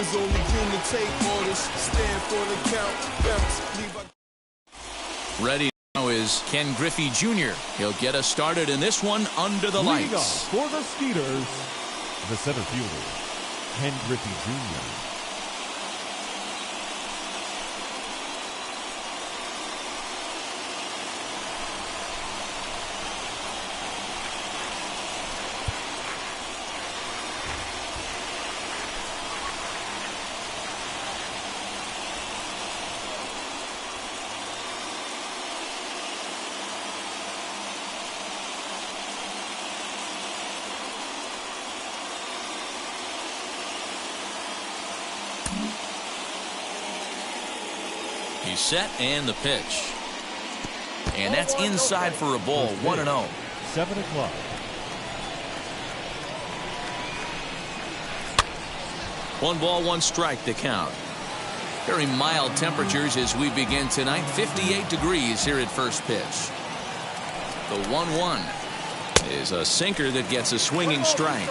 was only green to take orders. Stand for the count. Bounce. Ready now is Ken Griffey Jr. He'll get us started in this one under the lights. For the Skeeters, the center fielder, Ken Griffey Jr. He's set and the pitch. And that's inside for a ball. 1-0. 7 o'clock. One ball, one strike to count. Very mild temperatures as we begin tonight. 58 degrees here at first pitch. The 1-1 is a sinker that gets a swinging strike.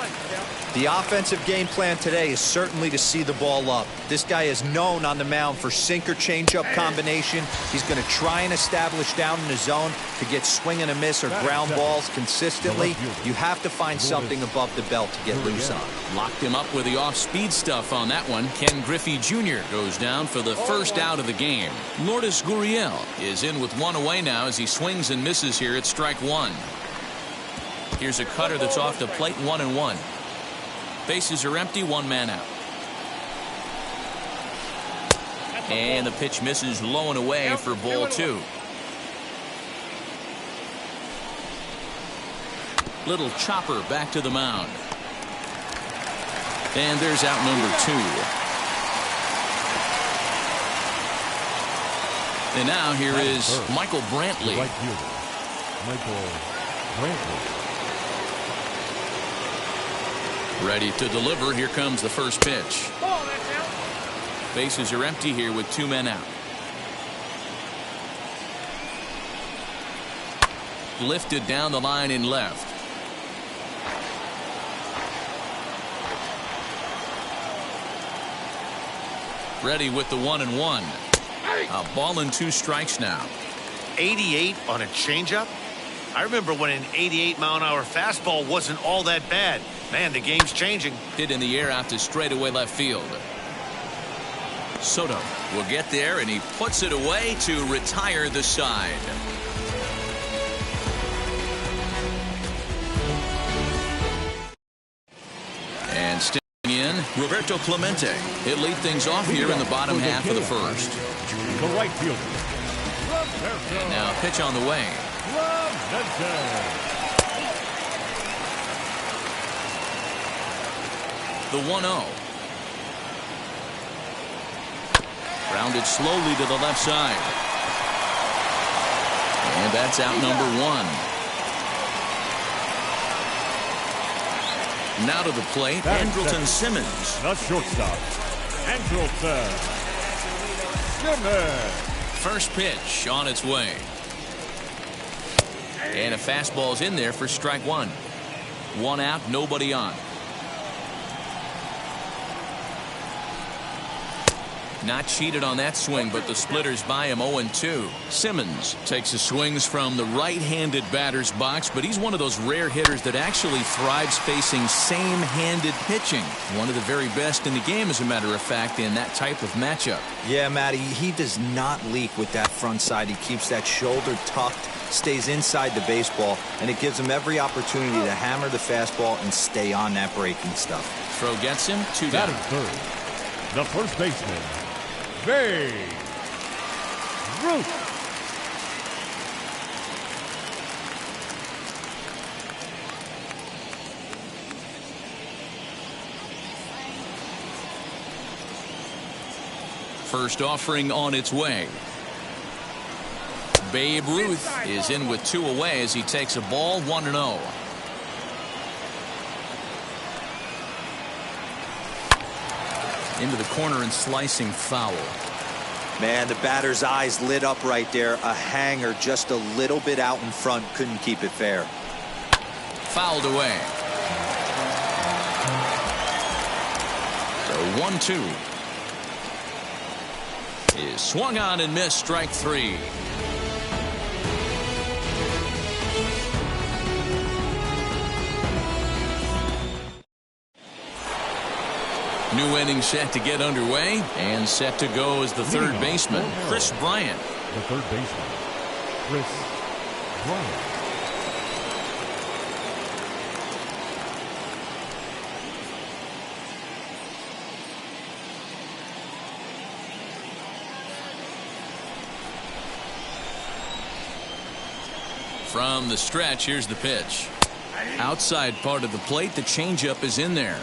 The offensive game plan today is certainly to see the ball up. This guy is known on the mound for sinker changeup combination. He's going to try and establish down in the zone to get swing and a miss or ground balls consistently. You have to find something above the belt to get loose on. Locked him up with the off-speed stuff on that one. Ken Griffey Jr. goes down for the first out of the game. Lourdes Gurriel is in with one away now as he swings and misses here at strike one. Here's a cutter that's off the plate. 1-1. Bases are empty, one man out. And the pitch misses low and away for ball two. Little chopper back to the mound. And there's out number two. And now here is Michael Brantley. Right fielder, Michael Brantley. Ready to deliver. Here comes the first pitch. Bases are empty here with two men out. Lifted down the line in left. Ready with the 1-1. A ball and two strikes now. 88 on a changeup? I remember when an 88-mile-an-hour fastball wasn't all that bad. Man, the game's changing. Hit in the air out to straightaway left field. Soto will get there, and he puts it away to retire the side. And staying in, Roberto Clemente. He'll lead things off here in the bottom half of the first. The right fielder. And now a pitch on the way. The 1-0. Grounded slowly to the left side. And that's out number one. Now to the plate, Andrelton Simmons. The shortstop, Andrelton Simmons. First pitch on its way. And a fastball's in there for strike one. One out, nobody on. Not cheated on that swing, but the splitters by him. 0-2. Simmons takes his swings from the right-handed batter's box, but he's one of those rare hitters that actually thrives facing same-handed pitching. One of the very best in the game, as a matter of fact, in that type of matchup. Yeah, Matty, he does not leak with that front side. He keeps that shoulder tucked, stays inside the baseball, and it gives him every opportunity to hammer the fastball and stay on that breaking stuff. Throw gets him, two down. Batting third, the first baseman, Babe Ruth. First offering on its way. Babe Ruth is in with two away as he takes a ball. 1-0. Into the corner and slicing foul. Man, the batter's eyes lit up right there. A hanger just a little bit out in front. Couldn't keep it fair. Fouled away. The 1-2. Is swung on and missed, strike 3. New inning set to get underway, and set to go as the third baseman, Chris Bryant. The third baseman, Chris Bryant. From the stretch, here's the pitch. Outside part of the plate, the changeup is in there.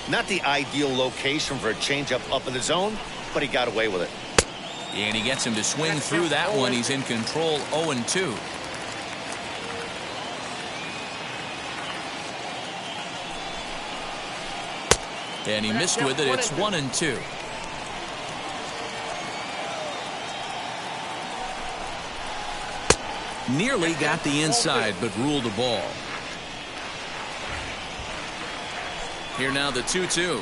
Not the ideal location for a changeup up in the zone, but he got away with it. And he gets him to swing through that one. He's in control, 0-2. And he missed with it. It's 1-2. Nearly got the inside, but ruled the ball. Here now the 2-2.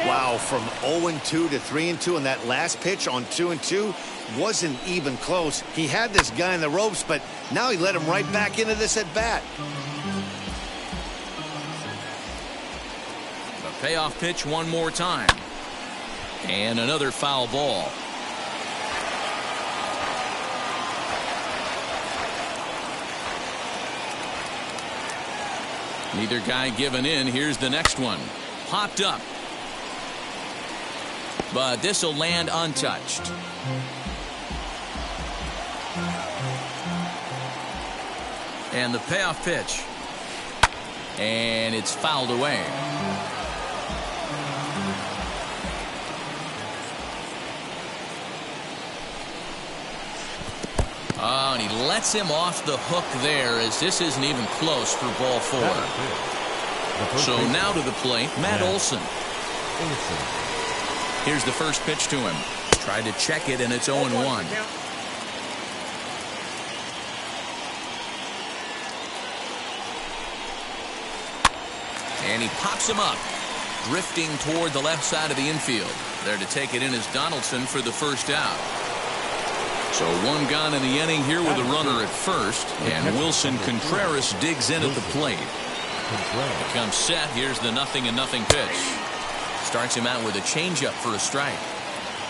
Wow, from 0-2 to 3-2 in that last pitch on 2-2 wasn't even close. He had this guy in the ropes, but now he let him right back into this at bat. A payoff pitch one more time. And another foul ball. Neither guy giving in. Here's the next one. Popped up. But this will land untouched. And the payoff pitch. And it's fouled away. Oh, and he lets him off the hook there, as this isn't even close for ball 4. So now to the plate, Matt Olson. Here's the first pitch to him. Tried to check it, and it's 0-1. And he pops him up, drifting toward the left side of the infield. There to take it in is Donaldson for the first out. So one gone in the inning here with a runner at first, and Wilson Contreras digs in at the plate. Becomes set. Here's the 0-0 pitch. Starts him out with a changeup for a strike.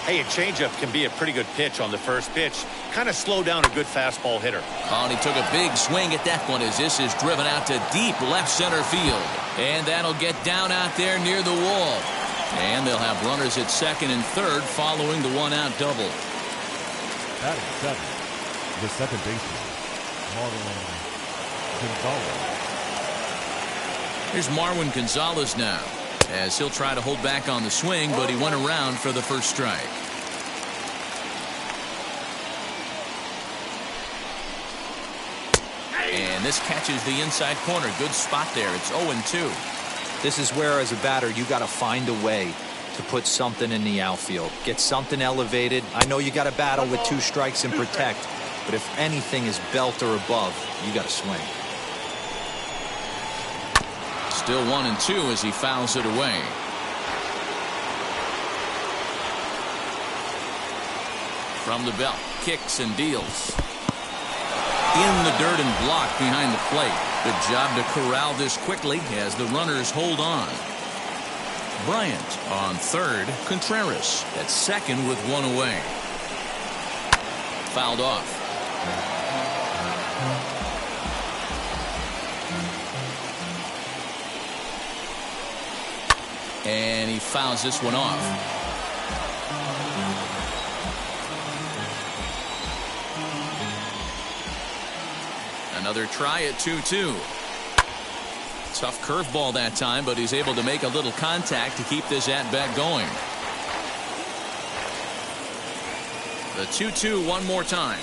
Hey, a changeup can be a pretty good pitch on the first pitch. Kind of slow down a good fastball hitter. Oh, and he took a big swing at that one as this is driven out to deep left center field. And that'll get down out there near the wall. And they'll have runners at second and third following the one-out double. Batting seven, the second baseman, Marwin Gonzalez. Here's Marwin Gonzalez now, as he'll try to hold back on the swing, but he went around for the first strike. And this catches the inside corner. Good spot there. It's 0-2. This is where, as a batter, you got to find a way to put something in the outfield. Get something elevated. I know you got to battle with 2 strikes and protect, but if anything is belt or above, you got to swing. Still 1-2 as he fouls it away. From the belt, kicks and deals. In the dirt and blocked behind the plate. Good job to corral this quickly as the runners hold on. Bryant on third. Contreras at second with one away. Fouled off. And he fouls this one off. Another try at 2-2. Tough curveball that time, but he's able to make a little contact to keep this at-bat going. The 2-2 one more time.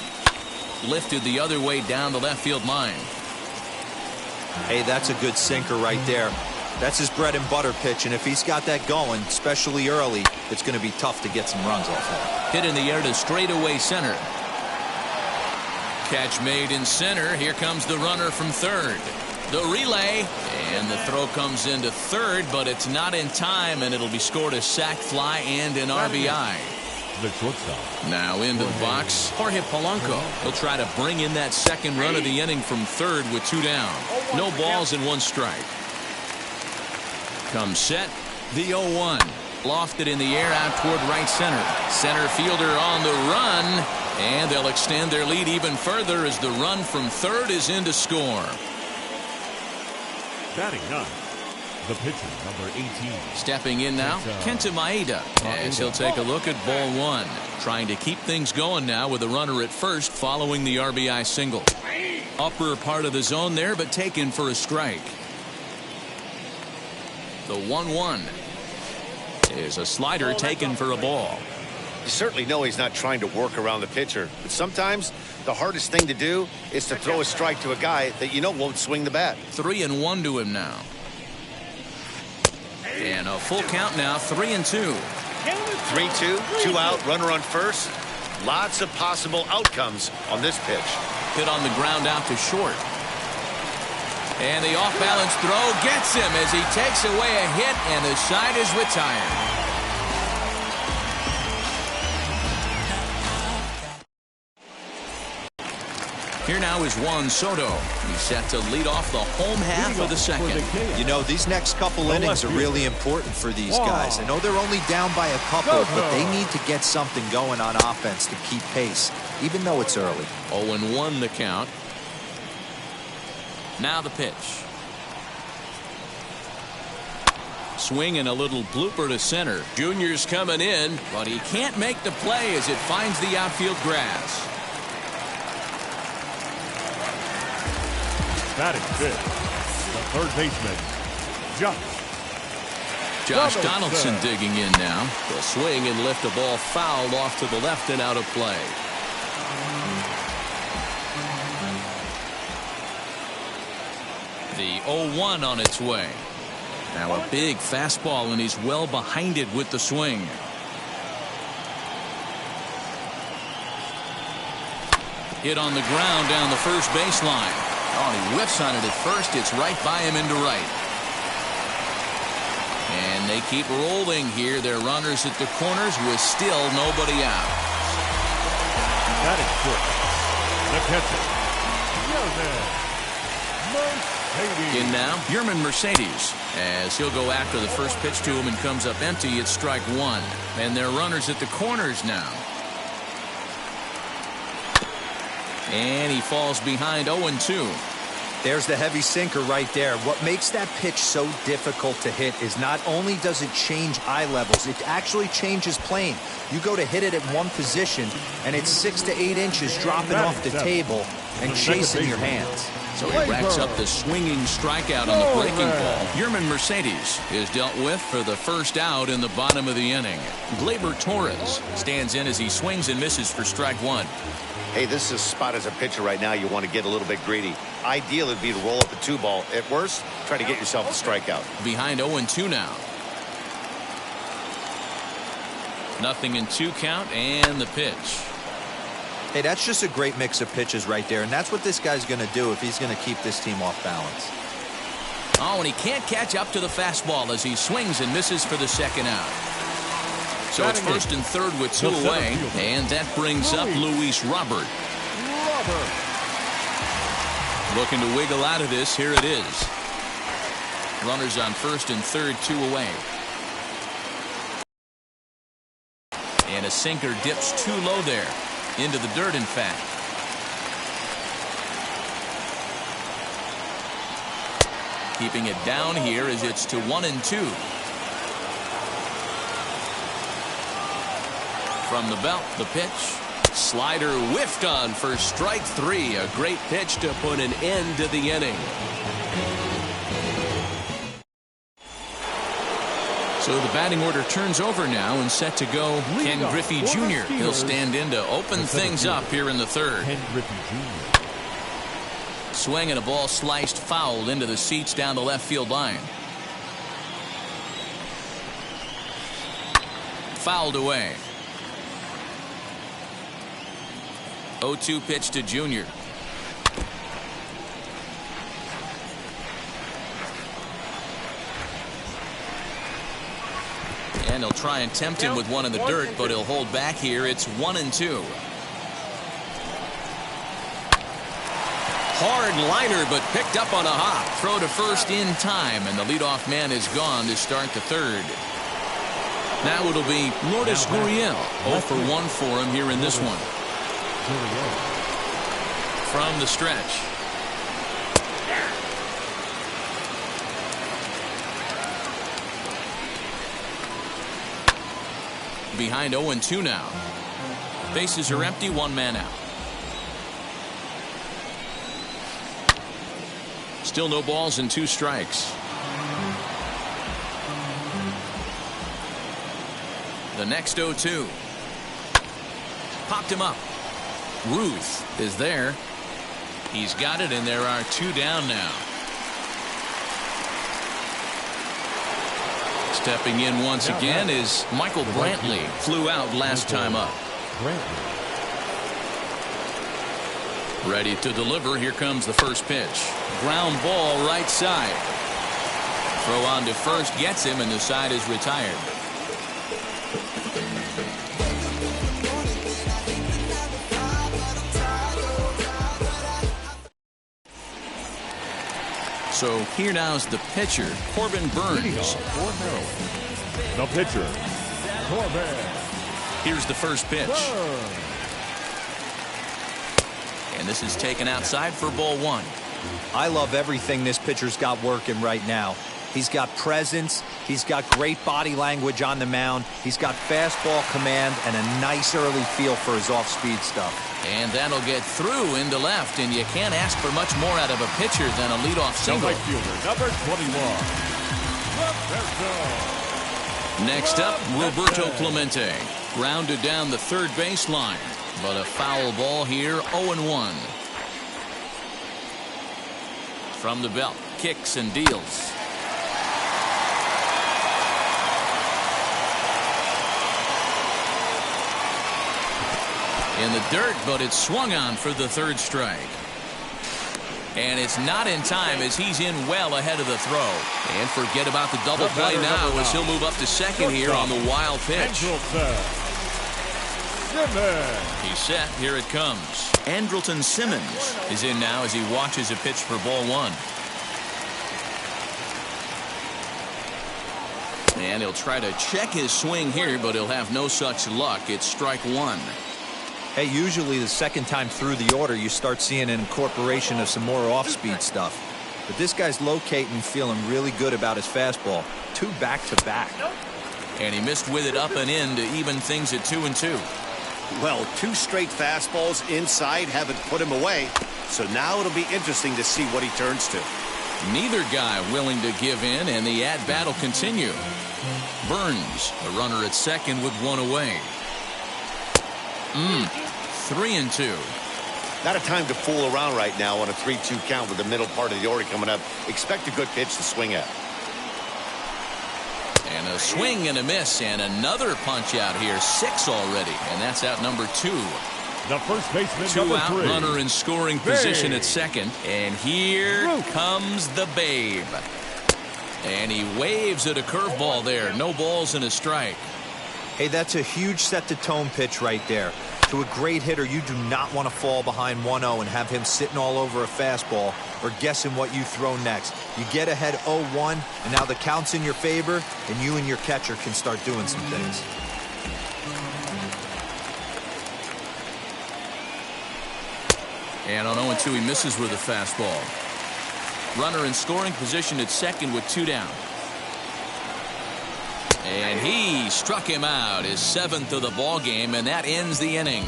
Lifted the other way down the left field line. Hey, that's a good sinker right there. That's his bread and butter pitch, and if he's got that going, especially early, it's going to be tough to get some runs off that. Hit in the air to straightaway center. Catch made in center. Here comes the runner from third. The relay, and the throw comes into third, but it's not in time, and it'll be scored a sac fly and an RBI. The shortstop. Now into the box, Jorge Polanco. He'll try to bring in that second run of the inning from third with 2 down. No balls and 1 strike. Comes set, the 0-1. Lofted in the air out toward right center. Center fielder on the run, and they'll extend their lead even further as the run from third is in to score. Batting 9. The pitcher, number 18. Stepping in now, Kenta Maeda, as he'll take a look at ball 1. Trying to keep things going now with a runner at first following the RBI single. Upper part of the zone there, but taken for a strike. The 1-1 is a slider taken for a ball. You certainly know he's not trying to work around the pitcher, but sometimes the hardest thing to do is to throw a strike to a guy that you know won't swing the bat. 3-1 to him now. And a full count now, 3-2. 3-2, 2 out, runner on first. Lots of possible outcomes on this pitch. Hit on the ground out to short. And the off-balance throw gets him as he takes away a hit, and the side is retired. Here now is Juan Soto. He's set to lead off the home half of the second. You know, these next couple innings are really important for these guys. I know they're only down by a couple, but they need to get something going on offense to keep pace, even though it's early. 0-1 the count. Now the pitch. Swing and a little blooper to center. Junior's coming in, but he can't make the play as it finds the outfield grass. Batting 5th. The third baseman, Josh Donaldson digging in now. The swing and lift a ball fouled off to the left and out of play. The 0-1 on its way. Now a big fastball, and he's well behind it with the swing. Hit on the ground down the first baseline. Oh, he whiffs on it at first. It's right by him into right. And they keep rolling here. They're runners at the corners with still nobody out. Batting 6th. The catcher, In now, Yerman Mercedes, as he'll go after the first pitch to him and comes up empty. It's strike 1. And they're runners at the corners now. And he falls behind 0-2. There's the heavy sinker right there. What makes that pitch so difficult to hit is not only does it change eye levels, it actually changes plane. You go to hit it at one position, and it's 6 to 8 inches dropping off the table and chasing your hands. So he racks up the swinging strikeout on the breaking ball. Yerman Mercedes is dealt with for the first out in the bottom of the inning. Gleyber Torres stands in as he swings and misses for strike 1. Hey, this is a spot as a pitcher right now you want to get a little bit greedy. Ideal would be to roll up a 2-ball. At worst, try to get yourself a strikeout. Behind 0-2 now. Nothing in 2 count, and the pitch. Hey, that's just a great mix of pitches right there, and that's what this guy's going to do if he's going to keep this team off balance. Oh, and he can't catch up to the fastball as he swings and misses for the second out. So it's first and third with 2 away, and that brings up Luis Robert. Looking to wiggle out of this. Here it is. Runners on first and third, 2 away. And a sinker dips too low there. Into the dirt, in fact. Keeping it down here as it's to 1-2. From the belt, the pitch. Slider whiffed on for strike 3. A great pitch to put an end to the inning. So the batting order turns over now and set to go. Ken Griffey Jr. He'll stand in to open things up here in the third. Ken Griffey Jr. Swing and a ball sliced foul into the seats down the left field line. Fouled away. 0-2 pitch to Junior. And he'll try and tempt him with one in the dirt, but he'll hold back here. It's 1-2. Hard liner, but picked up on a hop. Throw to first in time, and the leadoff man is gone to start the third. Now it'll be Lourdes Gurriel. 0 for 1 for him here in this one. From the stretch. Behind 0-2 now. Bases are empty, 1 man out. Still no balls and 2 strikes. The next 0-2. Popped him up. Ruth is there. He's got it, and there are 2 down now. Stepping in once again is Michael Brantley. Flew out last time up. Ready to deliver. Here comes the first pitch. Ground ball right side. Throw on to first gets him, and the side is retired. So here now is the pitcher, Corbin Burns. The pitcher, Corbin. Here's the first pitch. And this is taken outside for ball 1. I love everything this pitcher's got working right now. He's got presence. He's got great body language on the mound. He's got fastball command and a nice early feel for his off-speed stuff. And that'll get through into left, and you can't ask for much more out of a pitcher than a leadoff single. Right fielder, number 21. Next up, Roberto Clemente. Grounded down the third baseline, but a foul ball here, 0-1. From the belt, kicks and deals. In the dirt, but it's swung on for the third strike. And it's not in time as he's in well ahead of the throw. And forget about the double play now as he'll move up to second here on the wild pitch. He's set. Here it comes. Andrelton Simmons is in now as he watches a pitch for ball 1. And he'll try to check his swing here, but he'll have no such luck. It's strike 1. Hey, usually the second time through the order, you start seeing an incorporation of some more off-speed stuff. But this guy's locating, feeling really good about his fastball. 2 back-to-back. And he missed with it up and in to even things at 2-2. Well, 2 straight fastballs inside haven't put him away. So now it'll be interesting to see what he turns to. Neither guy willing to give in, and the at-bat will continue. Burns, the runner at second with 1 away. 3-2. Not a time to fool around right now on a 3-2 count with the middle part of the order coming up. Expect a good pitch to swing at. And a swing and a miss, and another punch out here. 6 already, and that's out number 2. The first baseman, 2 number out, 3. runner in scoring position at second. And here comes the Babe. And he waves at a curveball there. No balls and a strike. Hey, that's a huge set-the-tone pitch right there. To a great hitter, you do not want to fall behind 1-0 and have him sitting all over a fastball or guessing what you throw next. You get ahead 0-1, and now the count's in your favor, and you and your catcher can start doing some things. And on 0-2, he misses with a fastball. Runner in scoring position at second with 2 down. And he struck him out, his 7th of the ball game, and that ends the inning.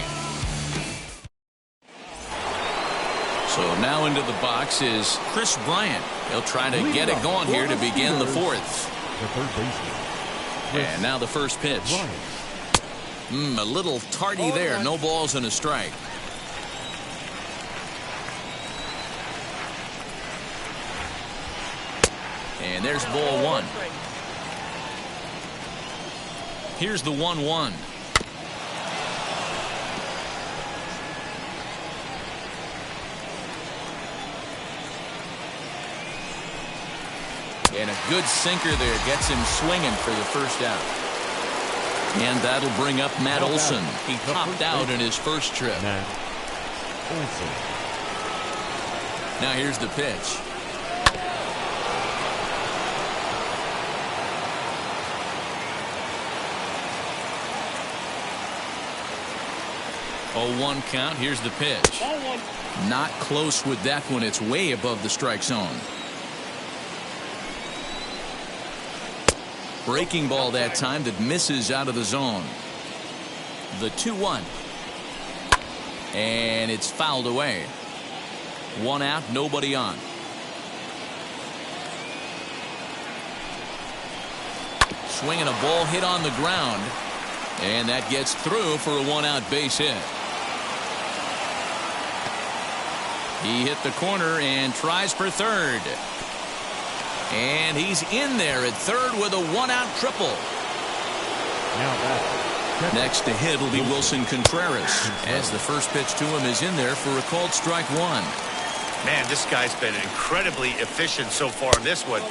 So now into the box is Chris Bryant. He'll try to get it going here to begin the 4th. The third baseman. And now the first pitch. A little tardy there. No balls and a strike. And there's ball 1. Here's the 1-1. And a good sinker there gets him swinging for the first out. And that'll bring up Matt Olson. He popped out in his first trip. Matt Olson. Now here's the pitch. Oh, 1 count. Here's the pitch. Not close with that one. It's way above the strike zone. Breaking ball that time that misses out of the zone. The 2-1. And it's fouled away. 1 out, nobody on. Swinging a ball hit on the ground. And that gets through for a 1-out base hit. He hit the corner and tries for third. And he's in there at third with a 1-out triple. Next to hit will be Wilson Contreras, as the first pitch to him is in there for a called strike 1. Man, this guy's been incredibly efficient so far in this one,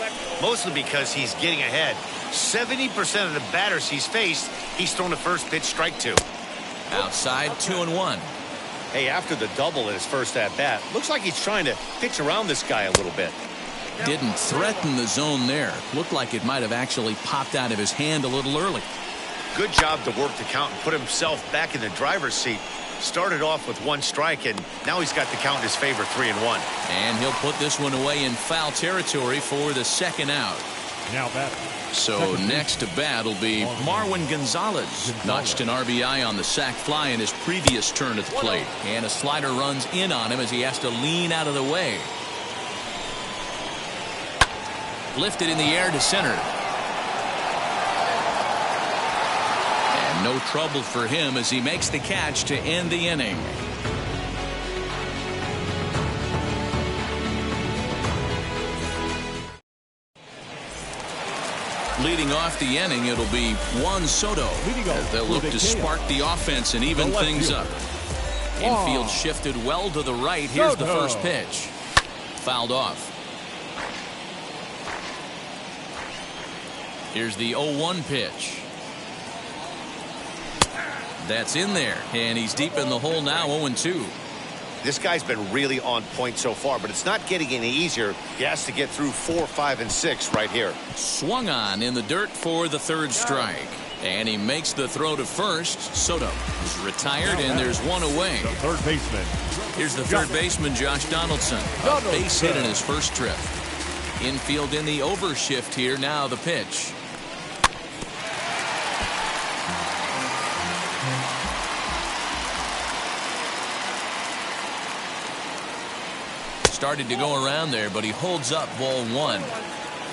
mostly because he's getting ahead. 70% of the batters he's faced, he's thrown the first pitch strike 2. Outside, 2-1. Hey, after the double in his first at-bat, looks like he's trying to pitch around this guy a little bit. Didn't threaten the zone there. Looked like it might have actually popped out of his hand a little early. Good job to work the count and put himself back in the driver's seat. Started off with 1 strike, and now he's got the count in his favor, 3-1. And he'll put this one away in foul territory for the 2nd out. Now bat. So next to bat will be Marwin Gonzalez. Notched an RBI on the sac fly in his previous turn at the plate. And a slider runs in on him as he has to lean out of the way. Lifted in the air to center. And no trouble for him as he makes the catch to end the inning. Leading off the inning, it'll be Juan Soto. As they'll look to spark the offense and even things up. Infield shifted well to the right. Here's the first pitch. Fouled off. Here's the 0-1 pitch. That's in there. And he's deep in the hole now, 0-2. This guy's been really on point so far, but it's not getting any easier. He has to get through 4, 5, and 6 right here. Swung on in the dirt for the 3rd strike. And he makes the throw to first. Soto is retired, and there's 1 away. The third baseman. Here's the third baseman, Josh Donaldson. A base hit in his first trip. Infield in the overshift here. Now the pitch. Started to go around there, but he holds up ball 1.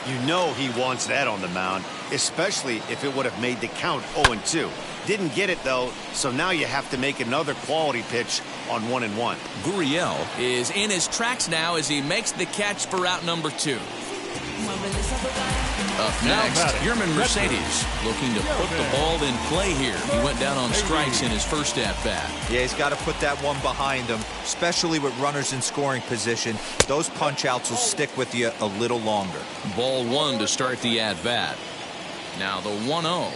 You know he wants that on the mound, especially if it would have made the count 0-2. Didn't get it, though, so now you have to make another quality pitch on 1-1. Gurriel is in his tracks now as he makes the catch for out number 2. Up next, Yerman Mercedes looking to put the ball in play here. He went down on strikes in his first at-bat. Yeah, he's got to put that one behind him, especially with runners in scoring position. Those punch-outs will stick with you a little longer. Ball 1 to start the at-bat. Now the 1-0.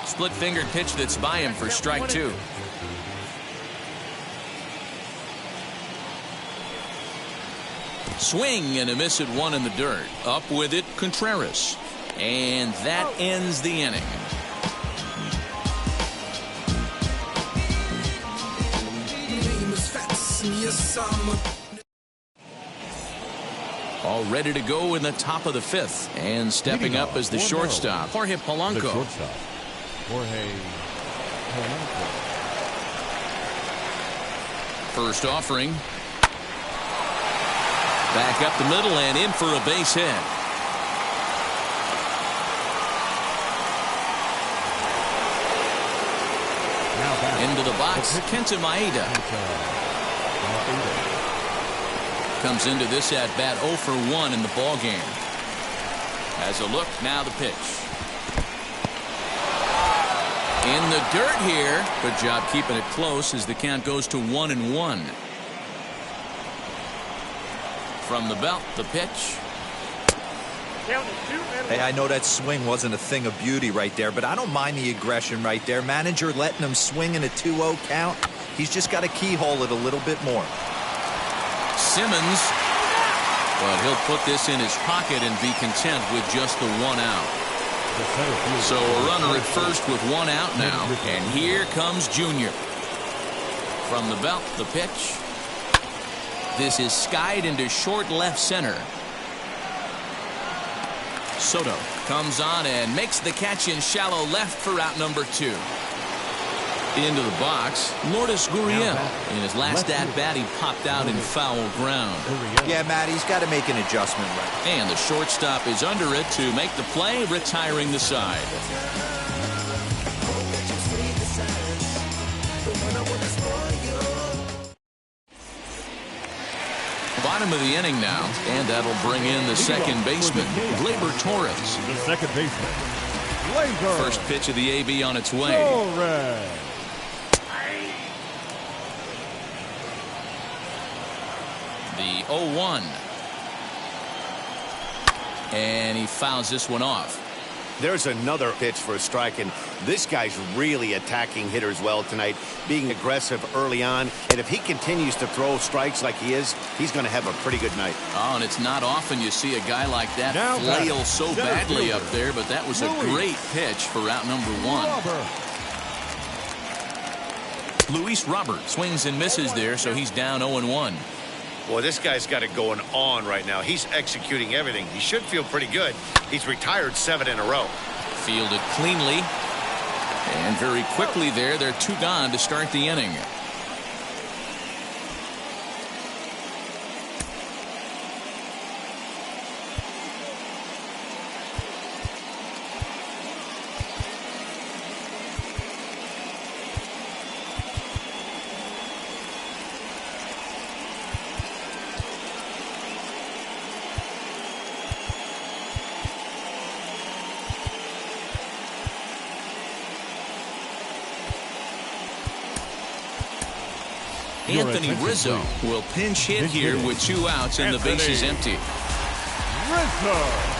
Split-fingered pitch that's by him for strike 2. Swing and a miss at 1 in the dirt. Up with it, Contreras. And that ends the inning. All ready to go in the top of the 5th. And stepping up as the shortstop, Jorge Polanco. First offering. Back up the middle and in for a base hit. Into the box, Kenta Maeda. Comes into this at-bat 0 for 1 in the ball game. Has a look, now the pitch. In the dirt here. Good job keeping it close as the count goes to 1-1. From the belt, the pitch. Hey, I know that swing wasn't a thing of beauty right there, but I don't mind the aggression right there. Manager letting him swing in a 2-0 count. He's just got to keyhole it a little bit more. Simmons, but he'll put this in his pocket and be content with just the 1 out. So a runner at first with 1 out now, and here comes Junior. From the belt, the pitch. This is skied into short left center. Soto comes on and makes the catch in shallow left for out number 2. Into the box, Lourdes Gurriel. In his last at-bat, he popped out in foul ground. Yeah, Matt, he's got to make an adjustment right. And the shortstop is under it to make the play, retiring the side. Bottom of the inning now, and that'll bring in the second baseman, Gleyber Torres. The second baseman, Gleyber. First pitch of the AB on its way. Torres. The 0-1. And he fouls this one off. There's another pitch for a strike, and this guy's really attacking hitters well tonight, being aggressive early on. And if he continues to throw strikes like he is, he's going to have a pretty good night. Oh, and it's not often you see a guy like that flail so badly up there, but that was a great pitch for out number 1. Luis Robert swings and misses there, so he's down 0-1. Boy, this guy's got it going on right now. He's executing everything. He should feel pretty good. He's retired 7 in a row. Fielded cleanly. And very quickly there, they're 2 gone to start the inning. Anthony Rizzo will pinch hit here with 2 outs and the base is empty. Rizzo.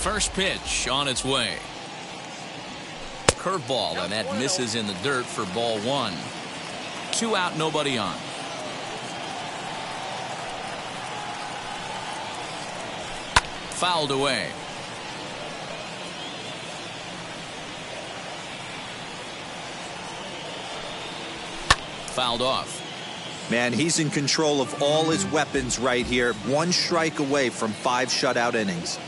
First pitch on its way. Curveball, and that misses in the dirt for ball 1. 2 out, nobody on. Fouled away. Fouled off. Man, he's in control of all his weapons right here. 1 strike away from 5 shutout innings.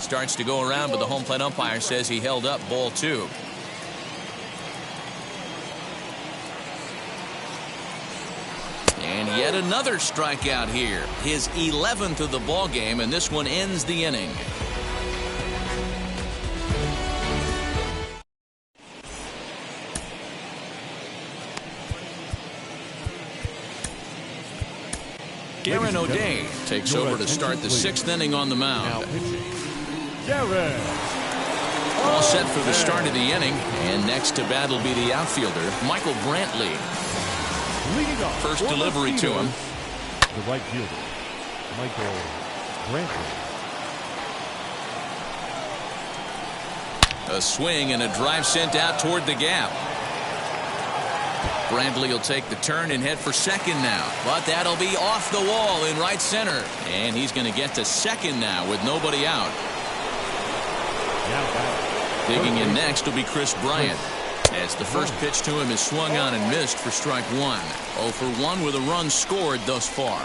Starts to go around, but the home plate umpire says he held up ball 2. And yet another strikeout here. His 11th of the ball game, and this one ends the inning. Aaron O'Day takes over to start the 6th inning on the mound. All set for the start of the inning, and next to bat will be the outfielder, Michael Brantley. First delivery to him. The right fielder, Michael Brantley. A swing and a drive sent out toward the gap. Brantley will take the turn and head for second now, but that'll be off the wall in right center, and he's going to get to second now with nobody out. Digging in next will be Chris Bryant, as the first pitch to him is swung on and missed for strike 1. 0 for 1 with a run scored thus far.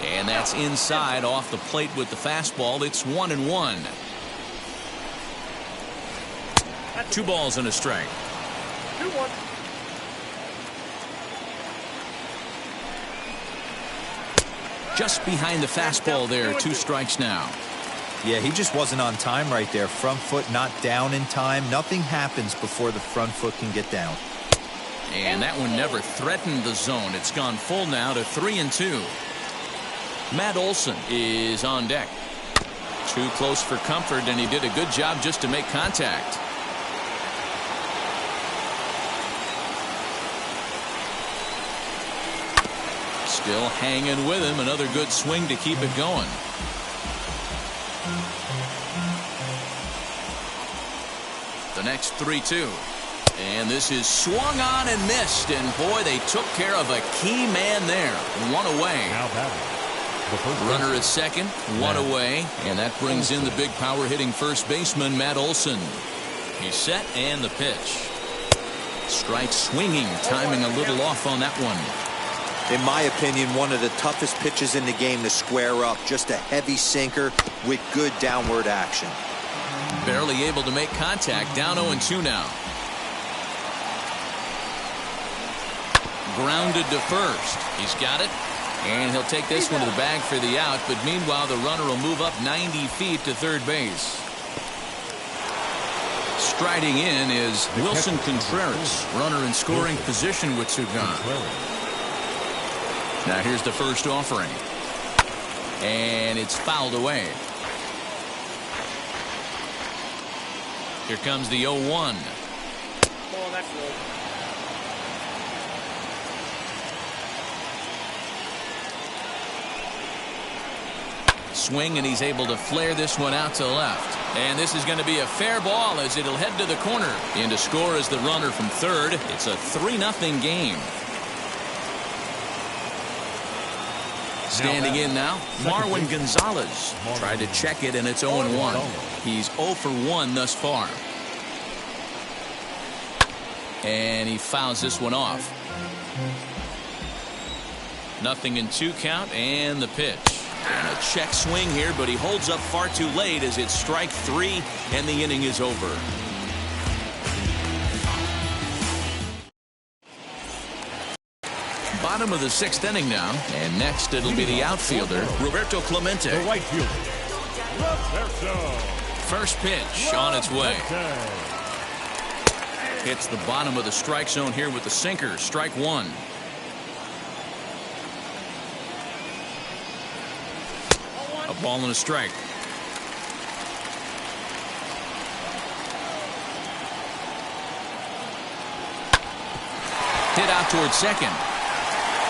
And that's inside off the plate with the fastball. It's 1-1. 2 balls and a strike. just behind the fastball there. 2 strikes now. Yeah, he just wasn't on time right there. Front foot not down in time. Nothing happens before the front foot can get down. And that one never threatened the zone. It's gone full now to 3-2. Matt Olson is on deck. Too close for comfort, and he did a good job just to make contact. Still hanging with him. Another good swing to keep it going. The next 3-2. And this is swung on and missed. And boy, they took care of a key man there. 1 away. Now batting. Runner at second, 1 away. And that brings in the big power hitting first baseman, Matt Olson. He's set and the pitch. Strike swinging, timing a little off on that one. In my opinion, one of the toughest pitches in the game to square up. Just a heavy sinker with good downward action. Barely able to make contact. Down 0-2 now. Grounded to first. He's got it. And he'll take this one to the bag for the out. But meanwhile, the runner will move up 90 feet to third base. Striding in is Wilson Contreras. Runner in scoring position with 2 gone. Now here's the first offering. And it's fouled away. Here comes the 0-1. Swing, and he's able to flare this one out to left. And this is going to be a fair ball as it'll head to the corner. In to score is the runner from third. It's a 3-0 game. Standing in now, Marwin Gonzalez. Tried to check it, and it's 0-1. He's 0 for 1 thus far. And he fouls this one off. 0-2 count, and the pitch. And a check swing here, but he holds up far too late as it's strike 3, and the inning is over. Bottom of the 6th inning now, and next it'll be the outfielder, Roberto Clemente. The right fielder, Roberto. First pitch on its way. Hits the bottom of the strike zone here with the sinker. Strike 1. A ball and a strike. Hit out towards second.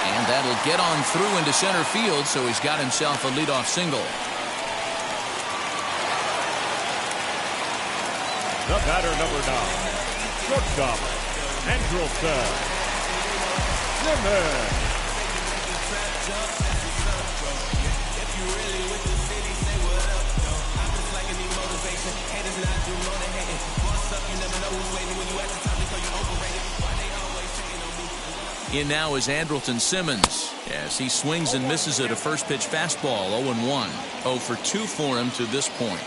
And that'll get on through into center field, so he's got himself a leadoff single. The batter, number 9. Shortstop, Andrelton Simmons. In now is Andrelton Simmons as he swings and misses at a first pitch fastball. 0-1. 0 for 2 for him to this point.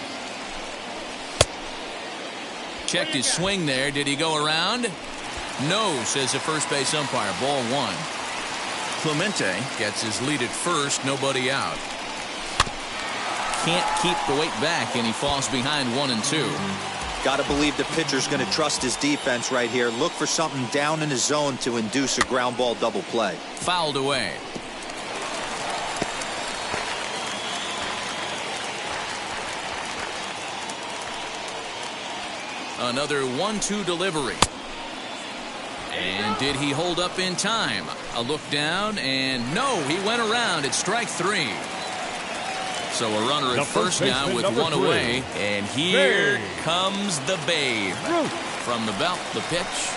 Checked his swing there. Did he go around? No, says the first base umpire. Ball 1. Clemente gets his lead at first. Nobody out. Can't keep the weight back, and he falls behind 1-2. Got to believe the pitcher's going to trust his defense right here. Look for something down in the zone to induce a ground ball double play. Fouled away. Another 1-2 delivery. And did he hold up in time? A look down, and no, he went around. It's strike 3. So a runner at first now with 1 away. And here comes the Babe. From the belt, the pitch.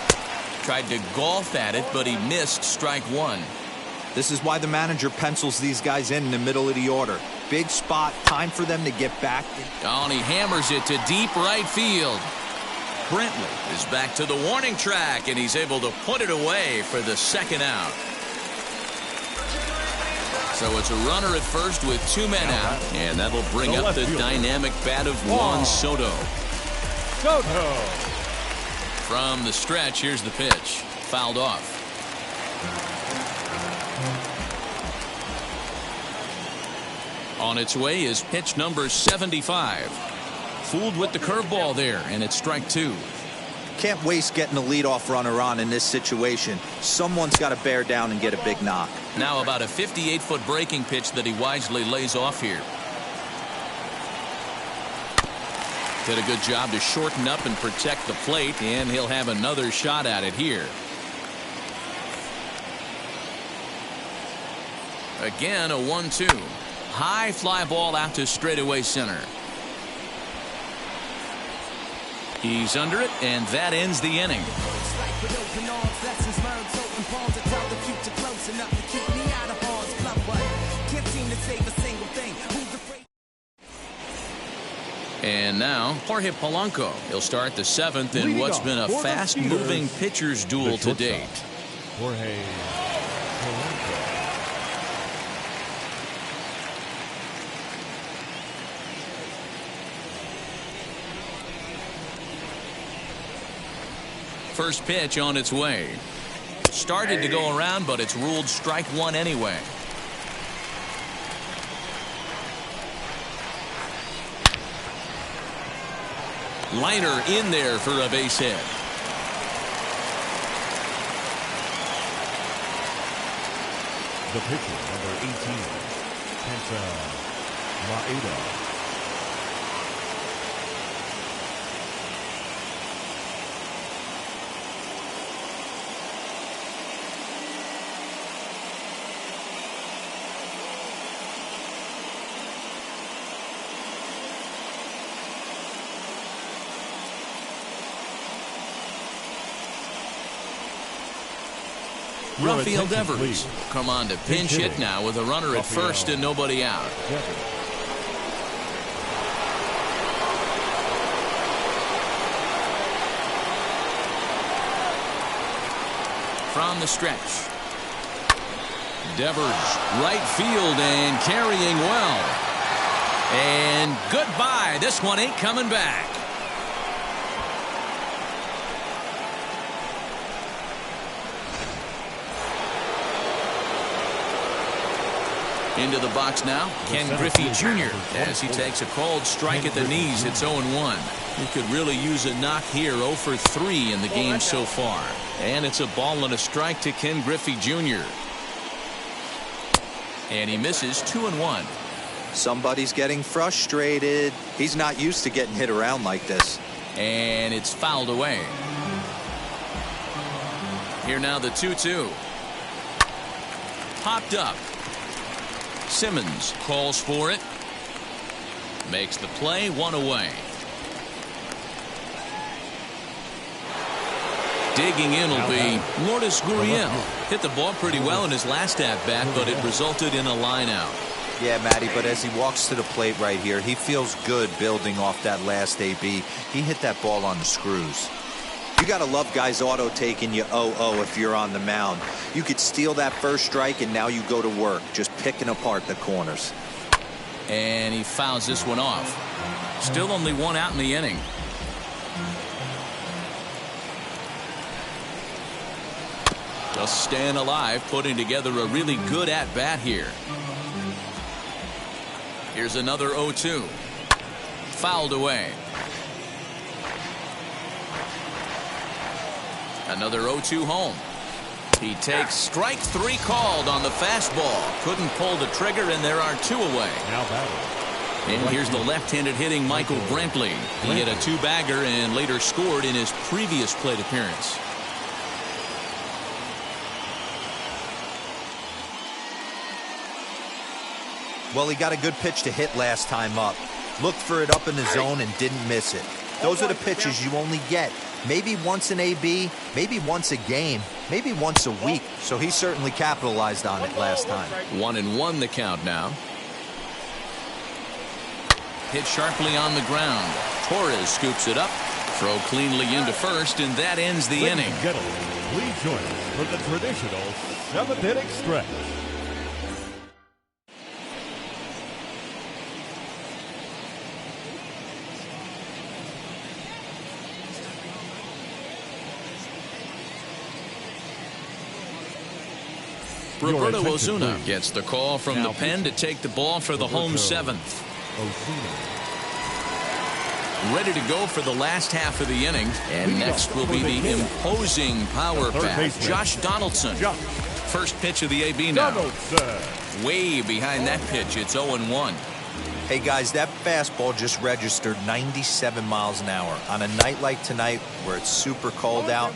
Tried to golf at it, but he missed strike 1. This is why the manager pencils these guys in the middle of the order. Big spot, time for them to get back. Oh, and he hammers it to deep right field. Brentley is back to the warning track, and he's able to put it away for the second out. So it's a runner at first with 2 men out, and that'll bring up the dynamic bat of Juan Soto. From the stretch, here's the pitch. Fouled off. On its way is pitch number 75. Fooled with the curveball there, and it's strike 2. Can't waste getting a leadoff runner on in this situation. Someone's got to bear down and get a big knock. Now about a 58-foot breaking pitch that he wisely lays off here. Did a good job to shorten up and protect the plate, and he'll have another shot at it here. Again, a 1-2. High fly ball out to straightaway center. He's under it, and that ends the inning. And now Jorge Polanco. He'll start the 7th in what's been a fast-moving pitcher's duel to date. Jorge Polanco. First pitch on its way. Started to go around, but it's ruled strike 1 anyway. Liner in there for a base hit. The pitcher, number 18, Kenta Maeda. Rafael Devers come on to pinch hit now with a runner at first and nobody out. From the stretch, Devers right field and carrying well, and goodbye. This one ain't coming back. Into the box now, Ken Griffey Jr. as he takes a called strike at the knees. It's 0-1. He could really use a knock here. 0 for 3 in the game so far. And it's a ball and a strike to Ken Griffey Jr. And he misses 2-1. Somebody's getting frustrated. He's not used to getting hit around like this. And it's fouled away. Here now the 2-2. Popped up. Simmons calls for it. Makes the play, 1 away. Digging in will be Lourdes Gurriel. Hit the ball pretty well in his last at-bat, but it resulted in a line out. Yeah, Matty, but as he walks to the plate right here, he feels good building off that last AB. He hit that ball on the screws. You got to love guys auto taking you 0-0 if you're on the mound. You could steal that first strike and now you go to work just picking apart the corners. And he fouls this one off. Still only 1 out in the inning. Just staying alive, putting together a really good at-bat here. Here's another 0-2. Fouled away. Another 0-2 home. He takes strike 3 called on the fastball. Couldn't pull the trigger, and there are 2 away. Now batting. And here's the left-handed hitting Michael Brantley. He hit a 2-bagger and later scored in his previous plate appearance. Well, he got a good pitch to hit last time up. Looked for it up in the zone and didn't miss it. Those are the pitches you only get maybe once an AB, maybe once a game, maybe once a week. So he certainly capitalized on it last time. 1-1 the count now. Hit sharply on the ground. Torres scoops it up. Throw cleanly into first, and that ends the inning. Please join us for the traditional 7th inning stretch. Roberto attention, Osuna please. gets the call from Now the pen to take the ball for the home seventh. Ready to go for the last half of the inning. And next will be the imposing power bat, Josh Donaldson. First pitch of the AB now. Way behind that pitch. It's 0-1. Hey guys, that fastball just registered 97 miles an hour. On a night like tonight where it's super cold out,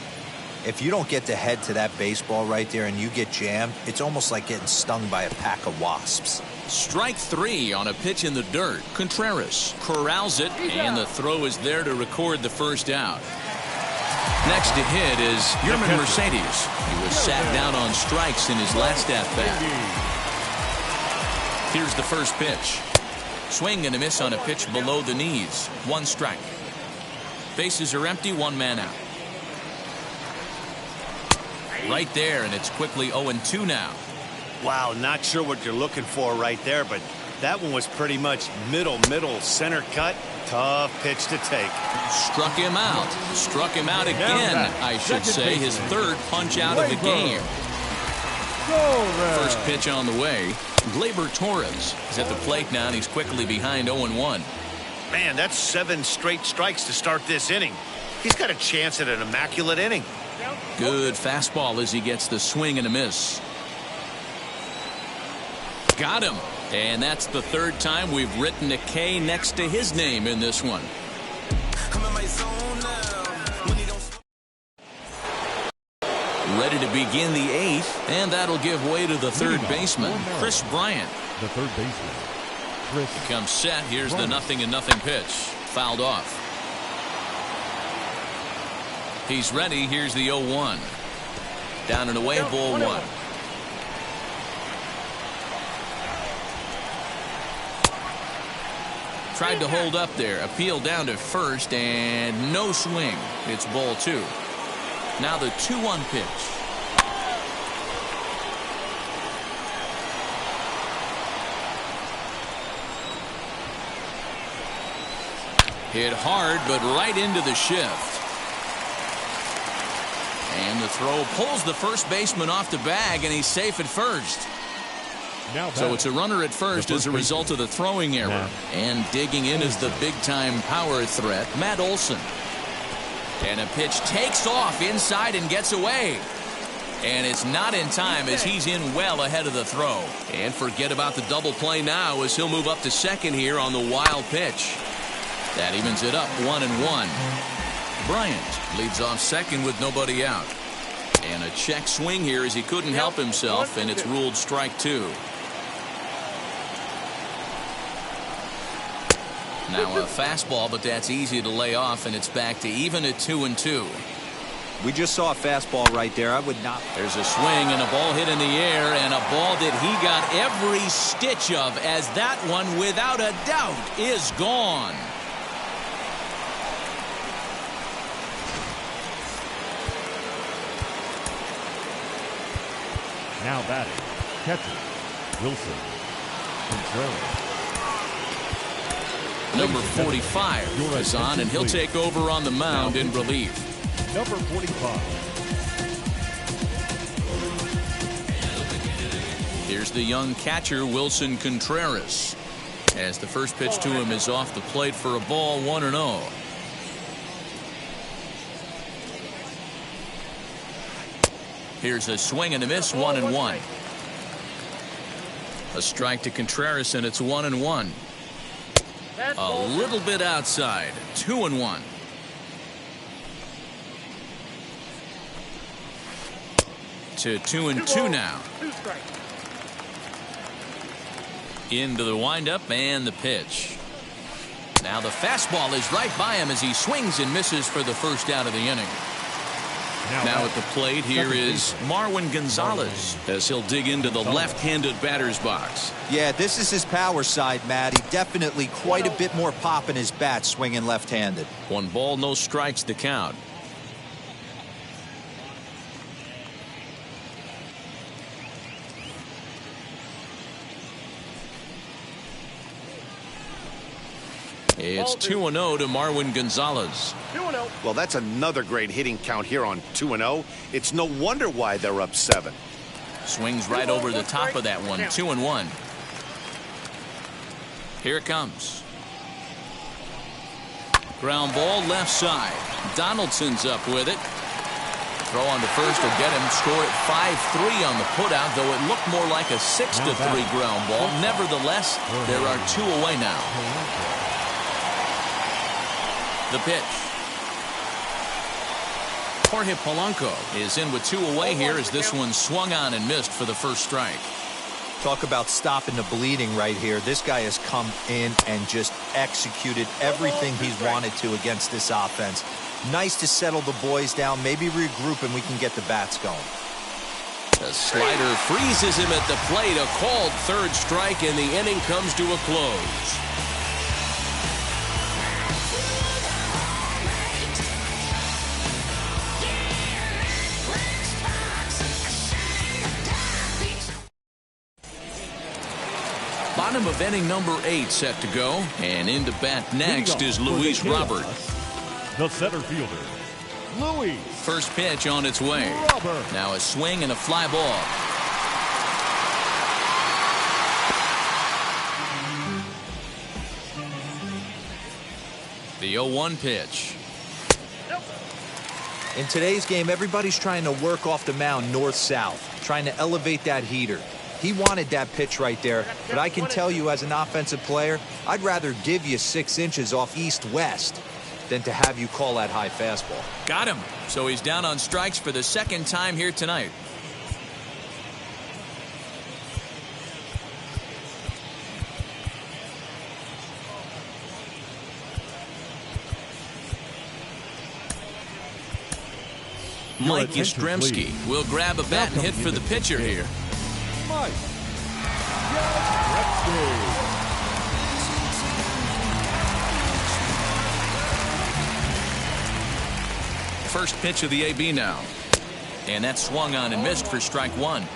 if you don't get to head to that baseball right there and you get jammed, it's almost like getting stung by a pack of wasps. Strike three on a pitch in the dirt. Contreras corrals it, and the throw is there to record the first out. Next to hit is Yerman Mercedes. He was sat down on strikes in his last at-bat. Here's the first pitch. Swing and a miss on a pitch below the knees. One strike. Bases are empty, one man out. Right there, and it's quickly 0-2 now. Wow, not sure what you're looking for right there, but that one was pretty much middle, center cut. Tough pitch to take. Struck him out. Struck him out again, I should say. His third punch out of the game. First pitch on the way. Gleyber Torres is at the plate now, and he's quickly behind 0-1. Man, that's 7 straight strikes to start this inning. He's got a chance at an immaculate inning. Good fastball as he gets the swing and a miss. Got him. And that's the third time we've written a K next to his name in this one. Ready to begin the 8th, and that'll give way to the third baseman, Chris Bryant. The third baseman, Chris. Becomes set. Here's the 0-0 pitch. Fouled off. He's ready. Here's the 0-1. Down and away, ball 1. Tried to hold up there. Appeal down to first, and no swing. It's ball 2. Now the 2-1 pitch. Hit hard, but right into the shift. And the throw pulls the first baseman off the bag, and he's safe at first. So it's a runner at first as a result of the throwing error. And digging in is the big-time power threat, Matt Olson. And a pitch takes off inside and gets away. And it's not in time as he's in well ahead of the throw. And forget about the double play now as he'll move up to second here on the wild pitch. That evens it up 1-1. Bryant leads off second with nobody out. And a check swing here as he couldn't help himself, and it's ruled strike 2. Now a fastball, but that's easy to lay off, and it's back to even at 2-2. We just saw a fastball right there. I would not. There's a swing and a ball hit in the air, and a ball that he got every stitch of, as that one, without a doubt, is gone. Now batting, catcher, Wilson Contreras. Number 45 is on, and he'll take over on the mound in relief. Number 45. Here's the young catcher, Wilson Contreras, as the first pitch to him is off the plate for a ball, 1-0. Here's a swing and a miss, 1-1. A strike to Contreras, and it's 1-1. A little bit outside, 2-1. To 2-2 now. Into the windup and the pitch. Now the fastball is right by him as he swings and misses for the first out of the inning. Now at the plate here is Marwin Gonzalez as he'll dig into the left-handed batter's box. Yeah, this is his power side, Matty. Definitely quite a bit more pop in his bat swinging left-handed. 1 ball, no strikes to count. It's 2-0 to Marwin Gonzalez. 2-0. Well, that's another great hitting count here on 2-0. It's no wonder why they're up 7. Swings right over the top of that one. 2-1. Here it comes. Ground ball left side. Donaldson's up with it. Throw on to first will get him. Score at 5-3 on the putout, though it looked more like a 6-3 ground ball. Nevertheless, there are 2 away now. The pitch. Jorge Polanco is in with 2 away here as this one swung on and missed for the first strike. Talk about stopping the bleeding right here. This guy has come in and just executed everything he's wanted to against this offense. Nice to settle the boys down, maybe regroup, and we can get the bats going. The slider freezes him at the plate. A called third strike, and the inning comes to a close. Bottom of inning number 8 set to go, and into bat next is Luis Robert. The center fielder, Luis. First pitch on its way. Robert. Now a swing and a fly ball. The 0-1 pitch. In today's game, everybody's trying to work off the mound north-south, trying to elevate that heater. He wanted that pitch right there, but I can tell you as an offensive player, I'd rather give you 6 inches off east-west than to have you call that high fastball. Got him. So he's down on strikes for the second time here tonight. Mike Yastrzemski will grab a bat and hit for the pitcher here. Mike Yastrzemski. First pitch of the AB now. And that swung on and missed for strike 1.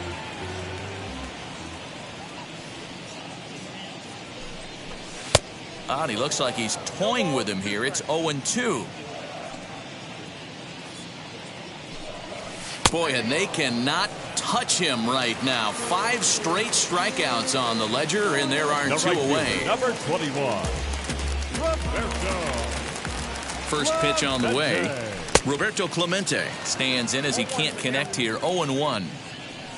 And he looks like he's toying with him here. It's 0-2. Boy, and they cannot touch him right now. 5 straight strikeouts on the ledger, and there are 2 away. Number 21, Roberto. First pitch on the way. Roberto Clemente stands in as he can't connect here. 0-1.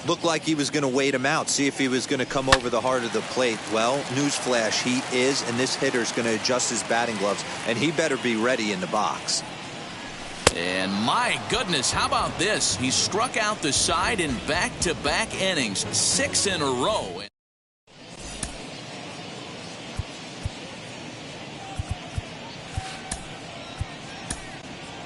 Looked like he was going to wait him out, see if he was going to come over the heart of the plate. Well, newsflash, he is, and this hitter's going to adjust his batting gloves, and he better be ready in the box. And my goodness, how about this? He struck out the side in back-to-back innings, 6 in a row.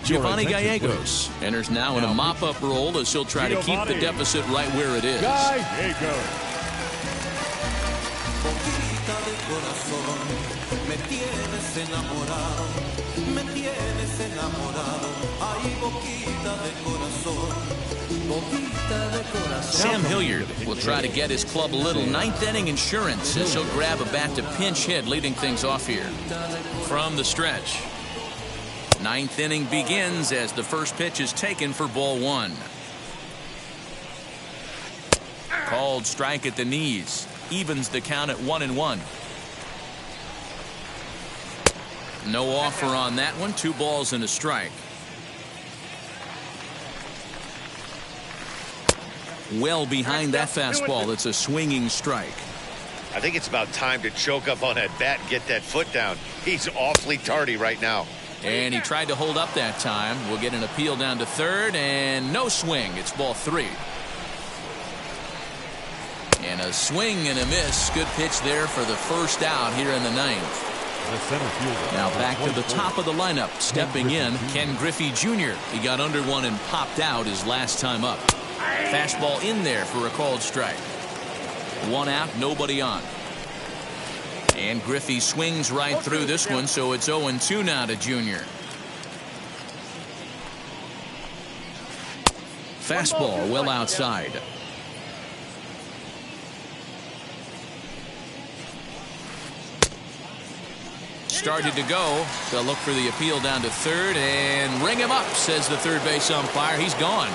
Giovanni Gallegos enters now in a mop-up role as he'll try to keep the deficit right where it is. Gallegos. Sam Hilliard will try to get his club a little ninth inning insurance as he'll grab a bat to pinch hit, leading things off here. From the stretch. Ninth inning begins as the first pitch is taken for ball 1. Called strike at the knees. Evens the count at 1-1. No offer on that one. 2 balls and a strike. Well behind that fastball. It's a swinging strike. I think it's about time to choke up on that bat and get that foot down. He's awfully tardy right now. And he tried to hold up that time. We'll get an appeal down to third, and no swing. It's ball 3. And a swing and a miss. Good pitch there for the first out here in the 9th. Now back to the top of the lineup. Stepping in, Ken Griffey Jr. He got under one and popped out his last time up. Fastball in there for a called strike. 1 out, nobody on. And Griffey swings right through this one, so it's 0-2 now to Junior. Fastball well outside. Started to go. They'll look for the appeal down to third and ring him up, says the third base umpire. He's gone.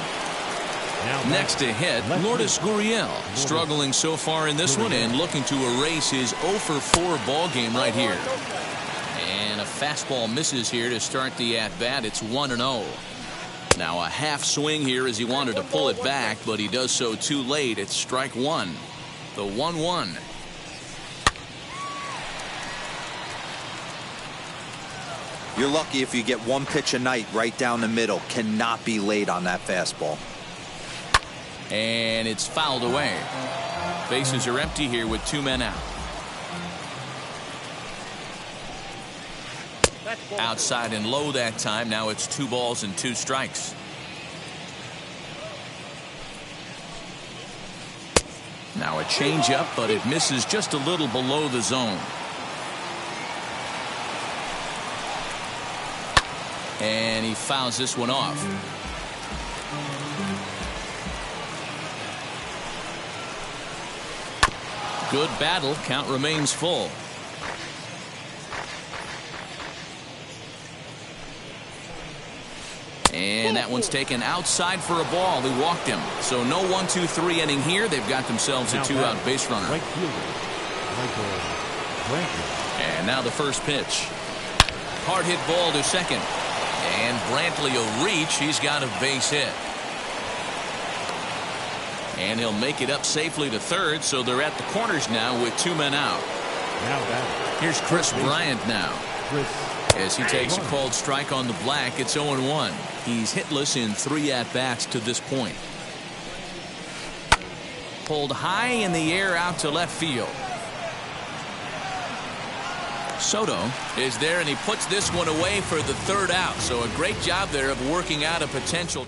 Next to hit, Lourdes Gurriel, struggling so far in this one and looking to erase his 0 for 4 ball game right here. And a fastball misses here to start the at-bat. It's 1-0. Now a half swing here as he wanted to pull it back, but he does so too late. It's strike one. The 1-1. You're lucky if you get one pitch a night right down the middle. Cannot be late on that fastball. And it's fouled away. Bases are empty here with 2 men out. Outside and low that time. Now it's 2 balls and 2 strikes. Now a changeup, but it misses just a little below the zone. And he fouls this one off. Good battle. Count remains full. And that one's taken outside for a ball. He walked him. So no 1-2-3 inning here. They've got themselves a 2-out base runner. And now the first pitch. Hard hit ball to second. And Brantley will reach. He's got a base hit. And he'll make it up safely to third. So they're at the corners now with 2 men out. Here's Chris Bryant now. As he takes a called strike on the black, it's 0-1. He's hitless in 3 at-bats to this point. Pulled high in the air out to left field. Soto is there, and he puts this one away for the 3rd out. So a great job there of working out a potential.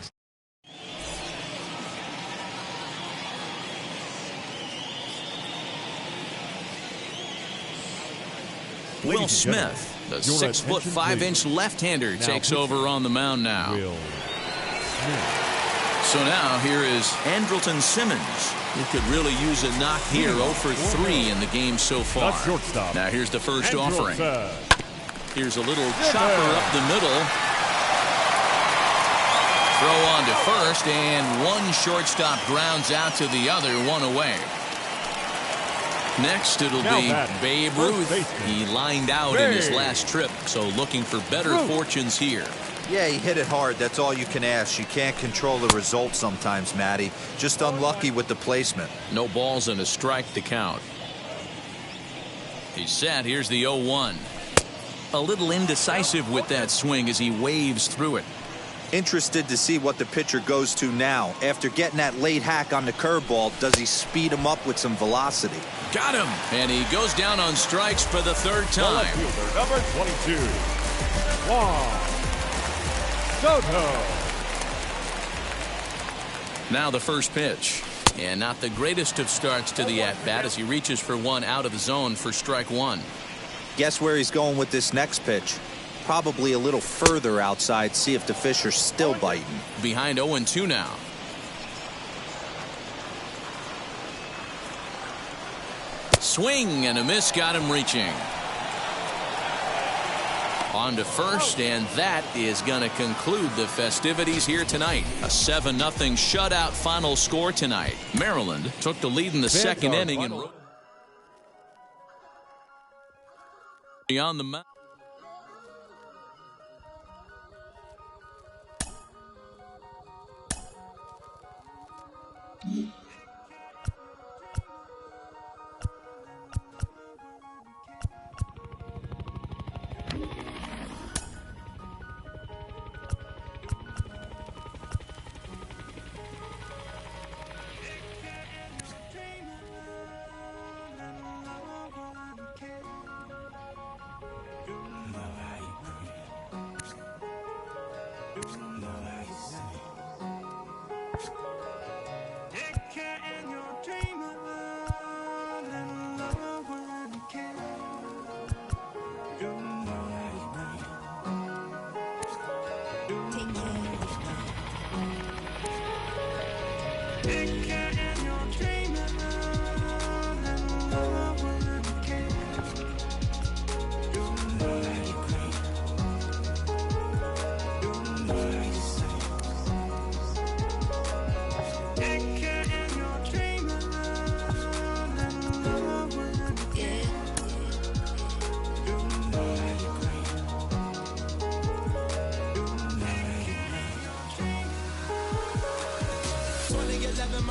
Will Smith, the 6'5" left-hander, takes over on the mound now. So now here is Andrelton Simmons, who could really use a knock here. 0 for 3 in the game so far. Now here's the first offering. Here's a little chopper up the middle. Throw on to first, and one shortstop grounds out to the other, 1 away. Next, it'll be Babe Ruth. He lined out in his last trip, so looking for better fortunes here. Yeah, he hit it hard. That's all you can ask. You can't control the result sometimes, Matty. Just unlucky with the placement. No balls and a strike to count. He's set. Here's the 0-1. A little indecisive with that swing as he waves through it. Interested to see what the pitcher goes to now. After getting that late hack on the curveball, does he speed him up with some velocity? Got him! And he goes down on strikes for the 3rd time. Number 22, Juan Soto. Now the first pitch. And not the greatest of starts to the at-bat as he reaches for one out of the zone for strike 1. Guess where he's going with this next pitch? Probably a little further outside. See if the fish are still biting. Behind 0-2 now. Swing and a miss got him reaching. On to first, and that is going to conclude the festivities here tonight. A 7-0 shutout final score tonight. Maryland took the lead in the 2nd inning and beyond the mound.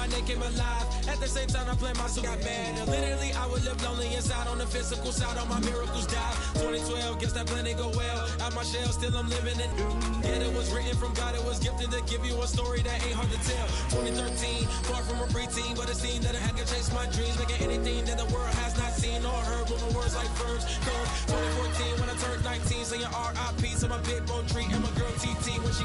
my neck came alive. At the same time, I played my got mad. And literally, I would live lonely inside. On the physical side, all my miracles died. 2012, guess that plan didn't go well. Out my shell, still I'm living it. Yeah, it was written from God. It was gifted to give you a story that ain't hard to tell. 2013, far from a preteen, but it seemed that I had to chase my dreams, making anything that the world has not seen or heard. With my words like verbs. 2014, when I turned 19, saying R.I.P. to my big bro tree and my girl TT. When she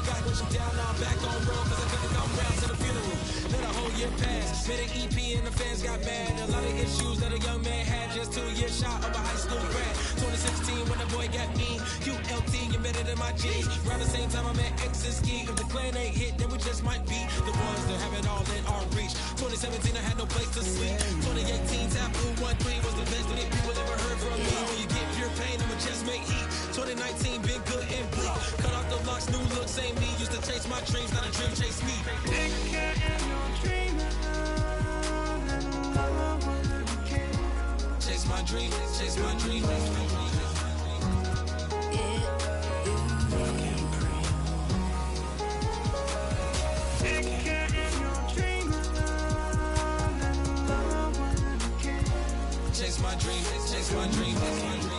down, now I'm back on road, cause I couldn't come round to the funeral. Let a whole year pass, made an EP and the fans got mad. A lot of issues that a young man had, just 2 years shy of a high school grad. 2016, when the boy got me, ULT embedded in my G's. Around the same time I met X and Ski. If the clan ain't hit, then we just might be the ones that have it all in our reach. 2017, I had no place to sleep. 2018, Taboo 1-3 was the best that people ever heard from me. When you get pure pain, I'ma just make heat. 2019, been good and bleak. Cut off the locks, new look, same me. Used to chase my dreams, not a dream chase me. Chase my dream, chase my dream. Chase my dream, chase my dream, chase my dream.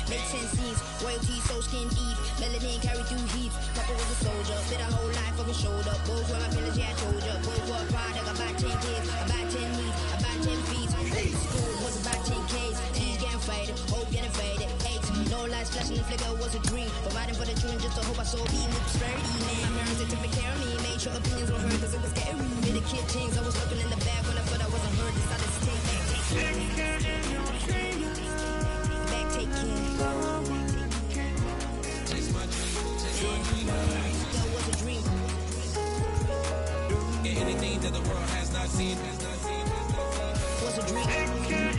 Made 10 scenes, royalty so skin deep. Melanin carried through heat. Papa was a soldier, spit a whole life on his shoulder. Both were my pillars, yeah, I told ya. Both were a product, about 10 kids, about 10 meats, about 10 feet. School was about 10 Ks. T's getting faded, hope getting faded. 8, no lights flashing, the flicker was a dream. Providing for the children just to hope I saw beam with sturdy, man. My parents, they took care of me, made sure opinions were heard, cause it was scary. Made the kid things, I was looking in the back when I thought I wasn't heard. Decided to take back, take care. Back, take care. That was a dream. Yeah, anything that the world has not seen, was a dream. Yeah.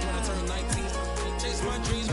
When I turned 19, chase my dreams.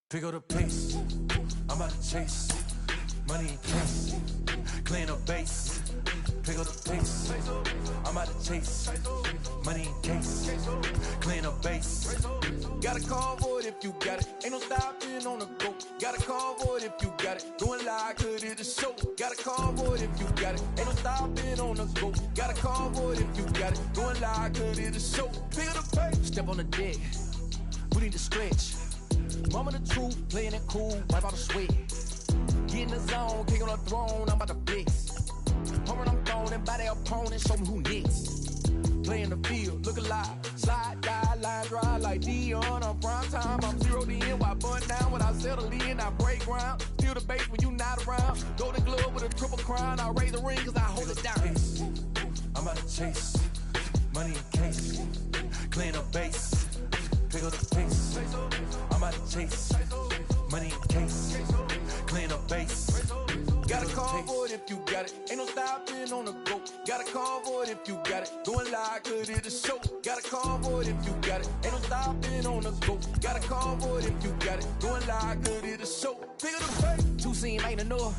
Pick up the pace, I'm about to chase money in cash, clean up base. Pick up the pace, I'm about to chase money in case, clean up base. Got a convoy if you got it, ain't no stopping on the go. Got a convoy if you got it, doing live, could it a show. Got a convoy if you got it, ain't no stopping on the go. Got a convoy if you got it, doing live, could it a show. Pick up the pace, step on the deck, we need to stretch. Mama the truth, playing it cool, wipe out the sweat. Get in the zone, king on the throne, I'm about to flex. Home run, I'm throwing by their opponent, show me who next. Play in the field, look alive, slide, die, line drive like Dion on prime time. I'm 0 to end, while bun down when I settle in, I break ground. Steal the base when you not around. Golden glove with a triple crown, I raise the ring cause I hold it down. I'm about to chase money in case, clean up base. Pick up the pace, I'm about to chase money in case, clean up base. Got a convoy if you got it, ain't no stopping on the go. Got a convoy if you got it, doing live, could it a show. Got a convoy if you got it, ain't no stopping on the go. Got a convoy if you got it, doing live, could it a show. Pick up the pace, 2 scene ain't enough,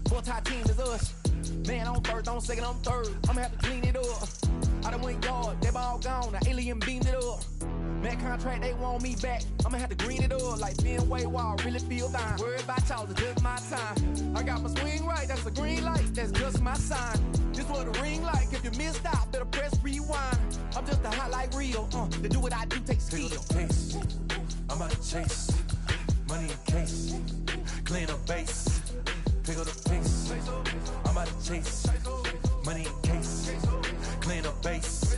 4-tie team is us. Man, I'm first, I'm second, I'm third, I'ma have to clean it up. I done went yard, they ball gone, the alien beamed it up. Met contract, they want me back. I'ma have to green it up like Fenway Wall. Really feel fine. Worried about y'all, it's just my time. I got my swing right, that's a green light. That's just my sign. This what the ring like. If you missed out, better press rewind. I'm just a hot like real. To do what I do takes skill. I'm about to chase money in case, clean up base, pick up the pace. I'm about to chase money in case, clean up base.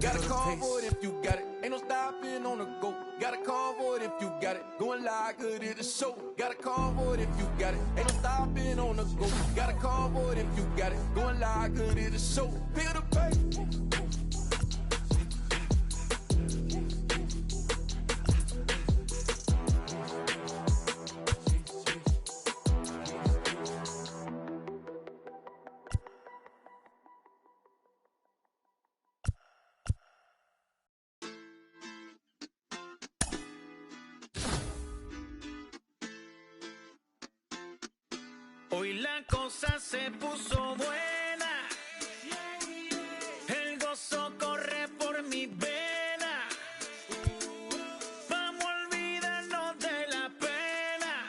Got a call for it if you got it. Ain't no stopping on the go. Got a call for it if you got it. Going live, good at the show. Got a call for it if you got it. Ain't no stopping on the go. Got a call for it if you got it. Going live, good at the show. Pick up the pace. Hoy la cosa se puso buena, el gozo corre por mi vena, vamos a olvidarnos de la pena,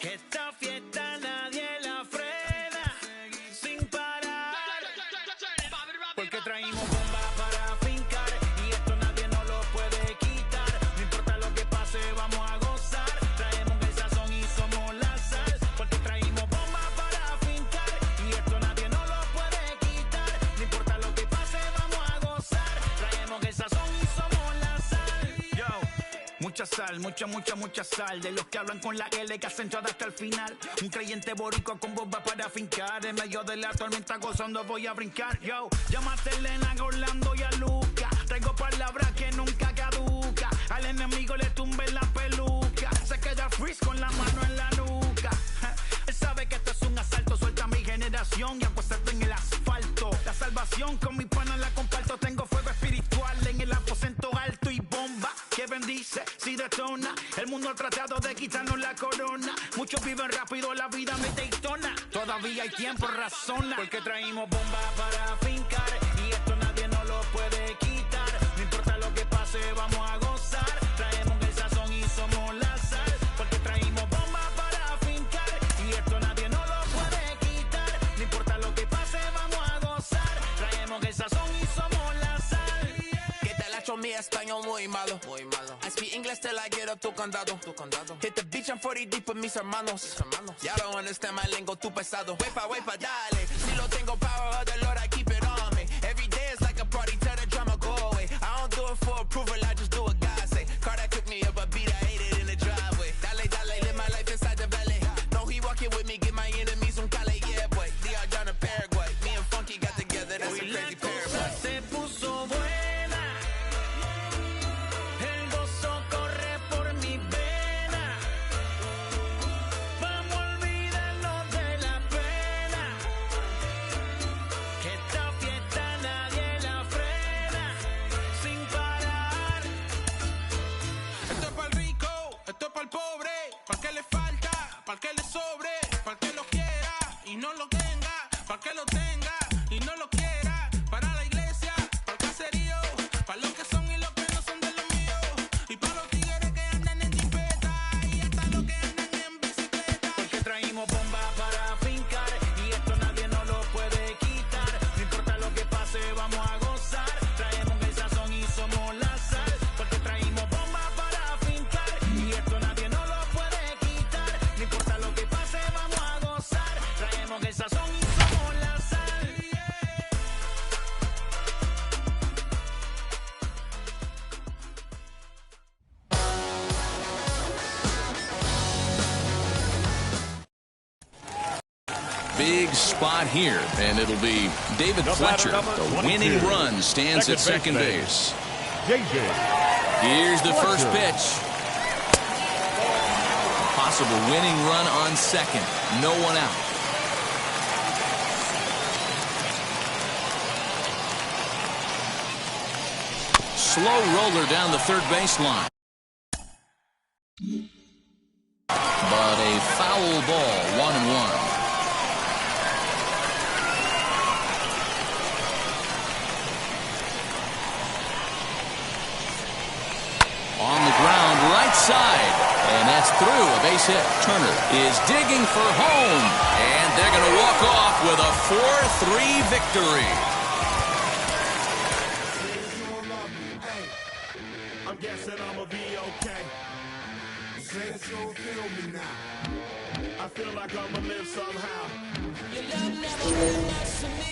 esta fiesta nadie la frena, sin parar, porque traímos bomba para fincar, y esto nadie nos lo puede quitar, no importa lo que pase vamos a gozar, traemos el sazón y somos la sal. Porque traímos bomba para fincar y esto nadie nos lo puede quitar. No importa lo que pase, vamos a gozar. Traemos el sazón y somos la sal. Yo, mucha sal, mucha sal. De los que hablan con la L que hacen todo hasta el final. Un creyente boricua con bomba para fincar. En medio de la tormenta gozando voy a brincar. Yo, llámate a Elena, a Orlando y a Luca. Traigo palabras que nunca caduca. Al enemigo le tumbe la peluca. Se queda freeze con la mano en la nuca. Él sabe que esto es un asalto, suelta mi generación y acuéstate en el asfalto. La salvación con mi pana la comparto, tengo fuego espiritual en el aposento alto y bomba que bendice si detona. El mundo ha tratado de quitarnos la corona, muchos viven rápido, la vida me Daytona. Todavía hay tiempo, razona, porque traímos bomba para fincar y esto nadie nos lo puede quitar. No importa lo que pase, vamos a gozar. Traemos el sazón y somos la sal, porque traímos bomba para fincar y esto nadie nos lo puede quitar. No importa lo que pase, vamos a gozar. Traemos el sazón y somos la sal. Que te la echo mi español muy malo. I speak English till I get up tu condado. Hit the beach, I'm 40 deep with mis hermanos. Ya don't understand my lingo, tu pesado. Wepa, dale. Si lo tengo power of the Lord, I keep it on me. Every day is like a party, tell the drama go away. I don't do it for approval, I just do what God say. Car that cooked me up a beat, I ate it in the driveway. Dale, live my life inside the valley. No, he walking with me, get my enemies un cale, yeah, boy. DR down to Paraguay. Me and Funky got together, that's a crazy Paraguay. Se puso buena, el gozo corre por mi vena, vamos a olvidarnos de la pena, que esta fiesta nadie la frena, sin parar. Esto es para el rico, esto es para el pobre, para que le falta, para que le sobre, para que lo quiera y no lo tenga, para que lo tenga y no lo quiera, para la iglesia, para el caserío, para los que son y los que no son de los míos, y para los tigres que andan en jipeta y hasta los que andan en bicicleta. Porque traímos bomba para fincar y esto nadie nos lo puede quitar. No importa lo que pase, vamos a gozar. Traemos el sazón y somos la sal. Porque traímos bomba para fincar y esto nadie nos lo puede quitar. No importa lo que pase, vamos a gozar. Traemos el sazón y somos la sal. Big spot here, and it'll be David Fletcher. The winning run stands at second base. Here's the first pitch. Possible winning run on second. No one out. Slow roller down the third baseline. But a foul ball, 1-1. That's through. A base hit. Turner is digging for home. And they're going to walk off with a 4-3 victory. I'm guessing I'ma be okay. Say that you don't feel me now. I feel like I'ma live somehow. Your love never meant much to me.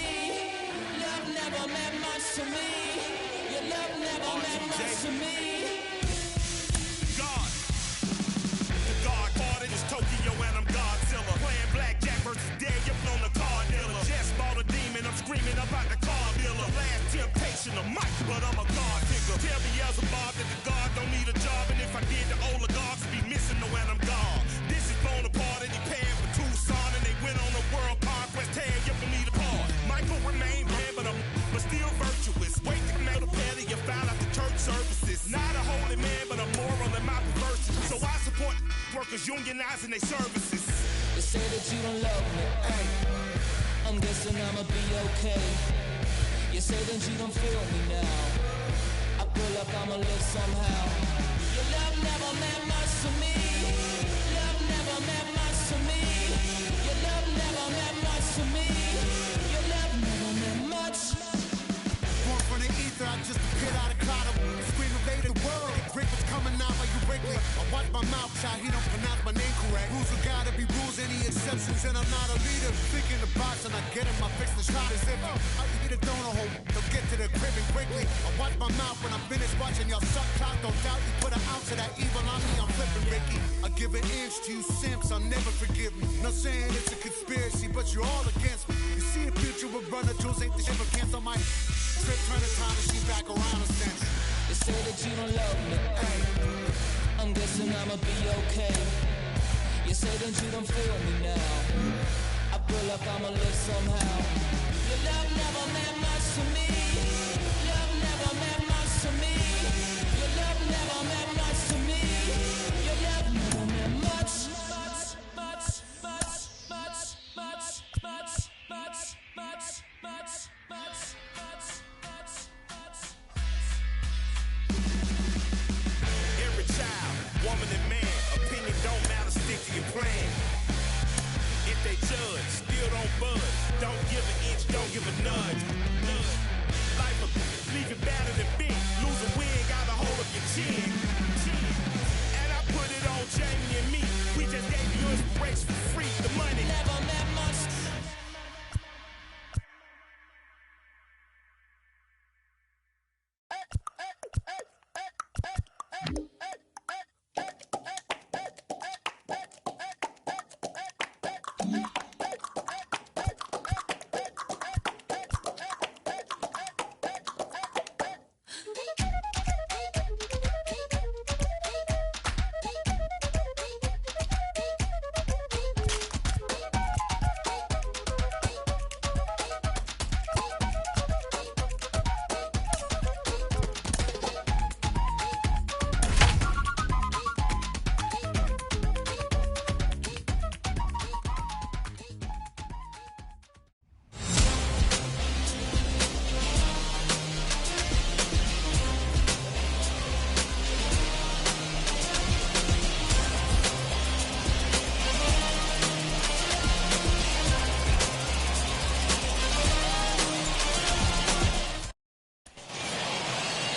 Love never meant much to me. Your love never meant much to me. God. The God part is Tokyo and I'm Godzilla. Playing blackjack versus dead, you're on the card dealer. Just bought a demon, I'm screaming about the car dealer. Last temptation of Mike, but I'm a God picker. Tell me as a Bob that the God don't need a job. And if I did, the oligarchs be missing the when I'm gone. This is Bonaparte and he paying for Tucson. And they went on a world conquest, tear you from me apart. Michael remained bad, but still virtuous. Wait to come out of petty, you found out the church services. Not a holy man, but a moral in my perversion. So I support workers unionizing their services. They say that you don't love me. Hey, I'm guessing I'ma be okay. You say that you don't feel me now. I feel like I'ma live somehow. Your love never meant much to me. Love never meant much to me. Your love never meant much to me. Your love never meant much. Born from the ether, I just appeared out of cloud. Scream invade the world. Rick was coming out like you Wrigley. I watch my mouth shot, he don't pronounce my name correct. Rules are gotta be rules, any exceptions, and I'm not a leader. Thinking the box and I get him, I fix the shot as if I eat a donut hole. They'll get to the crib and quickly. I watch my mouth when I'm finished watching y'all suck clock. Don't doubt you put an ounce of that evil on me, I'm flipping Ricky. I give an inch to you simps, I'll never forgive me. Not saying it's a conspiracy, but you're all against me. You see the future with runner tools, ain't the shit ever cancel my trip, turn the time machine back around a sense. They say that you don't love me. Hey, I'm guessing I'ma be okay. You say that you don't feel me now. I feel like I'ma live somehow. Your love never meant much to me. Love never meant much to me. Your love never meant much to me. Your love never meant much. Every child, woman and man, opinion don't matter, stick to your plan. If they judge, still don't budge. Don't give an inch, don't give a nudge. Life will leave you battered and bent. Lose a wig, got a hold of your chin. And I put it on Jamie and me. We just gave you inspiration for free. The money Never meant much.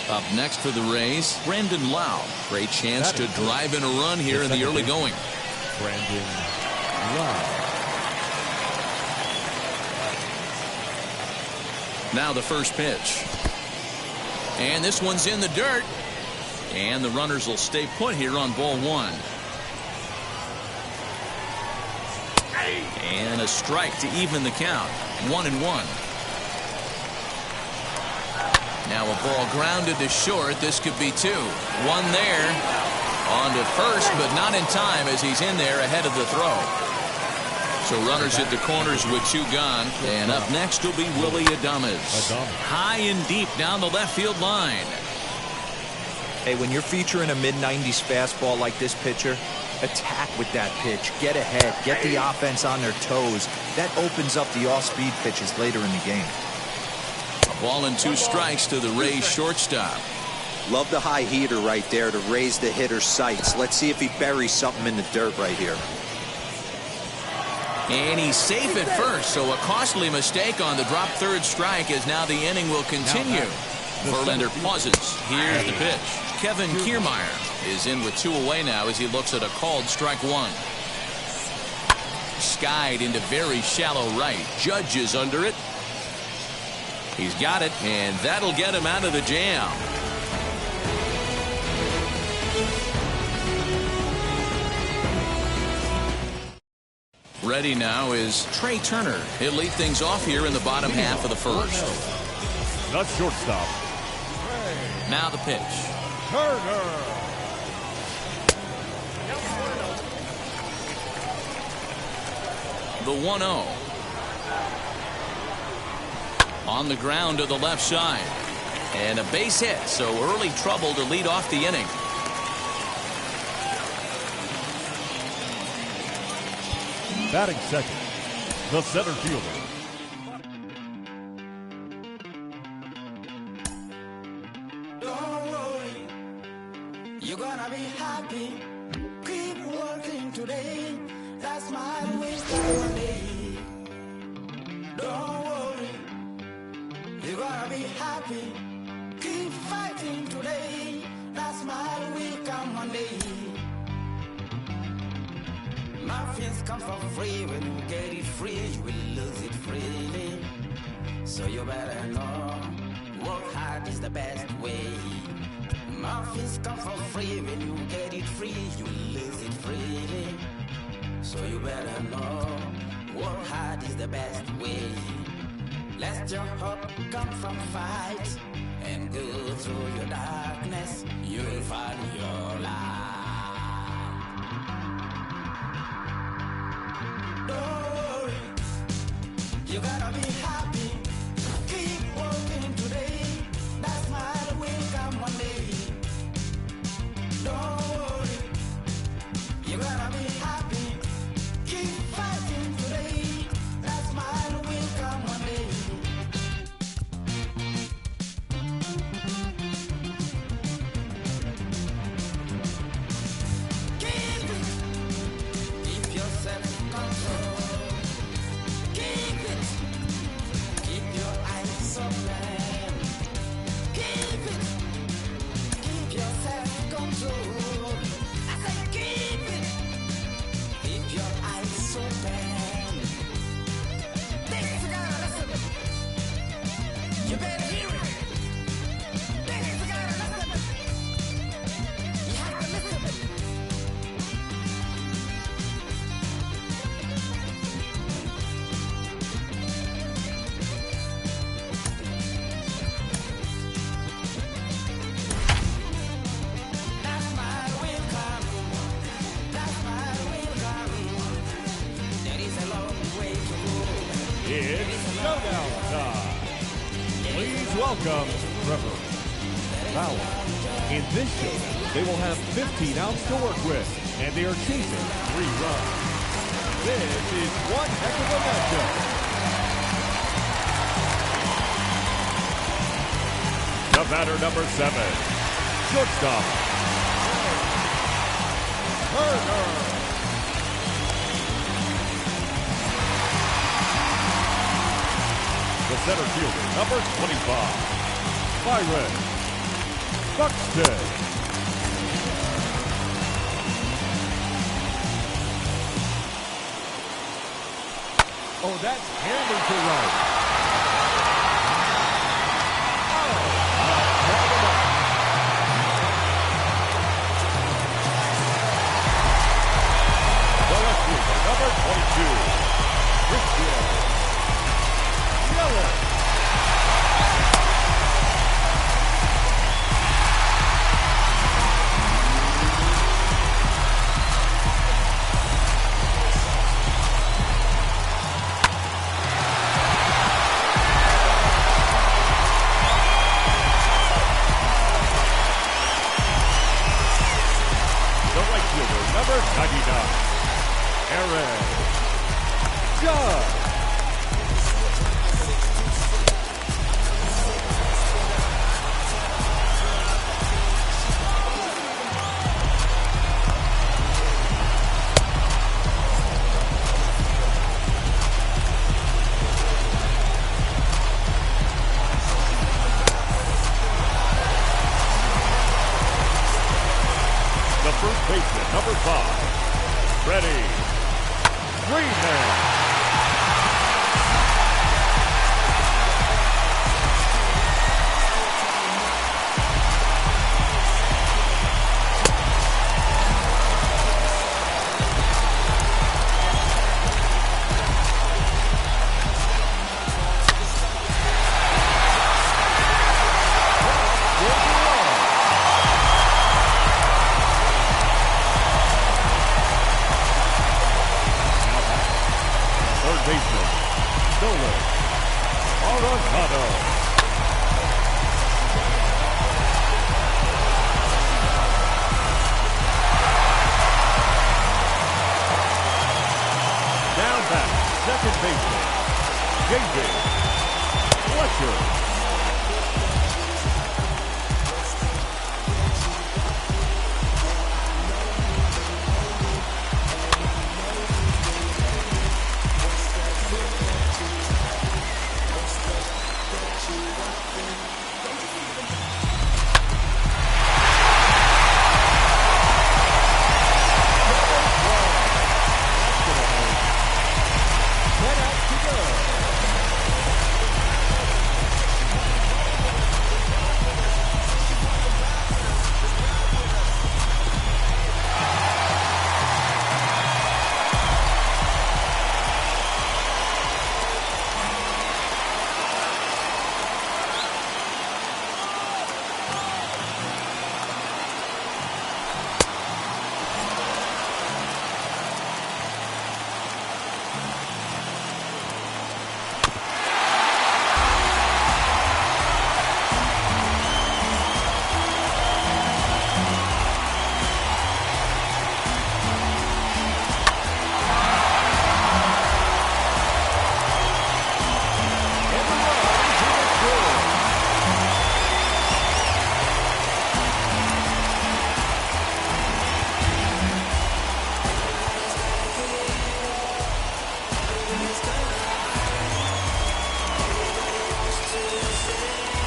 Up next for the Rays, Brandon Lau. Great chance to drive in a run here in the early going. Brandon Lau. Now the first pitch. And this one's in the dirt. And the runners will stay put here on ball one. And a strike to even the count. 1-1. Now a ball grounded to short. This could be two. One there. On to first, but not in time as he's in there ahead of the throw. So runners at the corners with two gone. And up next will be Willie Adames. High and deep down the left field line. Hey, when you're featuring a mid-90s fastball like this pitcher, attack with that pitch. Get ahead. Get the offense on their toes. That opens up the off-speed pitches later in the game. A ball and two strikes to the Rays shortstop. Love the high heater right there to raise the hitter's sights. Let's see if he buries something in the dirt right here. And he's safe at first, so a costly mistake on the drop third strike as now the inning will continue. Verlander pauses. Here's the pitch. Kevin Kiermaier is in with 2 away now as he looks at a called strike 1. Skied into very shallow right. Judge is under it. He's got it, and that'll get him out of the jam. Ready now is Trey Turner. He'll lead things off here in the bottom half of the first. The shortstop. Now the pitch. Turner. The 1-0. On the ground to the left side. And a base hit, so early trouble to lead off the inning. Batting second, the center fielder. Don't worry, you're gonna be happy. Keep working today. That's my wish for day. Don't worry, you're gonna be happy. Keep fighting today. That's my will come one day. Muffins come for free. When you get it free, you will lose it freely. So you better know, work hard is the best way. Muffins come for free. When you get it free, you will lose it freely. So you better know, work hard is the best way. Let your hope come from fight and go through your darkness. You will find your light. Don't worry, you gotta be happy. Keep working today. That smile will come one day. Don't worry, you gotta be happy. Keep fighting today. That smile will come one day. Keep it. Keep yourself control. Keep it. Keep your eyes open. Keep it. Keep yourself control. I say keep it. Keep your eyes open. This is gotta listen. You better hear it. This is gotta listen. You have to listen. That's my will come. That's my will come. There is a long way to go. It's showdown time. Please welcome Trevor Bauer. In this showdown, they will have 15 outs to work with, and they are chasing 3 runs. This is one heck of a matchup. The batter number 7, shortstop. Turner. The center fielder, number 25, Byron Buxton. Oh, that's hammered to right. The left fielder, number 22, Christian Yelich. The right fielder, number 99, Aaron Judge. baseman, Nolan Arenado. Down back, second baseman, J.J. Fletcher.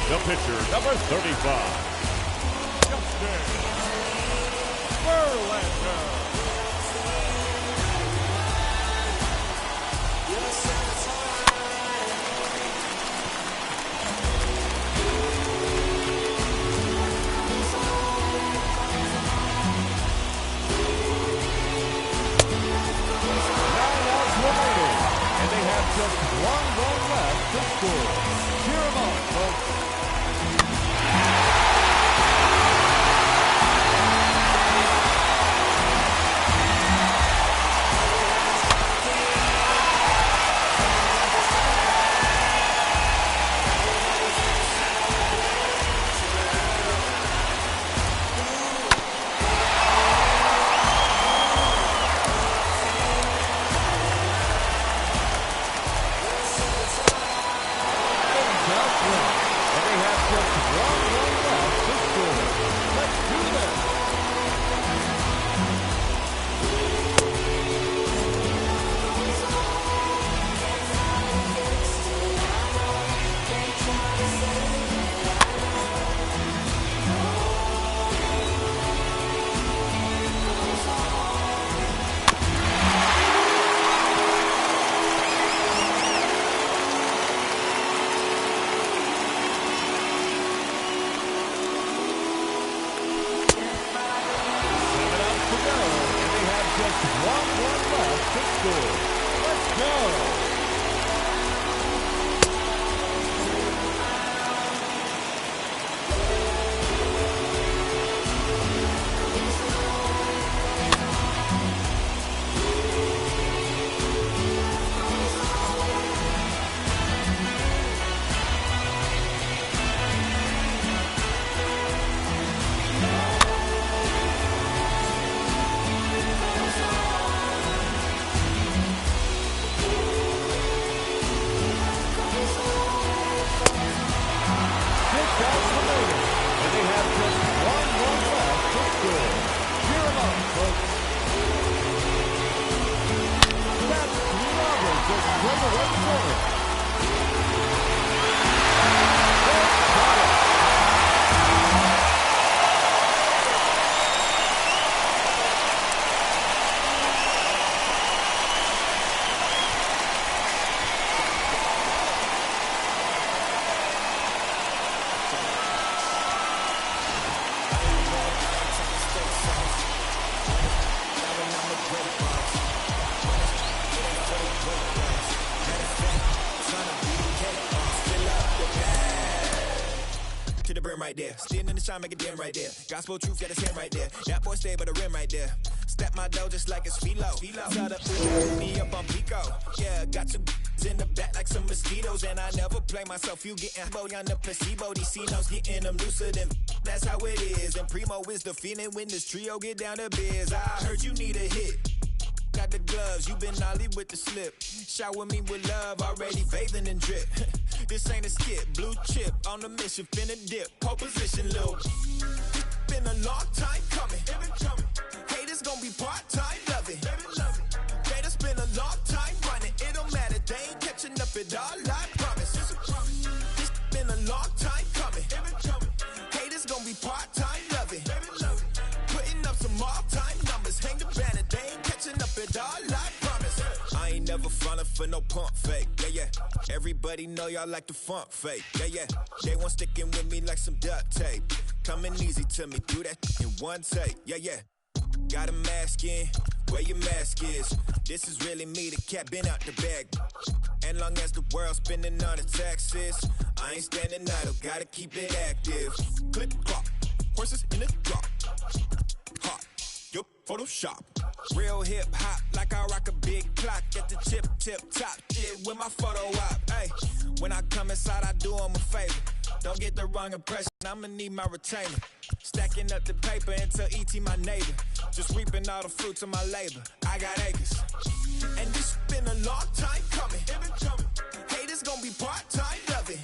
The pitcher, number 35, Justin Verlander. And they have just one run left to score. Cheer them on, folks. Right there, standing in the shine, make a damn right there. Gospel truth, got his hand right there. That boy stay by the rim right there. Step my dough just like it's philo. Tell the me up on Pico. Yeah, got your in the back like some mosquitoes. And I never play myself. You getting bold on the placebo. These C-notes getting them looser than that's how it is. And Primo is the feeling when this trio get down to biz. I heard you need a hit. Got the gloves, you been ollie with the slip. Shower me with love, already bathing in drip. This ain't a skip, blue chip on the mission, finna dip. Pole position, little. Been a long time coming. Haters gonna be part-time, love it. Haters been a long time running. It don't matter, they ain't catching up at all, I promise. This been a long time coming. Haters gonna be part-time, love it. Putting up some all-time numbers. Hang the banner, they ain't catching up at all, I promise. I ain't never falling for no pump fake, yeah. Everybody know y'all like the funk fake, yeah. They want sticking with me like some duct tape. Coming easy to me, do that in one take, yeah. Got a mask in, where your mask is. This is really me, the cat been out the bag. And long as the world's spending on the taxes, I ain't standing idle, gotta keep it active. Click clock, horses in the drop. Hot, yup, Photoshop. Real hip hop, like I rock a big clock at the tip top. Shit with my photo op. Hey, when I come inside, I do them a favor. Don't get the wrong impression, I'ma need my retainer. Stacking up the paper until E.T. my neighbor. Just reaping all the fruits of my labor. I got acres. And this been a long time coming. Haters gonna be part-time, love it.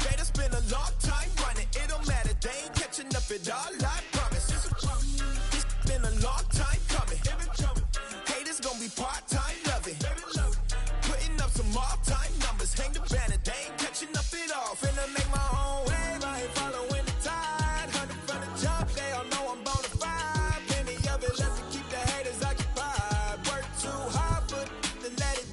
Haters been a long time running. It don't matter, they ain't catching up at all, I promise. This been a long time coming. Haters gonna be part-time, love it. Putting up some all-time numbers. Hang the banner, they ain't catching up at all. Finna make my own wave, I ain't following the tide. 100 from the jump, they all know I'm bona fide. Plenty of it left to keep the haters occupied. Work too hard, but to let it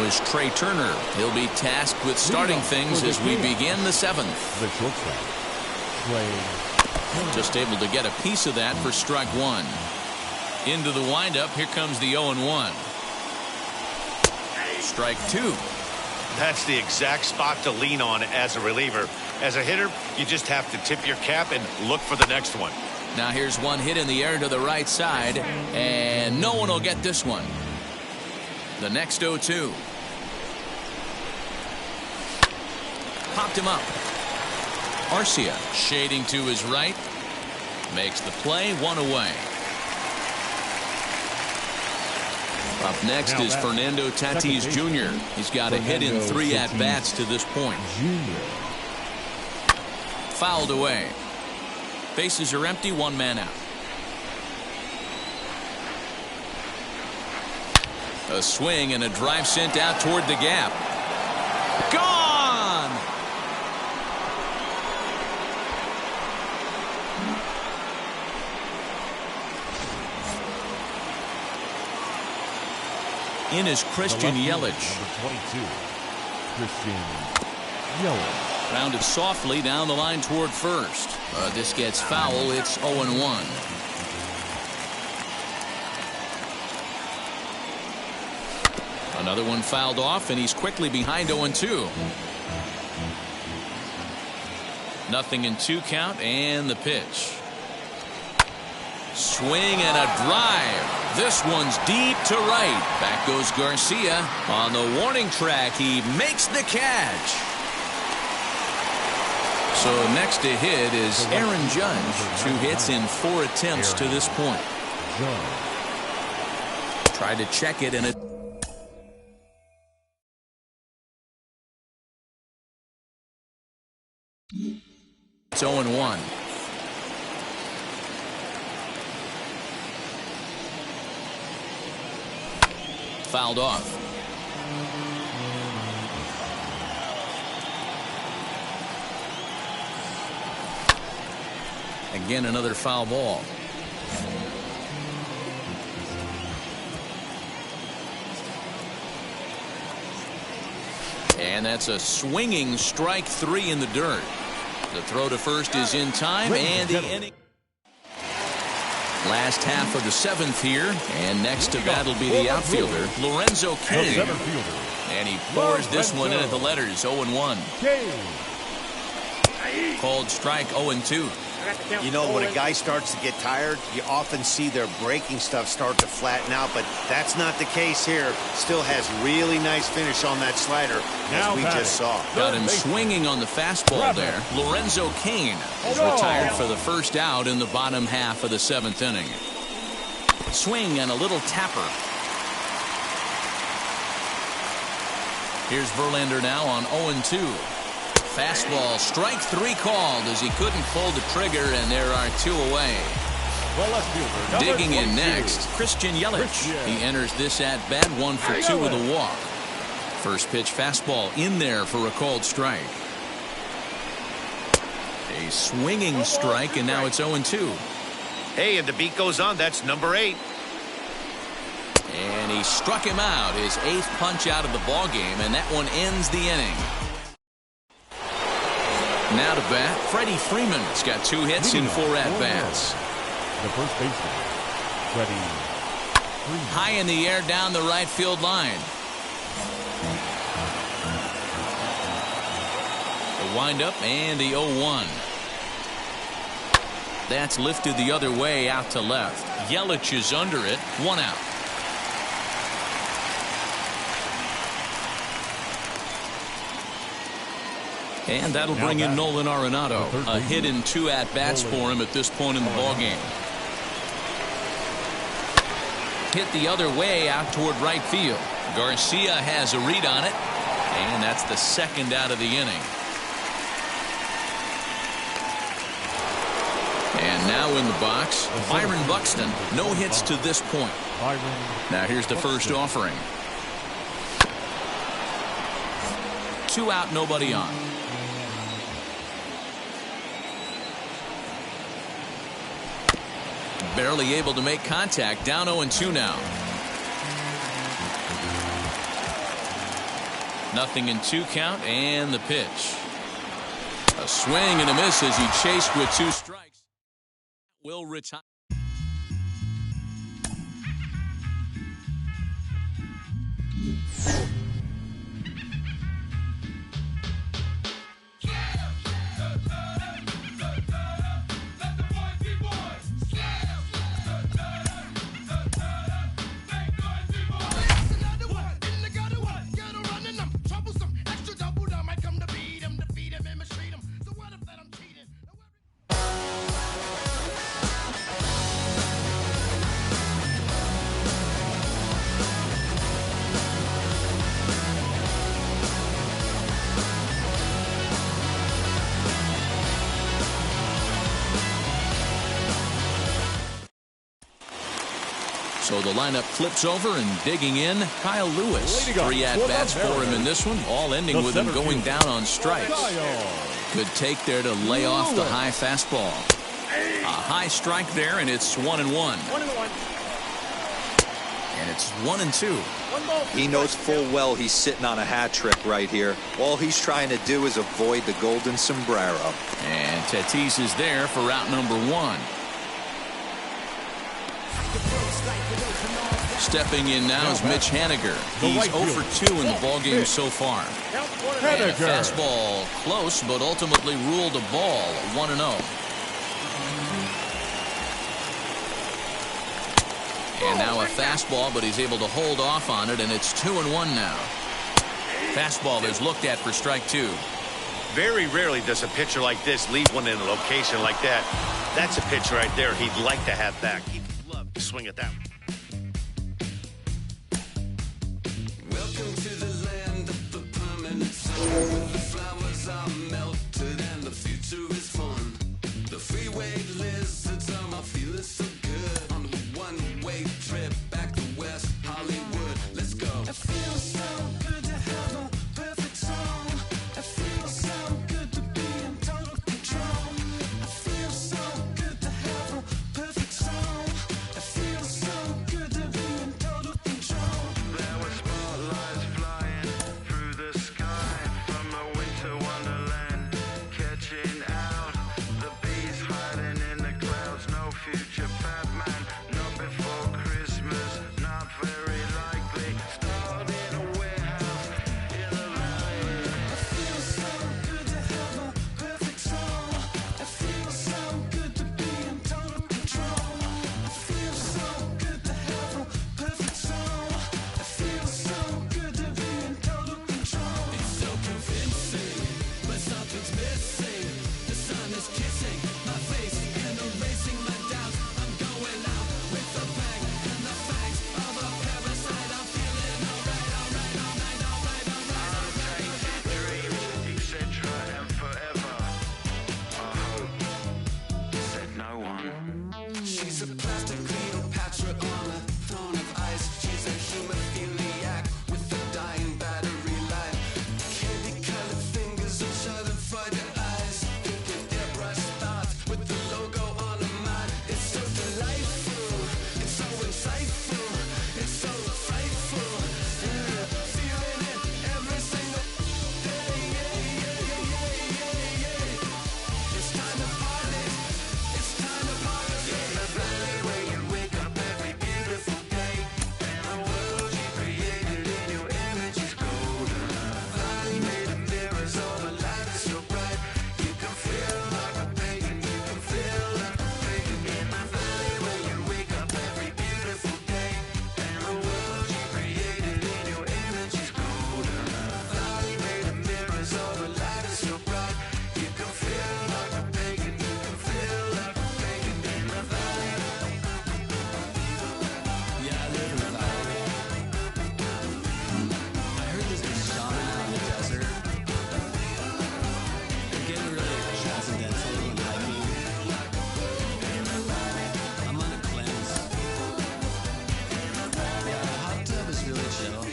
goes Trey Turner. He'll be tasked with starting things as we begin the 7th. The shortstop, Trey. Just able to get a piece of that for strike 1. Into the windup. Here comes the 0-1. Strike 2. That's the exact spot to lean on as a reliever. As a hitter, you just have to tip your cap and look for the next one. Now here's one hit in the air to the right side, and no one will get this one. The next 0-2. Popped him up. Arcia shading to his right. Makes the play, 1 away. Up next is Fernando Tatis Jr. He's got a hit in 3 at-bats to this point. Fouled away. Bases are empty, 1 man out. A swing and a drive sent out toward the gap. Gone! In is Christian Yelich. Number 22, Christian Yelich. Rounded softly down the line toward first. This gets foul. It's 0-1. Another one fouled off, and he's quickly behind 0-2. Nothing in 2 count, and the pitch. Swing and a drive. This one's deep to right. Back goes Garcia. On the warning track, he makes the catch. So next to hit is Aaron Judge. 2 hits in 4 attempts to this point. Tried to check it, and it. It's 0-1. Fouled off. Again, another foul ball. And that's a swinging strike 3 in the dirt. The throw to first is in time, and the inning. Last half of the 7th here, and next to bat will be the outfielder, Lorenzo Cain. And he pours this one in at the letters, 0-1. Called strike, 0-2. You know, when a guy starts to get tired, you often see their breaking stuff start to flatten out, but that's not the case here. Still has really nice finish on that slider, as we just saw. Got him swinging on the fastball there. Lorenzo Cain is retired for the first out in the bottom half of the 7th inning. Swing and a little tapper. Here's Verlander now on 0-2. Fastball, strike 3 called as he couldn't pull the trigger, and there are 2 away. Digging in next, Christian Yelich. He enters this at-bat 1 for 2 with a walk. First pitch fastball in there for a called strike. A swinging strike, and now it's 0-2. Hey, and the beat goes on. That's number 8. And he struck him out, his 8th punch out of the ballgame, and that one ends the inning. Now to bat, Freddie Freeman. He's got 2 hits in 4 at-bats. The first baseman, Freddie Freeman. High in the air down the right field line. The windup and the 0-1. That's lifted the other way out to left. Yelich is under it. 1 out. And that'll bring in Nolan Arenado. A hit in 2 at-bats for him at this point in the ballgame. Hit the other way out toward right field. Garcia has a read on it. And that's the 2nd out of the inning. And now in the box, Byron Buxton. No hits to this point. Now here's the first offering. 2 out, nobody on. Barely able to make contact. Down 0-2 now. 0-2 count, and the pitch. A swing and a miss as he chased with 2 strikes. Will retire. So the lineup flips over, and digging in, Kyle Lewis. 3 at-bats for him in this one, all ending with him going down on strikes. Good take there to lay off the high fastball. A high strike there, and it's 1-1. And it's 1-2. He knows full well he's sitting on a hat trick right here. All he's trying to do is avoid the golden sombrero. And Tatis is there for out number 1. Stepping in now is Mitch Haniger. He's 0 for 2 in the ballgame so far. And a fastball close, but ultimately ruled a ball. 1-0. And now a fastball, but he's able to hold off on it, and it's 2-1 now. Fastball is looked at for strike 2. Very rarely does a pitcher like this leave one in a location like that. That's a pitch right there he'd like to have back. He'd love to swing at that one. Welcome to the land of the permanent sun, where the flowers are melted and the future is fun. The freeway lizards are my feeling so good on a one-way trip back to West Hollywood. Let's go. It feels so good to have a perfect song. It feels so good to be in total control. It feels so good to have a perfect song. It feels so good to be in total control. There were spotlights flying through the sky from a winter wonderland, catching out the bees hiding in the clouds. No future Batman, not before Christmas, not very likely. Starred in a warehouse in the valley. It feels so good to have a perfect song. It feels so good to be in total control. It feels so good to have a perfect song. It feels so good to be in total control. It's so convincing, but something's missing. The sun is kissing my face and erasing my doubts. I'm going out with a bang and the fangs of a parasite. I'm feeling alright, alright, alright, alright, alright. Dream, etc. and forever. I hope, said no one. She's a plastic Cleopatra on a throne of ice. She's a hemophiliac with a dying battery life. Candy-colored fingers and shuttered frightened eyes. Thinking airbrush thoughts with the logo on her mind. It's so delightful. It's so insightful. It's so frightful. Feeling it every single day. It's time to party. It's time to party. The valley where you wake up every beautiful day, and the world you created in your image is golden. Valley made of mirrors, all the light is so bright. You can feel like a pagan, you can feel like a pagan. In the valley where you wake up every beautiful day, and the world you created in your image is golden. Valley made of mirrors, all the light is so bright. You can feel like a pagan, you can feel like a pagan. In the valley. Yeah, I live in the valley. I heard there's this shaman out in the desert. They're getting really transcendental and hiking. I'm on a cleanse. Yeah, the hot tub is really chill.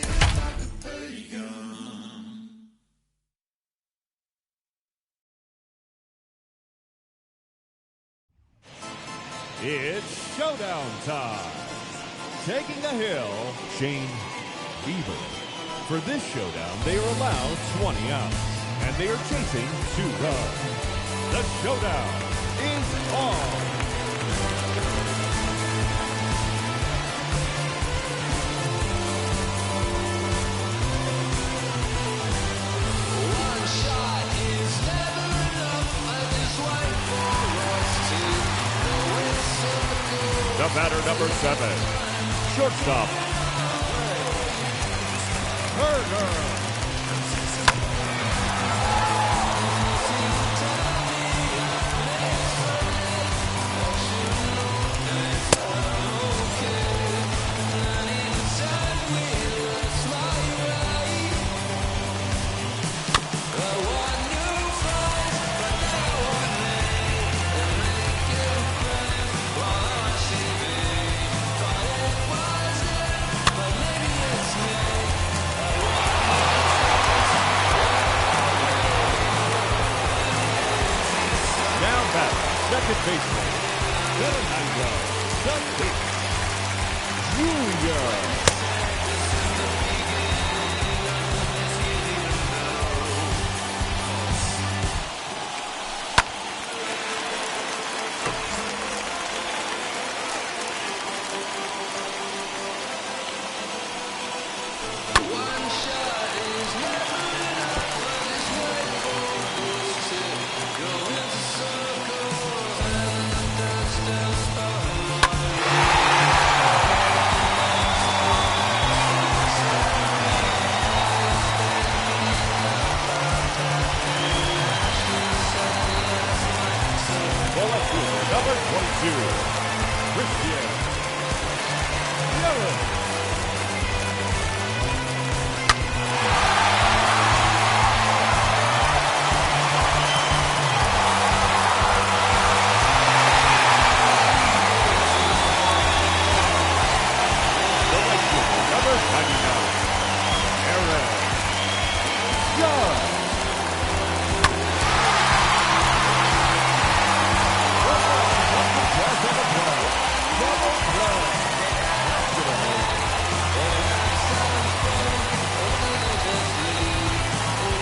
It's showdown time. Taking the hill, Shane Bieber. For this showdown, they are allowed 20 outs, and they are chasing 2 runs. The showdown is on. The batter, number 7, shortstop, Turner. Second baseman, Fernando Jr. Number 22, Christian Yelich. Number 99, Aaron Judge.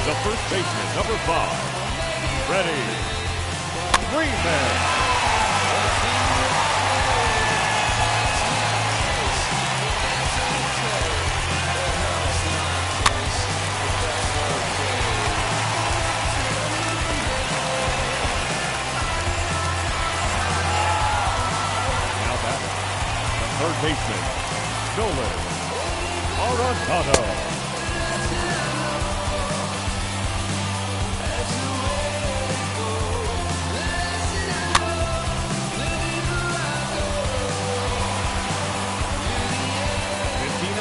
The first baseman, number 5, Freddie Freeman. Now batting, the third baseman, Nolan Arenado.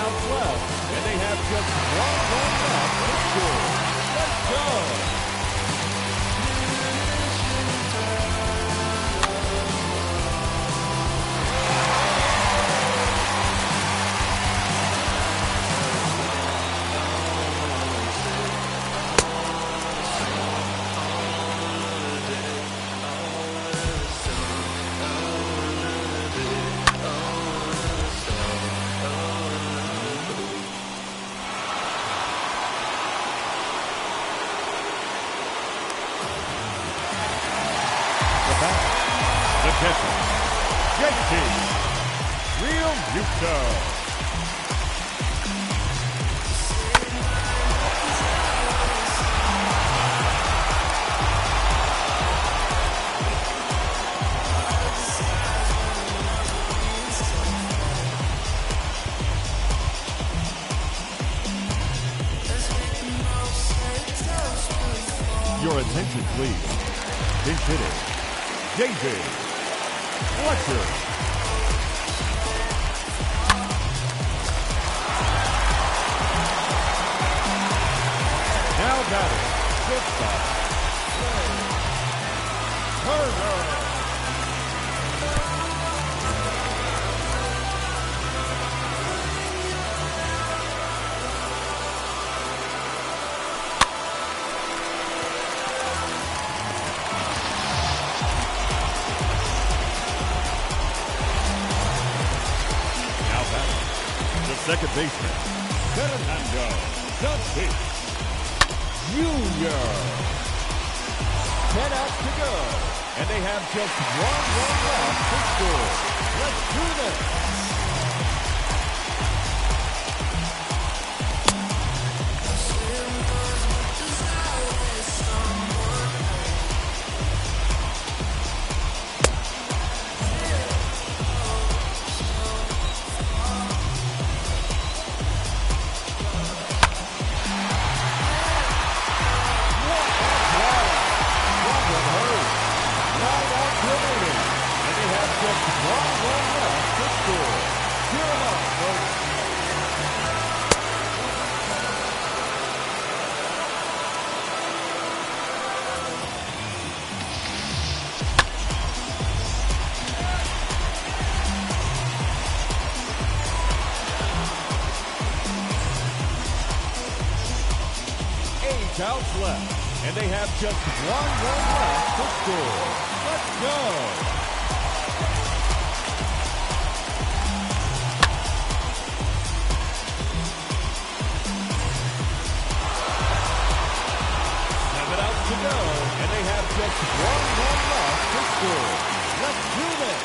Left, and they have just 1 run left to score. Let's go! The catcher, JT Real Muto. Your attention, please. Pinch hitting, JJ Fletcher. Now batting, shortstop, Turner. Second baseman, Fernando the Case Jr. 10 outs to go, and they have just one run left to score. Let's do this. Outs left, and they have just one run left to score. Let's go. 7 outs to go, and they have just one run left to score. Let's do this.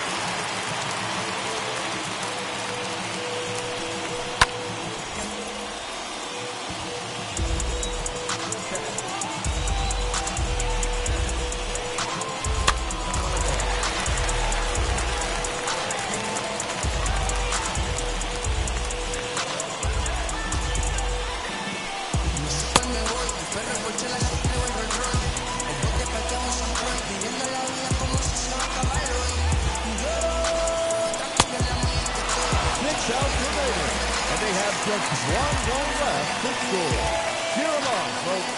And they have just one run left to score. Cheer them on, folks.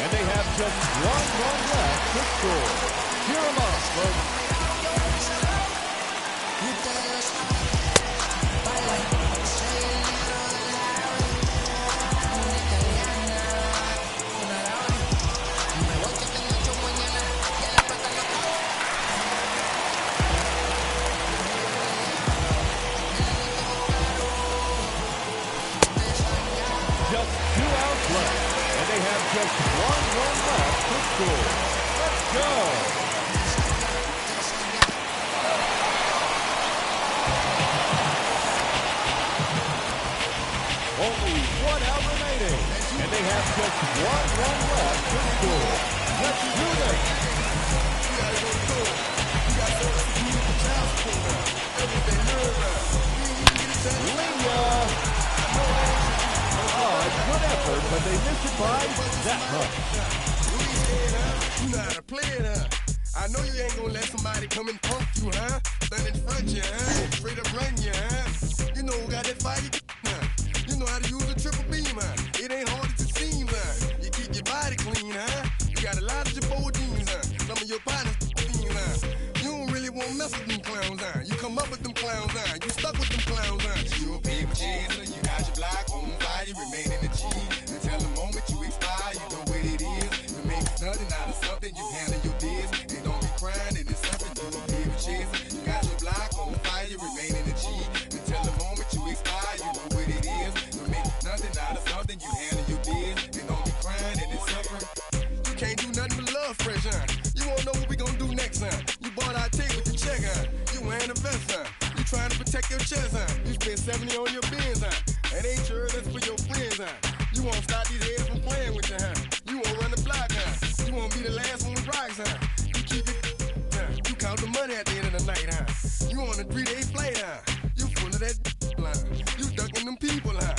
And they have just one run left to score. Cheer them on, folks. Just 2 outs left. They have just one run left to score. Let's go. Only 1 out remaining, and they have just one run left to score. Let's do this. Good effort, but they missed it by that much. You know how to play it, huh? I know you ain't gonna let somebody come and punk you, huh? Stand in front of you, huh? Straight up run you, huh? You know who got that fight, huh? You know how to use a triple beam, huh? It ain't hard as it seems, huh? You keep your body clean, huh? You got a lot of your bold jeans, huh? Some of your partners, huh? You don't really want to mess with them clowns, huh? You come up with them clowns, huh? You stuck with them clowns, huh? You a paper chaser, you got your block on fire, you remain in the G. Until the moment you expire, you know what it is. You make nothing out of something, you handle your biz. And don't be crying, it is something you a paper chaser. You got your block on fire, spend 70 on your Benz, huh? That ain't sure, that's for your friends, huh? You won't stop these heads from playing with you, huh? You won't run the block, huh? You won't be the last one with rocks, huh? You keep it, huh? You count the money at the end of the night, huh? You on a 3-day flight, huh? You full of that line. You ducking them people, huh?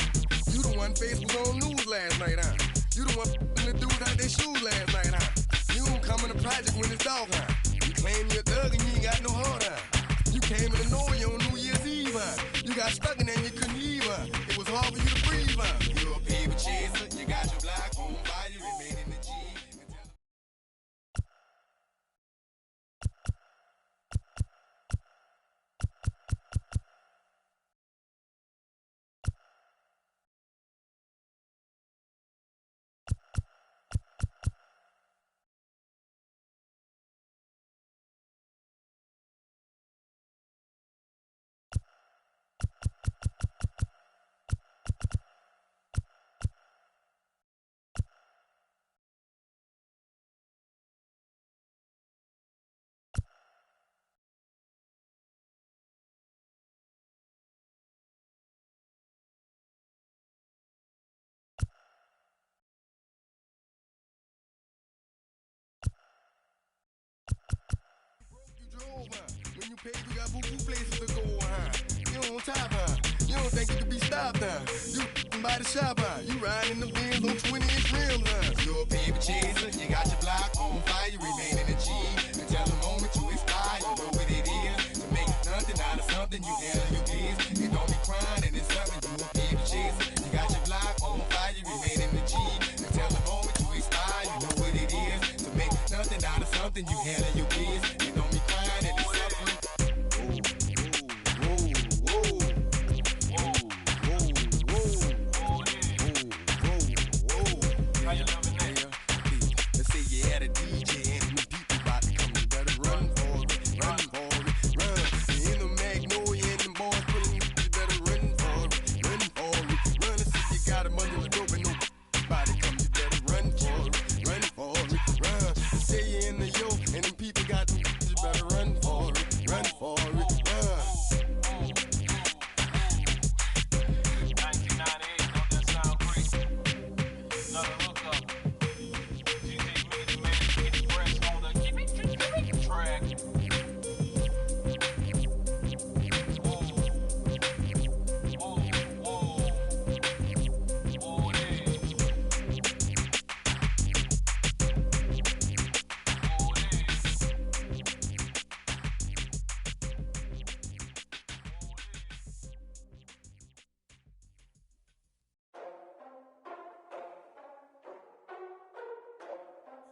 You the one face was on news last night, huh? You the one the dude out their shoes last night, huh? You don't come in the project when it's dark, huh? You claim you're a thug and you ain't got no heart, huh? You came in the Norway on New Year's Eve, huh? You got stuck in there and you couldn't leave, huh? It was hard for you to breathe, huh? You're a paper chaser, you got your block on fire, you remain in the G. When you pay, you got boo-boo places to go, huh? You on top, huh? You don't think you can be stopped, huh? You by the shop, huh? You riding the Benz on 20-inch rims, huh? You're a paper chaser, you got your block on fire, you remain in the G. Until the moment you expire, you know what it is. To make nothing out of something, you handle your biz. It don't be crying and it's something, you a paper chaser. You got your block on fire, you remain in the G. Until the moment you expire, you know what it is. To make nothing out of something, you handle your biz. It don't be crying and it's something.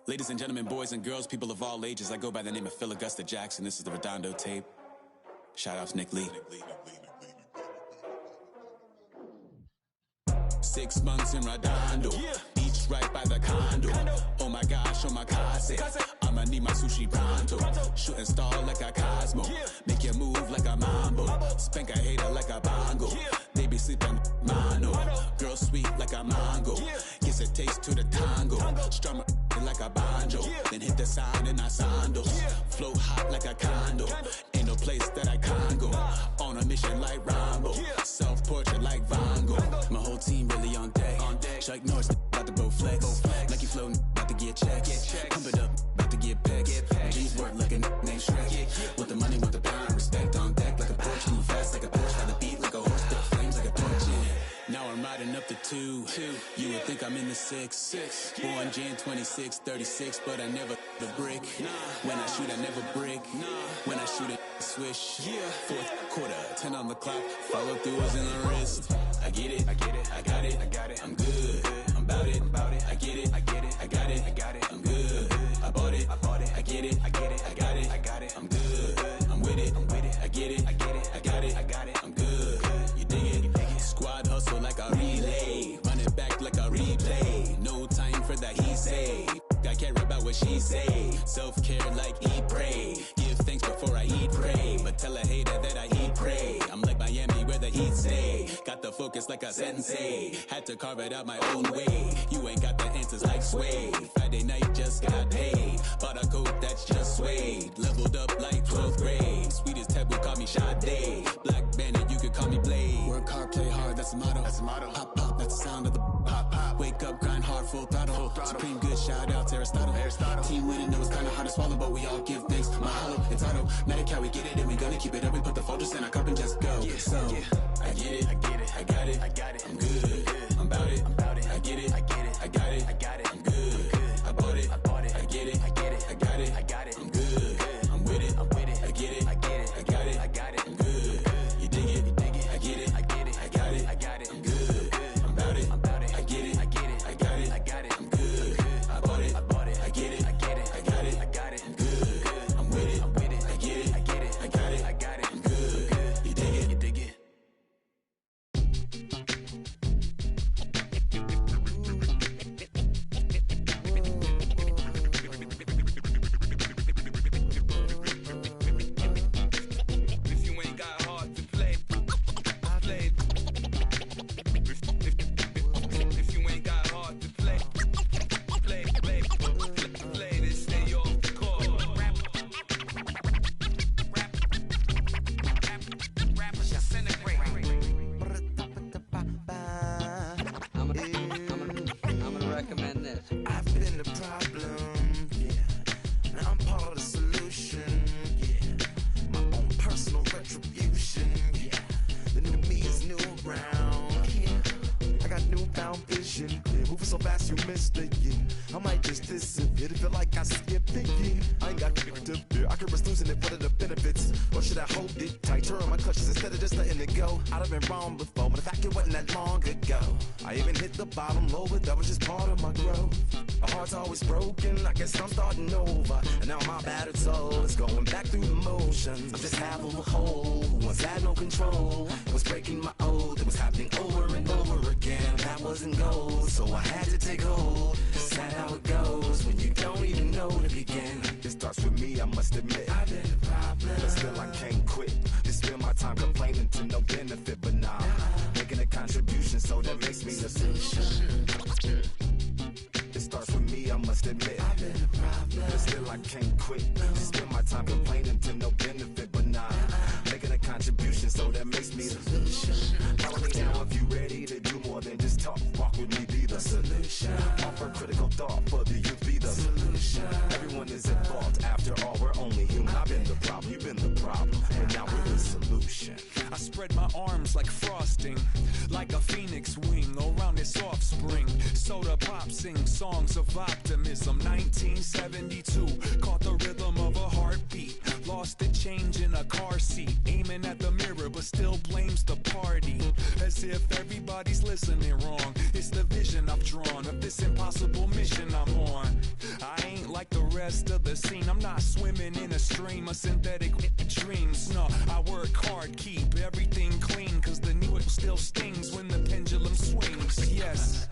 Ladies and gentlemen, boys and girls, people of all ages, I go by the name of Phil Augusta Jackson. This is the Redondo tape. Shout out to Nick Lee. 6 months in Redondo, beach right by the condo. Oh my gosh, oh my case, I'ma need my sushi pronto. Shooting star like a Cosmo, make you move like a mambo. Spank a hater like a bongo. They be sleeping mano. Girl sweet like a mango. Gives a taste to the tango. Strum like a banjo. Then hit the sound in our sandals. Flow hot like a condo. Ain't no place that I can't go. On a mission like Rambo. Self-portrait like Van Gogh. My whole team really on deck. Chuck Norris about to bow flex. Nike flow about to get checks. Pump it up, about to get pecks. G's work like a named Shrek. With the money, with the pound, respect on deck like a Porsche. Move fast like a Porsche, by the beat like a horse. Spit flames like a torch. Now I'm riding up the 2. You would think I'm in the 6. Born Jan 26, 36, but I never the brick. When I shoot, I never brick. When I shoot it, swish. Fourth quarter, 10 on the clock. Follow through was in the wrist. I get it, I got it, I'm good. I'm about it, I get it, I got it, I'm good. I bought it, I get it, I got it, I'm good. I'm with it, I get it, I got it, I'm good. You dig it? Squad hustle like a relay, run it back like a replay. No time for that he say. I care about what she say. Self-care like eat, pray. Give thanks before I eat, pray. But tell a hater that I eat, pray. I'm like Miami where the heat stay. Got the focus focus like a sensei. Had to carve it out my own way. You ain't got the answers like Sway. Friday night just got paid. Bought a coat that's just suede. Leveled up like 12th grade. Sweetest taboo, call me Sade. Black Bandit, you could call me Blade. Work hard, play hard, that's the motto. That's the motto. Pop, pop, that's the sound of the pop, pop. Wake up, grind hard, full throttle. Full throttle. Supreme good, shout out to Aristotle. Team winning, it was kinda hard to swallow, but we all give thanks. Mahalo, it's auto. Medical, we get it, and we gonna keep it up. We put the focus in our cup and just go. Yeah, so, yeah. I get it, I get it, I got it, I got it. I'm good, I'm about it, I get it, I get it, I got it, I got it. I'm good, I bought it, I get it, I get it, I got it, I got it. I'm good, I'm with it, I get it, I get it, I got it, I got it. I'm good, you dig it, I get it, I get it, I got it, I got it. I'm good, I'm about it, I get it, I get it, I got it, I got it. I'm good, I bought it, I get it, I get it, I got it, I got it. I'm good, I'm with it, I get it, I get it, I got it, I got it. I'm good, you dig it, you dig it. I'm just half of a whole who once had no control. Was breaking my oath, it was happening over and over again. That wasn't gold, so I had to take hold. Sad how it goes when you don't even know to begin. It starts with me, I must admit. I've been a problem, but still I can't quit. Just spend my time complaining to no benefit, but nah, making a contribution, so that makes me the solution. It starts with me, I must admit. I've been a problem, but still I can't quit. Just spend my time complaining to no benefit, but nah, making a contribution, so that makes me the solution. Follow me now if you ready to do more than just talk. Walk with me, be the solution. Offer critical thought for the youth, be the solution. Everyone is at fault, after all, we're only human. I've been the problem, you've been the problem, and now we're the solution. I spread my arms like frosting, like a phoenix wing around its offspring. Soda pop, sing songs of optimism. 1972, caught the rhythm of a heartbeat. Lost the change in a car seat, aiming at the mirror but still blames the party. As if everybody's listening wrong. It's the vision I've drawn of this impossible mission I'm on. I ain't like the rest of the scene. I'm not swimming in a stream of synthetic dreams. No, I work hard, keep everything clean, cause the needle still stings when the pendulum swings. Yes,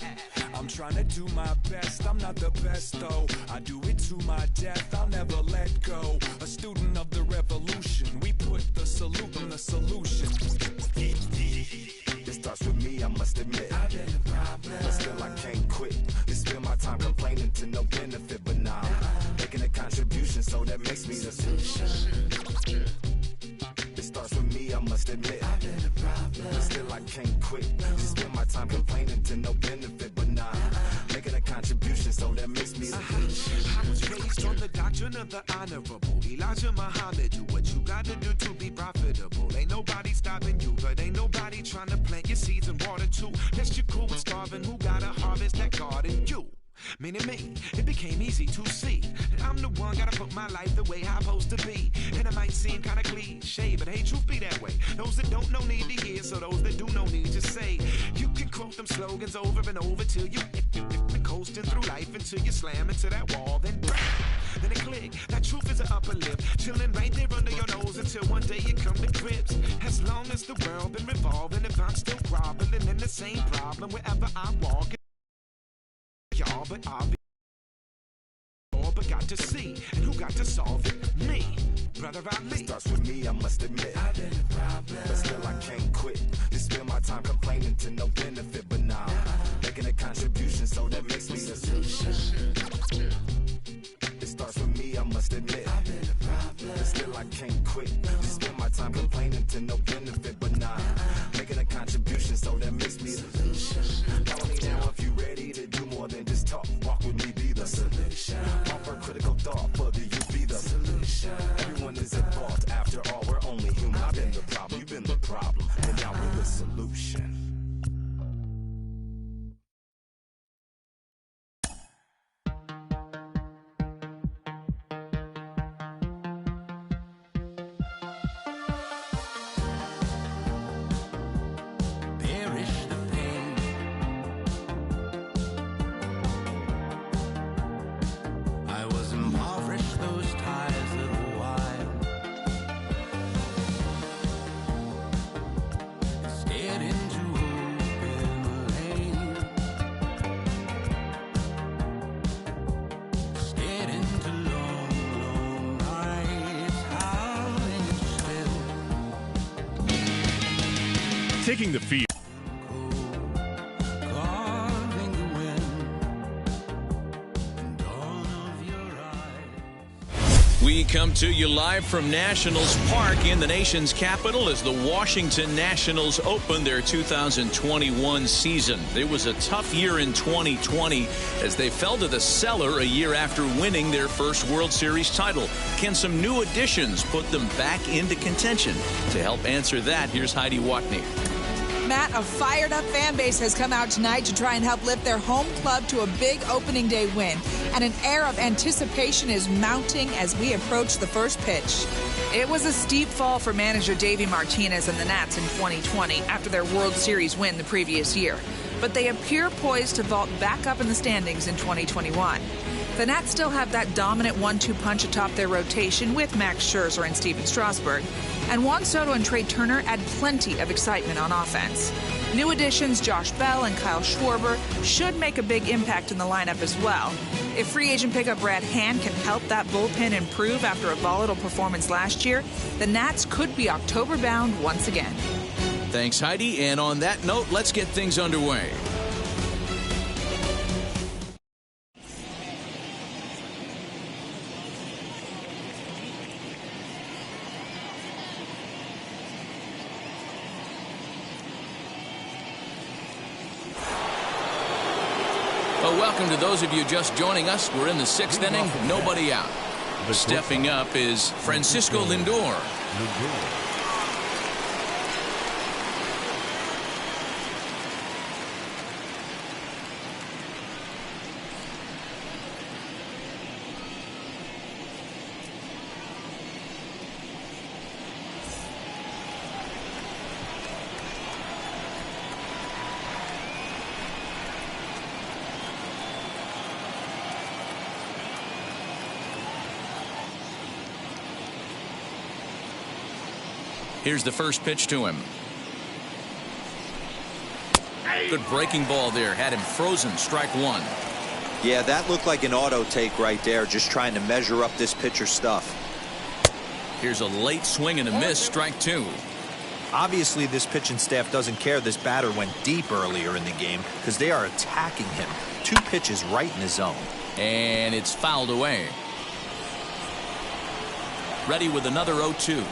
I'm trying to do my best. I'm not the best though, I do it to my death. I'll never let go. A student of the revolution, we put the salute in the solution. It starts with me, I must admit. I've been a problem, but still I can't quit. Just spend my time complaining to no benefit, but nah, making a contribution, so that makes me the solution. It starts with me, I must admit. I've been a problem, but still I can't quit. Just spend my time complaining to no benefit, but nah, making a contribution, so that makes me the solution. I was raised on the doctrine of the honorable Elijah Muhammad. Do what you gotta do to be profitable. Ain't nobody stopping you, but ain't nobody trying to plant your seeds and water too. Unless you're cool with starving, who gotta harvest that garden? You. Meaning me, it became easy to see that I'm the one gotta put my life the way I'm supposed to be. And it might seem kinda cliche, but hey, truth be that way. Those that don't know need to hear, so those that do know need to say. You can quote them slogans over and over till you coasting through life until you slam into that wall, then bang, then it click. That truth is an upper lip, chilling right there under your nose until one day you come to grips. As long as the world been revolving, if I'm still groveling in the same problem wherever I walk. Y'all, but I'll be all but got to see, and who got to solve it? Me. Brother, I leave. Starts with me, I must admit. I've been a problem, but still I can't quit. Just spend my time complaining to no benefit, but nah, making a contribution, so that makes me the solution. It starts with me, I must admit. I've been a problem, but still I can't quit. Just spend my time complaining to no benefit, but nah, making a contribution, so that makes me the solution. Follow me now if you ready to do more than just talk. Walk with me, be the solution. Offer critical thought, but do you be the solution? Everyone is at fault. After all, we're only human. I've been the problem, you've been the problem, and now we're the solution. Taking the field. We come to you live from Nationals Park in the nation's capital as the Washington Nationals open their 2021 season. It was a tough year in 2020 as they fell to the cellar a year after winning their first World Series title. Can some new additions put them back into contention? To help answer that, here's Heidi Watney. Matt, a fired-up fan base has come out tonight to try and help lift their home club to a big opening day win. And an air of anticipation is mounting as we approach the first pitch. It was a steep fall for manager Davey Martinez and the Nats in 2020 after their World Series win the previous year. But they appear poised to vault back up in the standings in 2021. The Nats still have that dominant 1-2 punch atop their rotation with Max Scherzer and Steven Strasburg. And Juan Soto and Trey Turner add plenty of excitement on offense. New additions Josh Bell and Kyle Schwarber should make a big impact in the lineup as well. If free agent pickup Brad Hand can help that bullpen improve after a volatile performance last year, the Nats could be October-bound once again. Thanks, Heidi. And on that note, let's get things underway. Welcome to those of you just joining us. We're in the sixth inning, nobody out. Stepping up is Francisco Lindor. Here's the first pitch to him. Good breaking ball there. Had him frozen. Strike one. Yeah, that looked like an auto take right there. Just trying to measure up this pitcher's stuff. Here's a late swing and a miss. Strike two. Obviously, this pitching staff doesn't care this batter went deep earlier in the game because they are attacking him. 2 pitches right in his zone. And it's fouled away. Ready with another 0-2.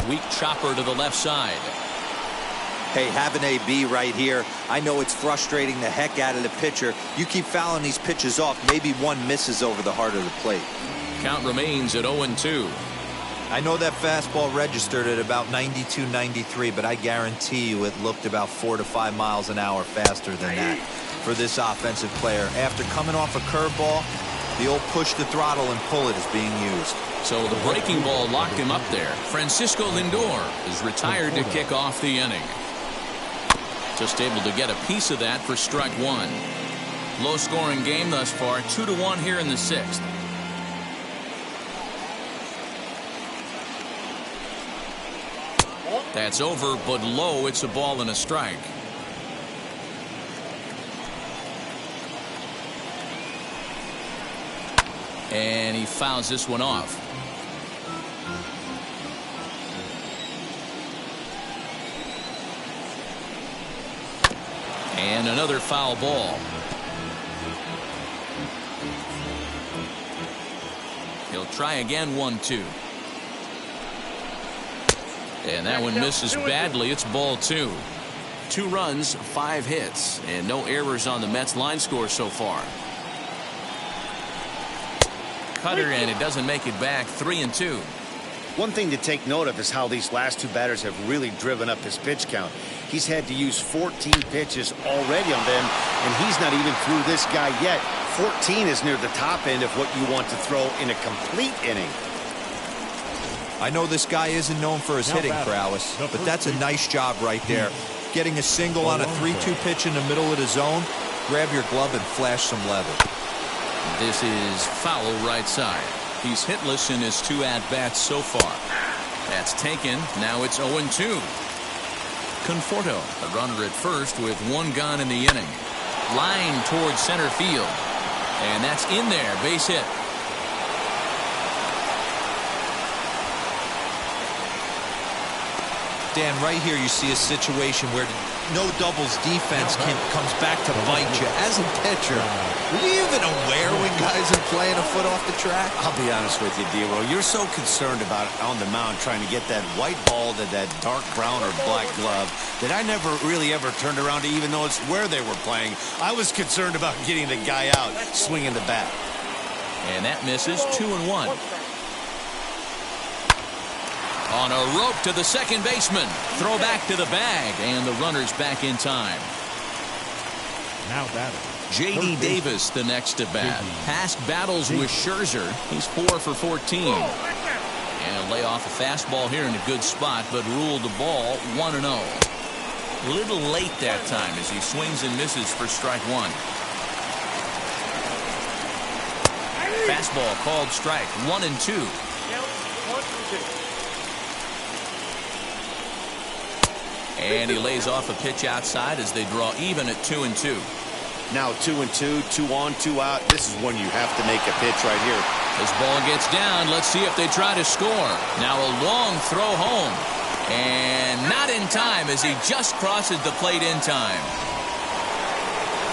Weak chopper to the left side. Hey, have an AB right here. I know it's frustrating the heck out of the pitcher. You keep fouling these pitches off, maybe one misses over the heart of the plate. Count remains at 0-2. I know that fastball registered at about 92, 93, but I guarantee you it looked about 4 to 5 miles an hour faster than that for this offensive player. After coming off a curveball, the old push the throttle and pull it is being used. So the breaking ball locked him up there. Francisco Lindor is retired to kick off the inning. Just able to get a piece of that for strike one. Low-scoring game thus far, 2-1 here in the 6th. That's over, but low. It's a ball and a strike. And he fouls this one off. And another foul ball. He'll try again, 1-2. And that one misses badly. It's ball 2. 2 runs, 5 hits, and no errors on the Mets line score so far. Cutter, and it doesn't make it back. 3-2. One thing to take note of is how these last 2 batters have really driven up his pitch count. He's had to use 14 pitches already on them, and he's not even through this guy yet. 14 is near the top end of what you want to throw in a complete inning. I know this guy isn't known for his hitting prowess, but that's a nice job right there. Getting a single on a 3-2 pitch in the middle of the zone, grab your glove and flash some leather. This is foul right side. He's hitless in his 2 at-bats so far. That's taken. Now it's 0-2. Conforto, a runner at first with 1 gone in the inning. Line towards center field. And that's in there. Base hit. Dan, right here you see a situation where no doubles defense comes back to bite you. As a pitcher, are you even aware when guys are playing a foot off the track? I'll be honest with you, Dero. You're so concerned about on the mound trying to get that white ball to that dark brown or black glove that I never really ever turned around to even notice where they were playing. I was concerned about getting the guy out swinging the bat. And that misses. 2-1. On a rope to the second baseman. Throw back to the bag, and the runner's back in time. Now batting. J.D. Davis, the next at bat. Past battles with Scherzer. He's 4 for 14. And lay off a fastball here in a good spot, but ruled the ball 1-0. A little late that time as he swings and misses for strike 1. Fastball called strike. 1-2. And he lays off a pitch outside as they draw even at 2-2. Now 2-2, 2 on, 2 out. This is when you have to make a pitch right here. This ball gets down. Let's see if they try to score. Now a long throw home. And not in time as he just crosses the plate in time.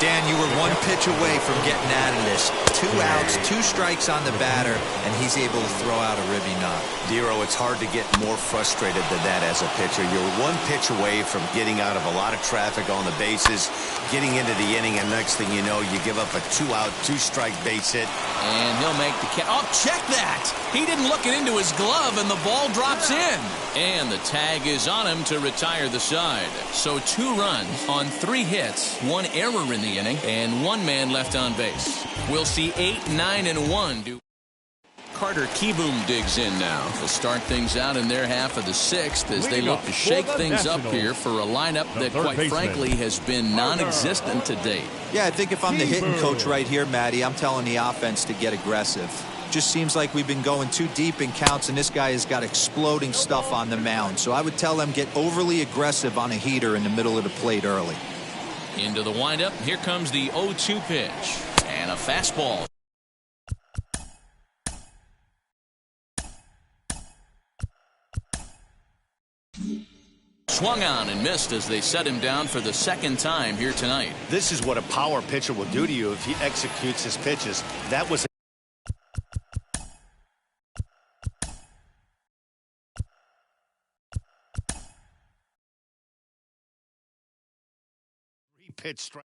Dan, you were 1 pitch away from getting out of this. 2 outs, 2 strikes on the batter, and he's able to throw out a ribby knock. Dero, it's hard to get more frustrated than that as a pitcher. You're 1 pitch away from getting out of a lot of traffic on the bases, getting into the inning, and next thing you know, you give up a 2-out, 2-strike base hit. And he'll make the catch. Oh, check that! He didn't look it into his glove, and the ball drops in. And the tag is on him to retire the side. So 2 runs on 3 hits, 1 error in the inning, and 1 man left on base. We'll see 8, 9, and 1. Carter Kieboom digs in now to start things out in their half of the 6th as they look to shake things up here for a lineup that, quite frankly, has been non-existent to date. Yeah, I think if I'm the hitting coach right here, Matty, I'm telling the offense to get aggressive. Just seems like we've been going too deep in counts, and this guy has got exploding stuff on the mound. So I would tell them get overly aggressive on a heater in the middle of the plate early. Into the windup. Here comes the 0-2 pitch. And a fastball. Swung on and missed as they set him down for the 2nd time here tonight. This is what a power pitcher will do to you if he executes his pitches. That was pitch strike.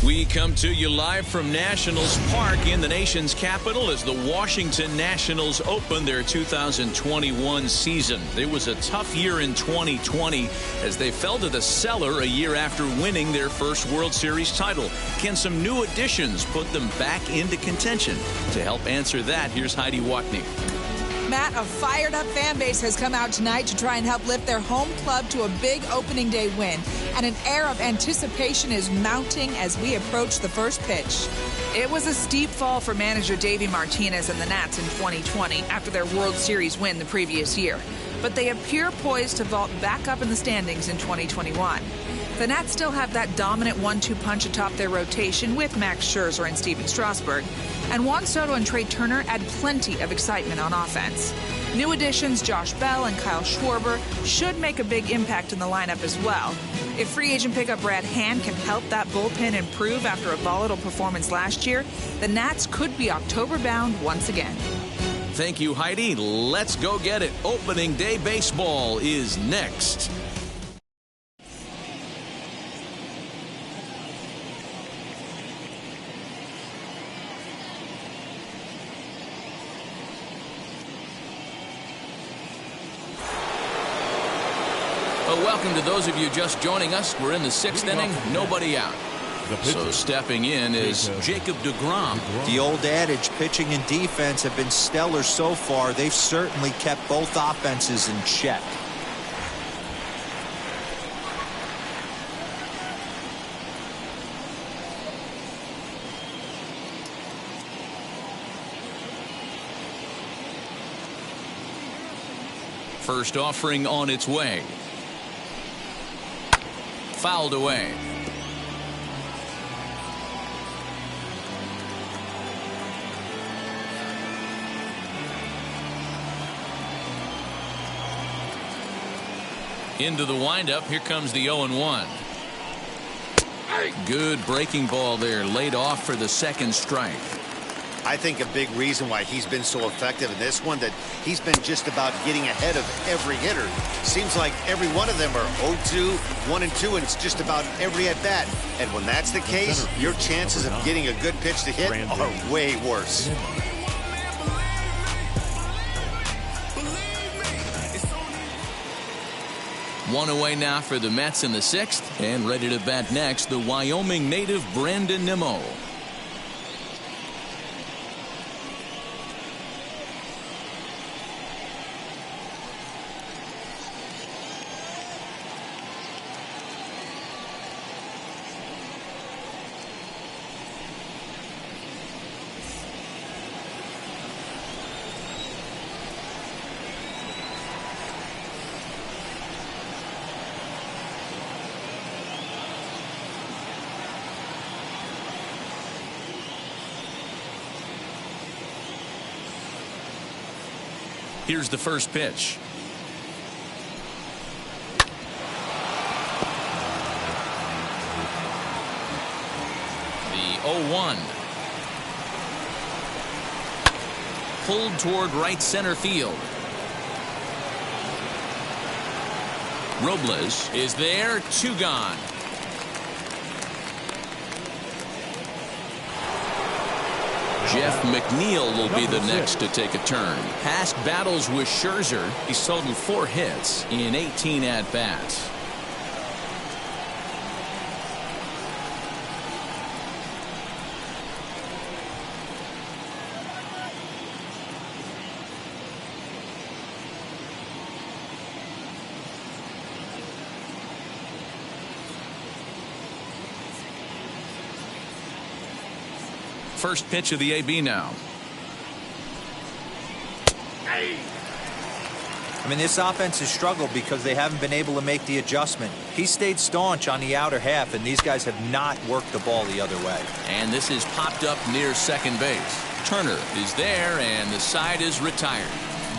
We come to you live from Nationals Park in the nation's capital as the Washington Nationals open their 2021 season. It was a tough year in 2020 as they fell to the cellar a year after winning their first World Series title. Can some new additions put them back into contention? To help answer that, here's Heidi Watney. Matt, a fired-up fan base has come out tonight to try and help lift their home club to a big opening day win. And an air of anticipation is mounting as we approach the first pitch. It was a steep fall for manager Davey Martinez and the Nats in 2020 after their World Series win the previous year. But they appear poised to vault back up in the standings in 2021. The Nats still have that dominant 1-2 punch atop their rotation with Max Scherzer and Steven Strasburg. And Juan Soto and Trey Turner add plenty of excitement on offense. New additions Josh Bell and Kyle Schwarber should make a big impact in the lineup as well. If free agent pickup Brad Hand can help that bullpen improve after a volatile performance last year, the Nats could be October-bound once again. Thank you, Heidi. Let's go get it. Opening day baseball is next. Welcome to those of you just joining us. We're in the 6th inning, nobody out. So stepping in is Jacob deGrom. The old adage, pitching and defense have been stellar so far. They've certainly kept both offenses in check. First offering on its way. Fouled away. Into the windup. Here comes the 0-1. Good breaking ball there, laid off for the second strike. I think a big reason why he's been so effective in this one, that he's been just about getting ahead of every hitter. Seems like every one of them are 0-2, 1-2, and it's just about every at-bat. And when that's the case, your chances of getting a good pitch to hit are way worse. One away now for the Mets in the 6th, and ready to bat next, the Wyoming native Brandon Nimmo. Here's the first pitch. The 0-1. Pulled toward right center field. Robles is there, 2 gone. Jeff McNeil will be the next to take a turn. Past battles with Scherzer, he's totaled 4 hits in 18 at-bats. First pitch of the AB now. I mean, this offense has struggled because they haven't been able to make the adjustment. He stayed staunch on the outer half, and these guys have not worked the ball the other way. And this is popped up near second base. Turner is there, and the side is retired.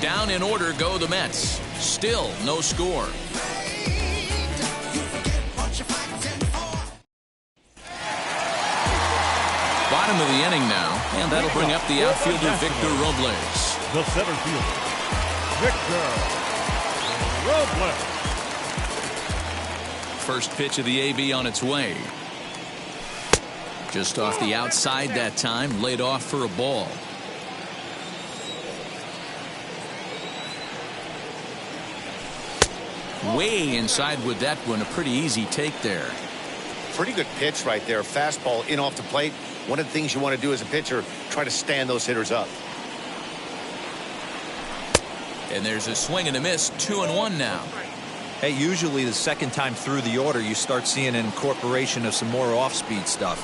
Down in order go the Mets. Still no score. Bottom of the inning now, and that'll bring up the outfielder Victor Robles. The center fielder, Victor Robles. First pitch of the AB on its way. Just off the outside that time, laid off for a ball. Way inside with that one. A pretty easy take there. Pretty good pitch right there. Fastball in off the plate. One of the things you want to do as a pitcher, try to stand those hitters up. And there's a swing and a miss. 2-1 now. Hey, usually the second time through the order, you start seeing an incorporation of some more off-speed stuff.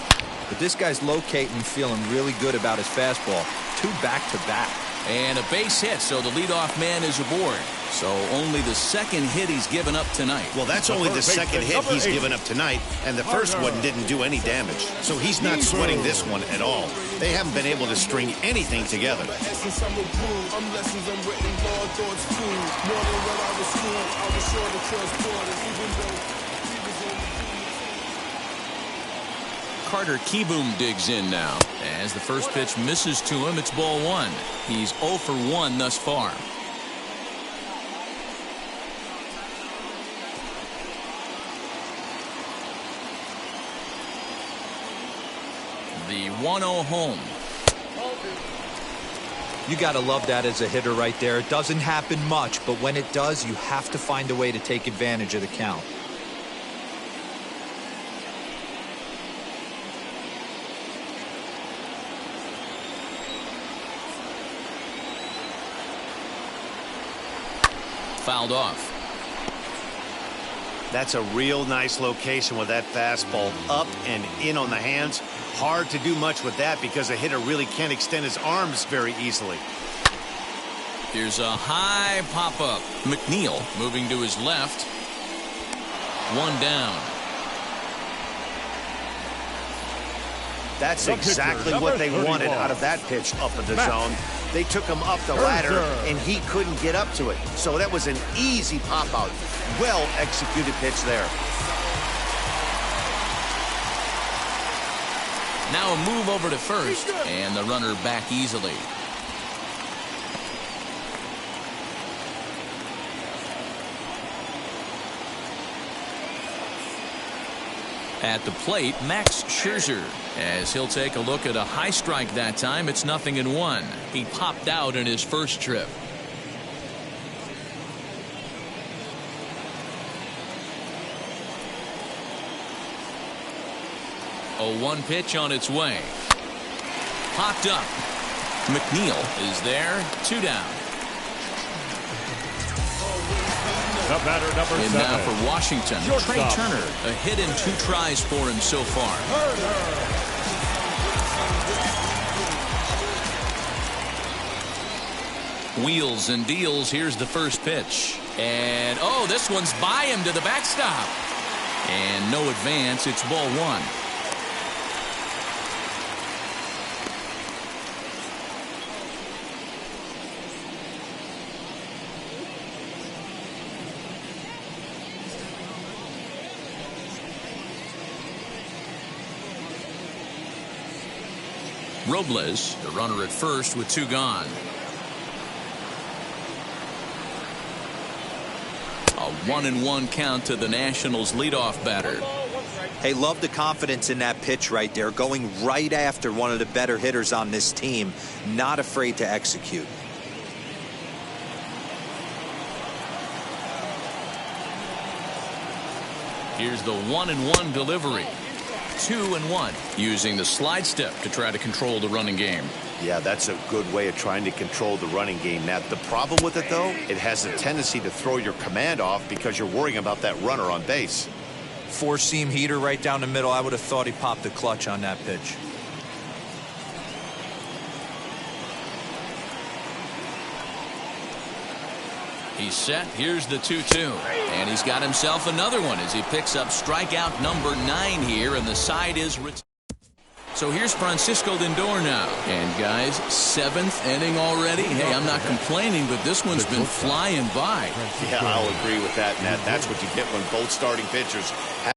But this guy's locating, feeling really good about his fastball. 2 back-to-back. And a base hit, so the leadoff man is aboard. So only the second hit he's given up tonight. Well, that's only the second hit he's given up tonight, and the first one didn't do any damage. So he's not sweating this one at all. They haven't been able to string anything together. Carter Kieboom digs in now. As the first pitch misses to him, it's ball 1. He's 0 for 1 thus far. The 1-0 home. You got to love that as a hitter right there. It doesn't happen much, but when it does, you have to find a way to take advantage of the count. Fouled off. That's a real nice location with that fastball up and in on the hands. Hard to do much with that because a hitter really can't extend his arms very easily. Here's a high pop-up. McNeil moving to his left. 1 down. That's exactly what they wanted out of that pitch up in the zone. They took him up the ladder, and he couldn't get up to it. So that was an easy pop-out. Well-executed pitch there. Now a move over to first, and the runner back easily. At the plate, Max Scherzer, as he'll take a look at a high strike that time. It's 0-1. He popped out in his first trip. A 1 pitch on its way. Popped up. McNeil is there. 2 down. The batter, number 7. And now for Washington, Trey Turner. A hit in 2 tries for him so far. Wheels and deals. Here's the first pitch. And, oh, this one's by him to the backstop. And no advance. It's ball 1. Robles, the runner at first with 2 gone. A 1-1 count to the Nationals leadoff batter. Hey, love the confidence in that pitch right there, going right after one of the better hitters on this team, not afraid to execute. Here's the 1-1 delivery. 2-1, using the slide step to try to control the running game. Yeah, that's a good way of trying to control the running game. Now, the problem with it, though, it has a tendency to throw your command off because you're worrying about that runner on base. 4-seam heater right down the middle. I would have thought he popped the clutch on that pitch. He's set. Here's the 2-2. And he's got himself another one as he picks up strikeout number 9 here, and the side is... So here's Francisco Lindor now. And guys, 7th inning already. Hey, I'm not complaining, but this one's been flying by. Yeah, I'll agree with that, Nat. That's what you get when both starting pitchers have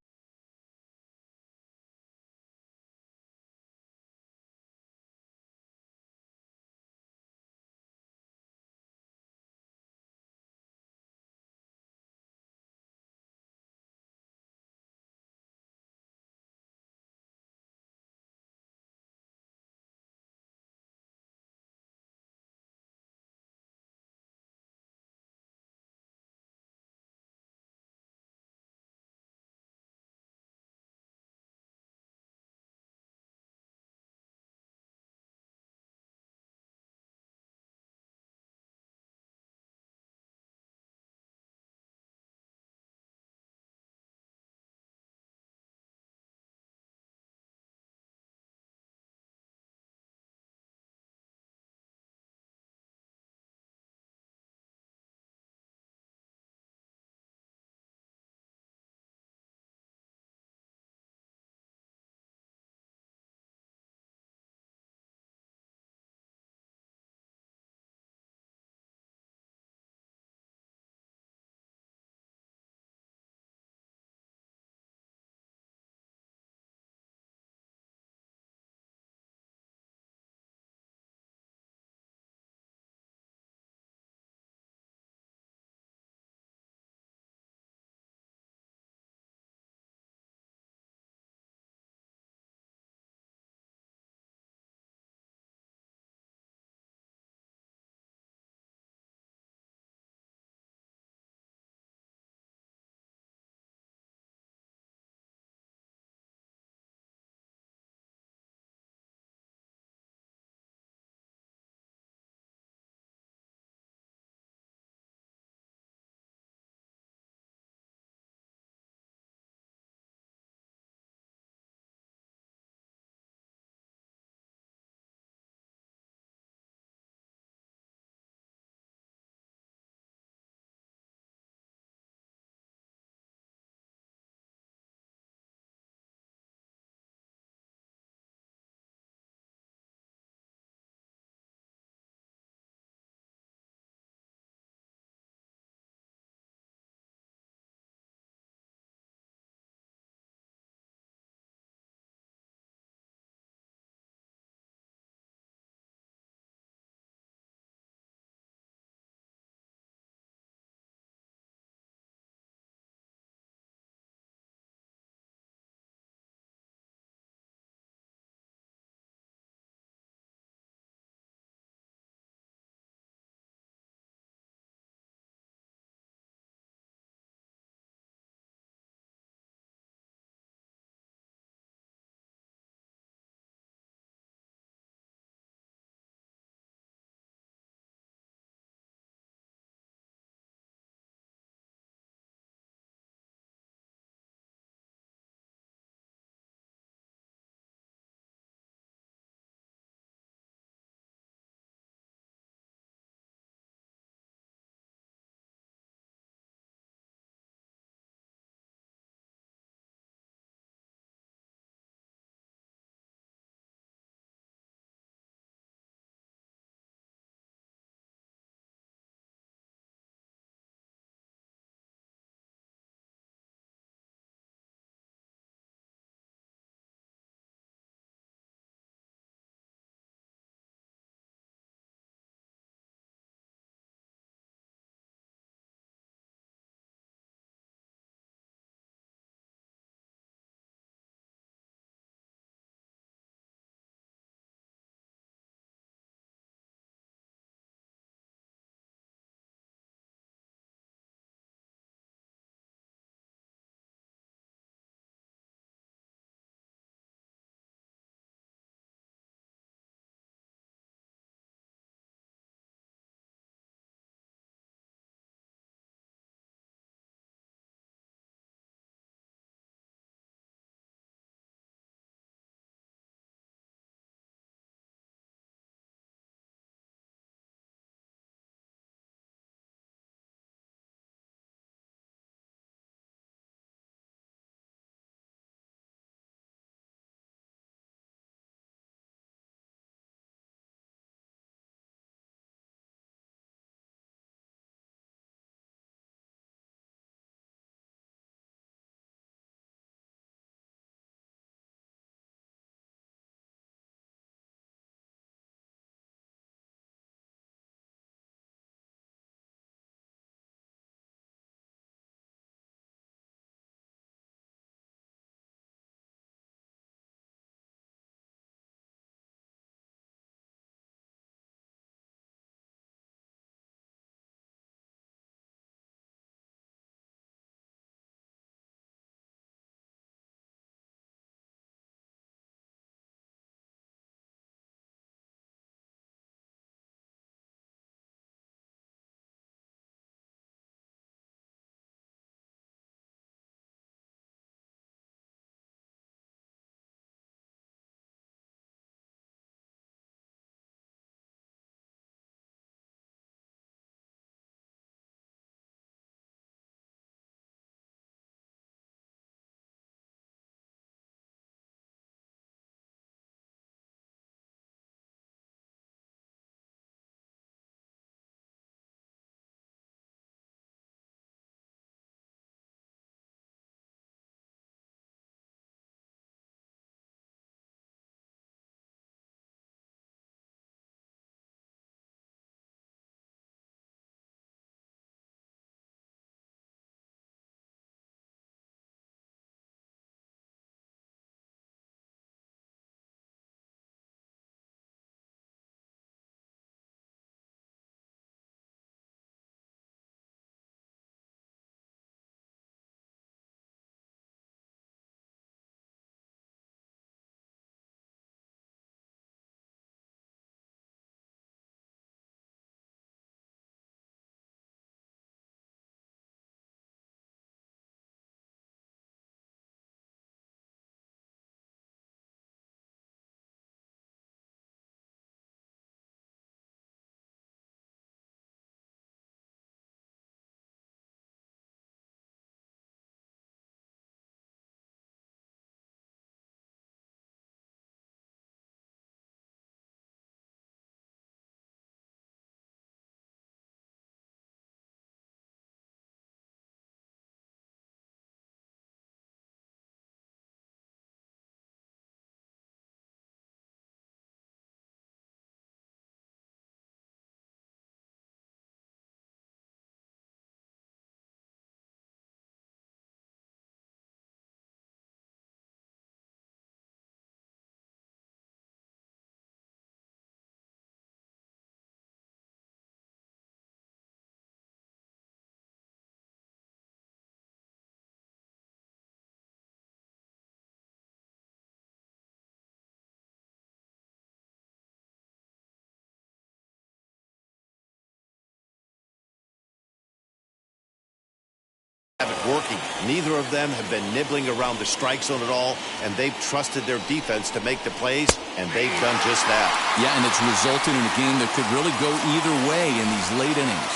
have it working. Neither of them have been nibbling around the strike zone at all, and they've trusted their defense to make the plays, and they've done just that. Yeah, and it's resulted in a game that could really go either way in these late innings.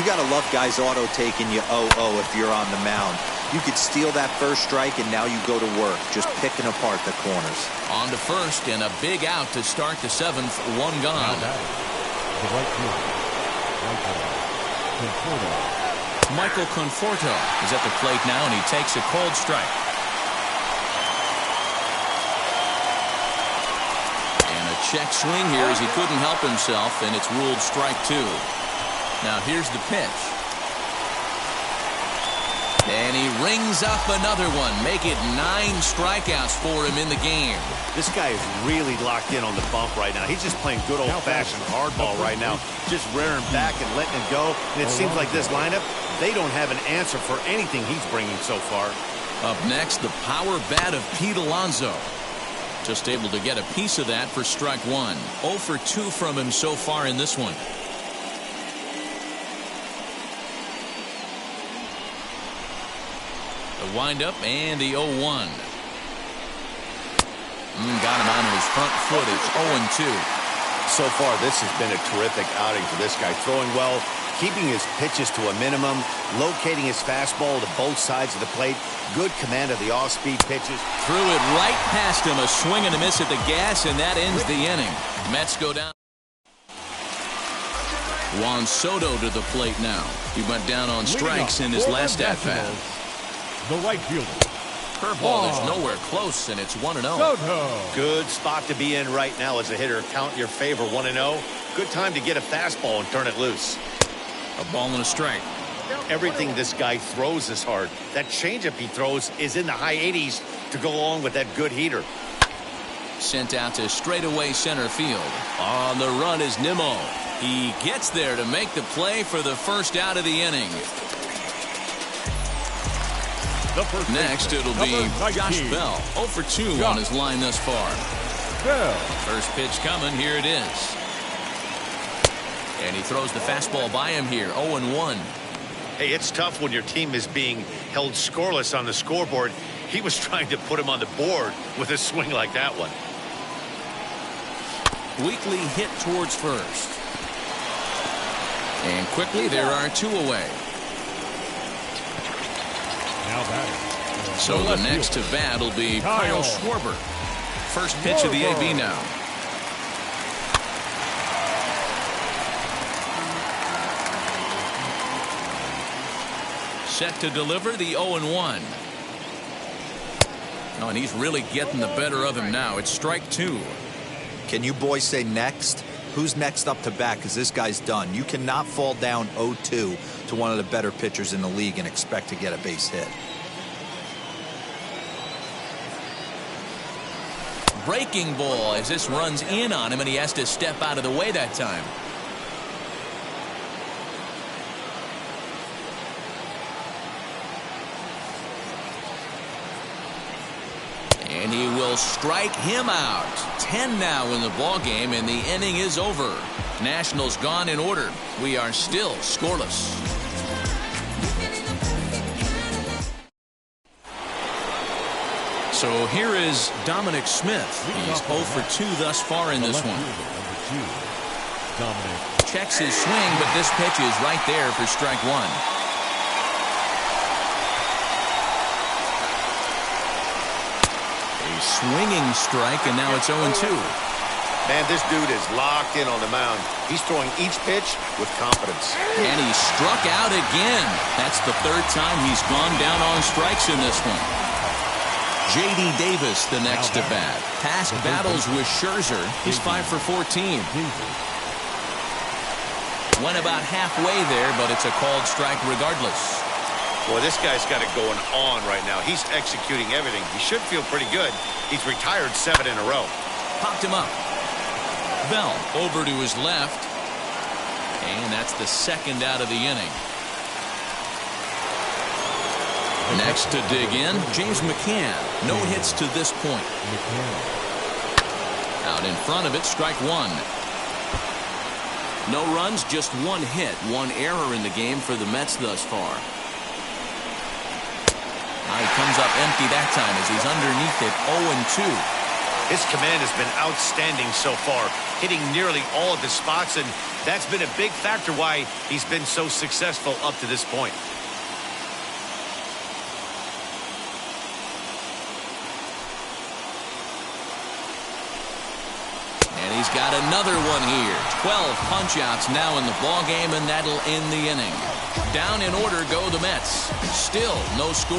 You got to love guys auto-taking you 0-0 if you're on the mound. You could steal that first strike, and now you go to work, just picking apart the corners. On to first, and a big out to start the seventh. One gone. The right fielder, Michael Conforto is at the plate now, and he takes a cold strike. And a check swing here as he couldn't help himself, and it's ruled strike two. Now here's the pitch. And he rings up another one. Make it 9 strikeouts for him in the game. This guy is really locked in on the bump right now. He's just playing good old-fashioned hardball right now. Just rearing back and letting it go. And it seems like this lineup, they don't have an answer for anything he's bringing so far. Up next, the power bat of Pete Alonso. Just able to get a piece of that for strike one. 0 for 2 from him so far in this one. The windup and the 0-1. Got him on his front foot. It's 0-2. So far, this has been a terrific outing for this guy. Throwing well, keeping his pitches to a minimum, locating his fastball to both sides of the plate. Good command of the off-speed pitches. Threw it right past him. A swing and a miss at the gas, and that ends the inning. Mets go down. Juan Soto to the plate now. He went down on strikes in his last at-bat. The right fielder. Curveball is nowhere close, and it's 1-0. Good spot to be in right now as a hitter. Count in your favor, 1-0. Good time to get a fastball and turn it loose. A ball and a strike. Everything this guy throws is hard. That changeup he throws is in the high 80s to go along with that good heater. Sent out to straightaway center field. On the run is Nimmo. He gets there to make the play for the first out of the inning. Next, it'll be Josh Bell. 0 for 2 on his line thus far. First pitch coming. Here it is. And he throws the fastball by him here. 0-1. Hey, it's tough when your team is being held scoreless on the scoreboard. He was trying to put him on the board with a swing like that one. Weekly hit towards first. And quickly, there are 2 away. So the next to bat will be Kyle Schwarber. First pitch of the AB now. Set to deliver the 0-1. Oh, and he's really getting the better of him now. It's strike 2. Can you boys say next? Who's next up to bat? Because this guy's done. You cannot fall down 0-2 to one of the better pitchers in the league and expect to get a base hit. Breaking ball as this runs in on him, and he has to step out of the way that time. And he will strike him out. 10 now in the ball game, and the inning is over. Nationals gone in order. We are still scoreless. So here is Dominic Smith. He's 0 for 2 thus far in this one. Checks his swing, but this pitch is right there for strike 1. A swinging strike, and now it's 0-2. Man, this dude is locked in on the mound. He's throwing each pitch with confidence. And he struck out again. That's the 3rd time he's gone down on strikes in this one. J.D. Davis the next to bat. Past battles with Scherzer. He's 5 for 14. Went about halfway there, but it's a called strike regardless. Boy, this guy's got it going on right now. He's executing everything. He should feel pretty good. He's retired 7 in a row. Popped him up. Bell over to his left. And that's the 2nd out of the inning. Next to dig in, James McCann. No hits to this point. Out in front of it, strike 1. No runs, just 1 hit. 1 error in the game for the Mets thus far. He comes up empty that time as he's underneath it 0-2. His command has been outstanding so far, hitting nearly all of his spots, and that's been a big factor why he's been so successful up to this point. And he's got another one here. 12 punch-outs now in the ballgame, and that'll end the inning. Down in order go the Mets. Still no score.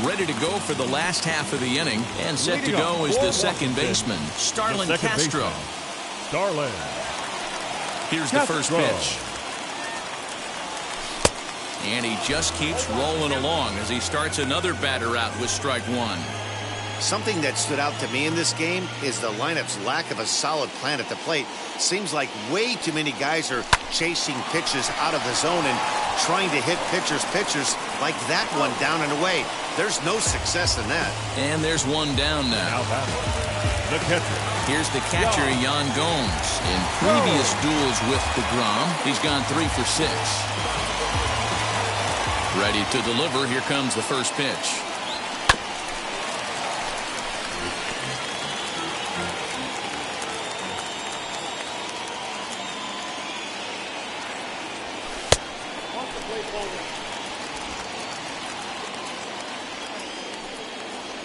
Ready to go for the last half of the inning, and set to go is the second baseman, Starlin Castro. Starlin. Here's the first pitch. And he just keeps rolling along as he starts another batter out with strike one. Something that stood out to me in this game is the lineup's lack of a solid plan at the plate. Seems like way too many guys are chasing pitches out of the zone and trying to hit pitchers like that one down and away. There's no success in that. And there's one down now. The catcher. Here's the catcher, Yan Gomes. In previous duels with DeGrom, he's gone 3 for 6. Ready to deliver. Here comes the first pitch.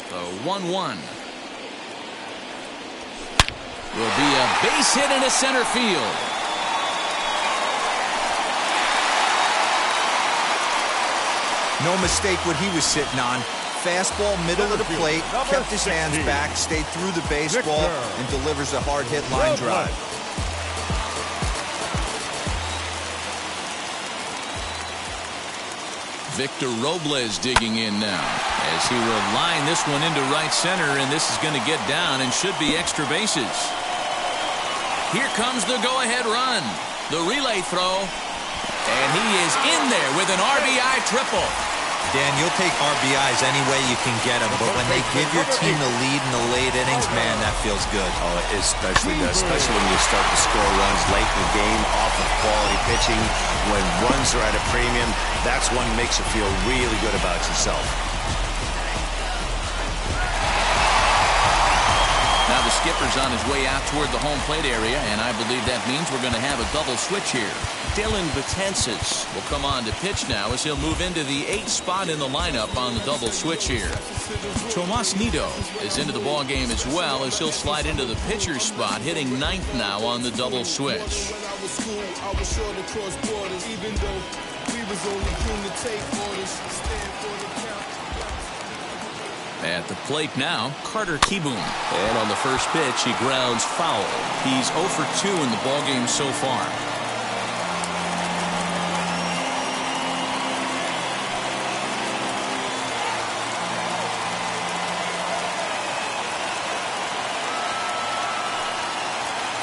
The 1-1. Will be a base hit into center field. No mistake what he was sitting on. Fastball, middle of the plate, kept his hands back, stayed through the baseball, and delivers a hard hit line drive. Victor Robles digging in now as he will line this one into right center, and this is going to get down and should be extra bases. Here comes the go-ahead run. The relay throw. And he is in there with an RBI triple. Dan, you'll take RBIs any way you can get them, but when they give your team the lead in the late innings, man, that feels good. Oh, it especially does, especially when you start to score runs late in the game off of quality pitching. When runs are at a premium, that's one that makes you feel really good about yourself. Now the skipper's on his way out toward the home plate area, and I believe that means we're going to have a double switch here. Dylan Betances will come on to pitch now as he'll move into the 8th spot in the lineup on the double switch here. Tomas Nido is into the ball game as well as he'll slide into the pitcher's spot, hitting 9th now on the double switch. At the plate now, Carter Kieboom. And on the first pitch, he grounds foul. He's 0 for 2 in the ballgame so far.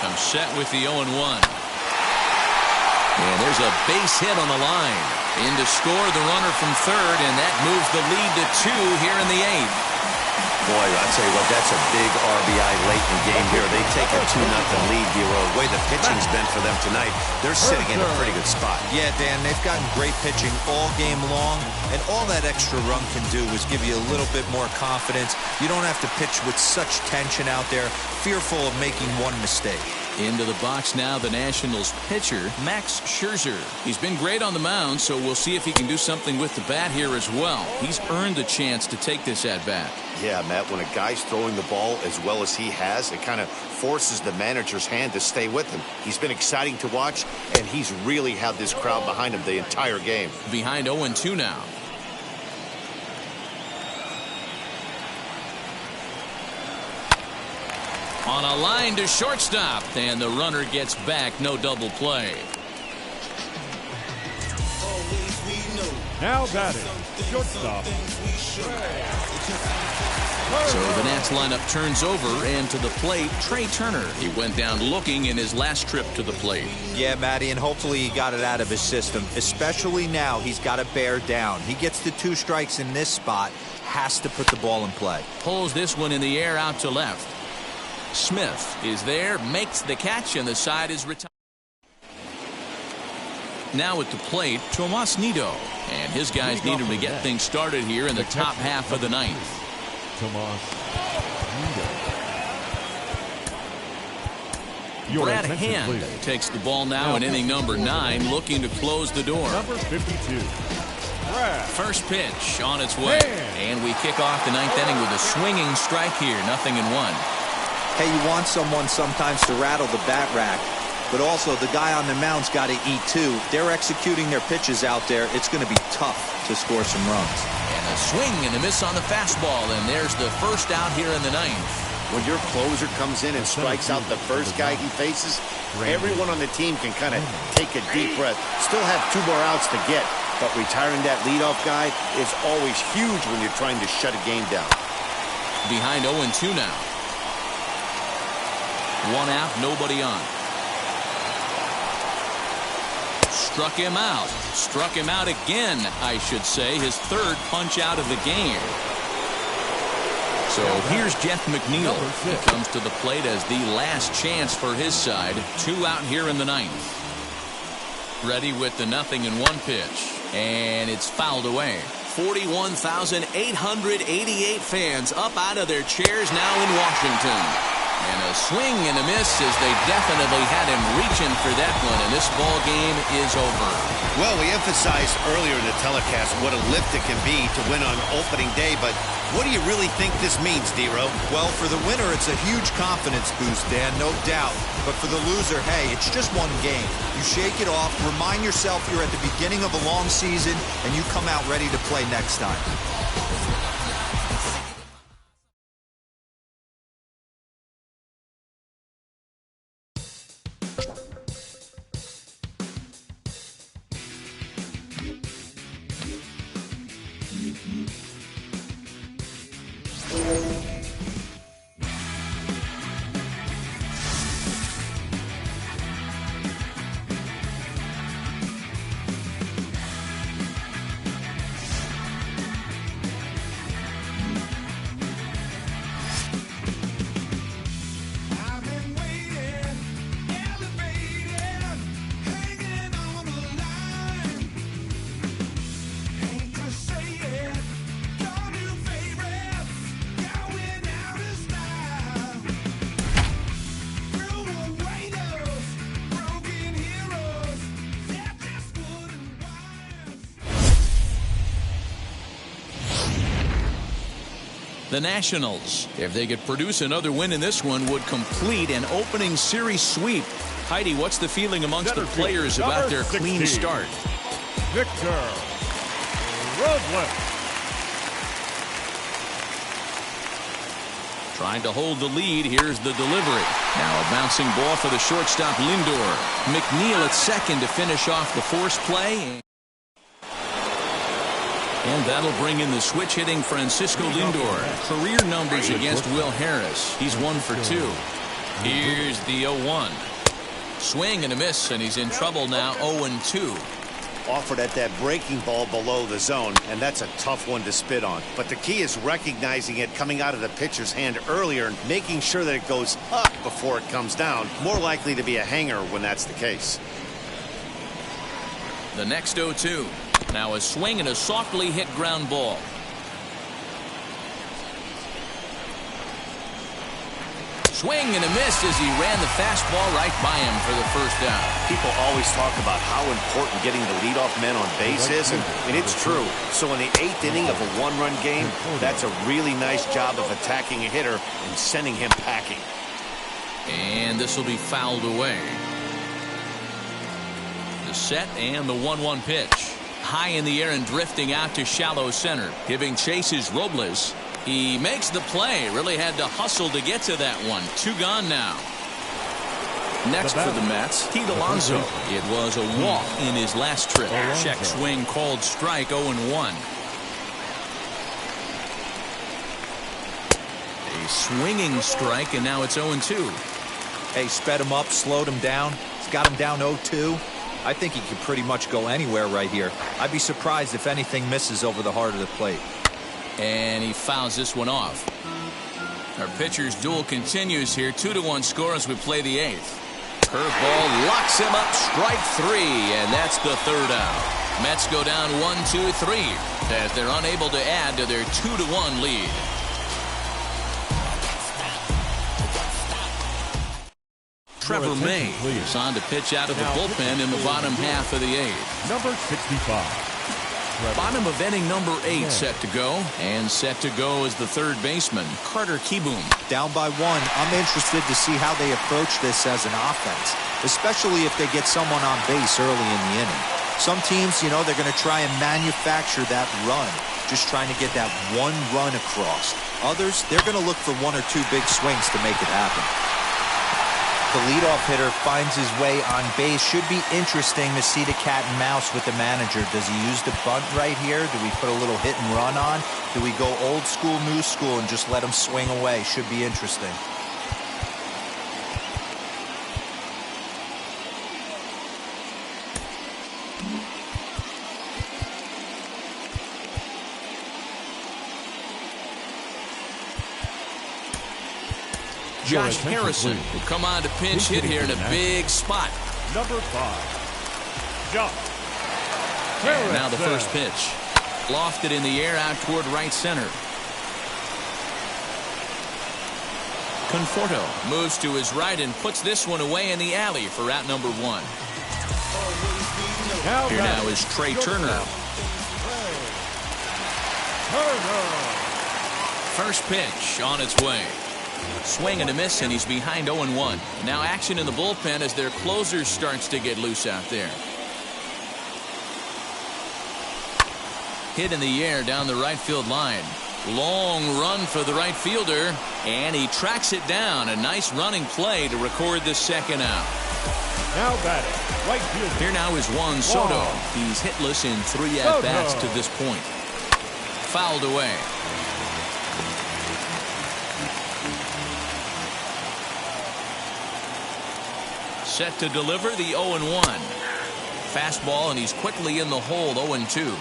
Comes set with the 0-1. And there's a base hit on the line. In to score the runner from third, and that moves the lead to 2 here in the 8th. Boy, I'll tell you what, that's a big RBI late in the game here. They take a 2-0 lead here. The way the pitching's been for them tonight, they're sitting in a pretty good spot. Yeah, Dan, they've gotten great pitching all game long, and all that extra run can do is give you a little bit more confidence. You don't have to pitch with such tension out there, fearful of making one mistake. Into the box now, the Nationals pitcher, Max Scherzer. He's been great on the mound, so we'll see if he can do something with the bat here as well. He's earned a chance to take this at-bat. Yeah, Matt, when a guy's throwing the ball as well as he has, it kind of forces the manager's hand to stay with him. He's been exciting to watch, and he's really had this crowd behind him the entire game. Behind 0-2 now. On a line to shortstop, and the runner gets back. No double play. Now batting, shortstop. So the Nats lineup turns over, and to the plate, Trey Turner. He went down looking in his last trip to the plate. Yeah, Matty, and hopefully he got it out of his system. Especially now, he's got to bear down. He gets the 2 strikes in this spot, has to put the ball in play. Pulls this one in the air out to left. Smith is there, makes the catch, and the side is retired. Now at the plate, Tomas Nido. And his guys need him to get things started here in the top half of the ninth. Tomas Nido. Brad Hand takes the ball now in inning number 9, looking to close the door. Number 52. First pitch on its way. And we kick off the ninth inning with a swinging strike here. 0-1. Hey, you want someone sometimes to rattle the bat rack, but also the guy on the mound's got to eat too. They're executing their pitches out there. It's going to be tough to score some runs. And a swing and a miss on the fastball, and there's the first out here in the ninth. When your closer comes in and strikes out the first guy he faces, everyone on the team can kind of take a deep breath. Still have 2 more outs to get, but retiring that leadoff guy is always huge when you're trying to shut a game down. Behind 0-2 now. 1 out, nobody on. Struck him out. Struck him out again, I should say. His 3rd punch out of the game. So here's Jeff McNeil. He comes to the plate as the last chance for his side. 2 out here in the ninth. Ready with the 0-1 pitch. And it's fouled away. 41,888 fans up out of their chairs now in Washington. And a swing and a miss as they definitely had him reaching for that one, and this ball game is over. Well, we emphasized earlier in the telecast what a lift it can be to win on opening day, but what do you really think this means, D-Row? Well, for the winner, it's a huge confidence boost, Dan, no doubt. But for the loser, hey, it's just one game. You shake it off, remind yourself you're at the beginning of a long season, and you come out ready to play next time. The Nationals, if they could produce another win in this one, would complete an opening series sweep. Heidi, what's the feeling amongst the players about their clean start? Victor Robles. Trying to hold the lead. Here's the delivery. Now a bouncing ball for the shortstop Lindor. McNeil at second to finish off the force play. And that'll bring in the switch hitting Francisco Lindor. Career numbers against Will Harris. He's 1 for 2. Here's the 0-1. Swing and a miss, and he's in trouble now. 0-2. Offered at that breaking ball below the zone, and that's a tough one to spit on. But the key is recognizing it coming out of the pitcher's hand earlier and making sure that it goes up before it comes down. More likely to be a hanger when that's the case. The next 0-2. Now a swing and a softly hit ground ball. Swing and a miss as he ran the fastball right by him for the first out. People always talk about how important getting the leadoff man on base is, and it's true. So in the 8th inning of a 1-run game, that's a really nice job of attacking a hitter and sending him packing. And this will be fouled away. The set and the 1-1 pitch. High in the air and drifting out to shallow center. Giving chase is Robles. He makes the play. Really had to hustle to get to that one. 2 gone now. Next for the Mets, Pete Alonso. It was a walk in his last trip. Check swing called strike. 0-1. A swinging strike, and now it's 0-2. Hey, sped him up, slowed him down. He's got him down 0-2. I think he could pretty much go anywhere right here. I'd be surprised if anything misses over the heart of the plate. And he fouls this one off. Our pitcher's duel continues here. 2-1 score as we play the 8th. Curveball locks him up. Strike 3, and that's the 3rd out. Mets go down 1-2-3 as they're unable to add to their 2-1 lead. Trevor May is on to pitch out of the bullpen in the bottom half of the 8th. Number 65. Bottom of inning number 8 set to go, and set to go is the third baseman, Carter Kieboom. Down by 1. I'm interested to see how they approach this as an offense, especially if they get someone on base early in the inning. Some teams, you know, they're going to try and manufacture that run, just trying to get that one run across. Others, they're going to look for 1 or 2 big swings to make it happen. The leadoff hitter finds his way on base. Should be interesting to see the cat and mouse with the manager. Does he use the bunt right here? Do we put a little hit and run on? Do we go old school, new school, and just let him swing away? Should be interesting. Josh Harrison will come on to pinch hit here in a big spot. Number 5. Josh Harrison. And now the first pitch. Lofted in the air out toward right center. Conforto moves to his right and puts this one away in the alley for out number 1. Here now is Trey Turner. First pitch on its way. Swing and a miss, and he's behind 0-1. Now action in the bullpen as their closer starts to get loose out there. Hit in the air down the right field line. Long run for the right fielder, and he tracks it down. A nice running play to record the second out. Now batting, right fielder. Here now is Juan Soto. He's hitless in 3 at-bats to this point. Fouled away. Set to deliver the 0-1. Fastball, and he's quickly in the hole, 0-2.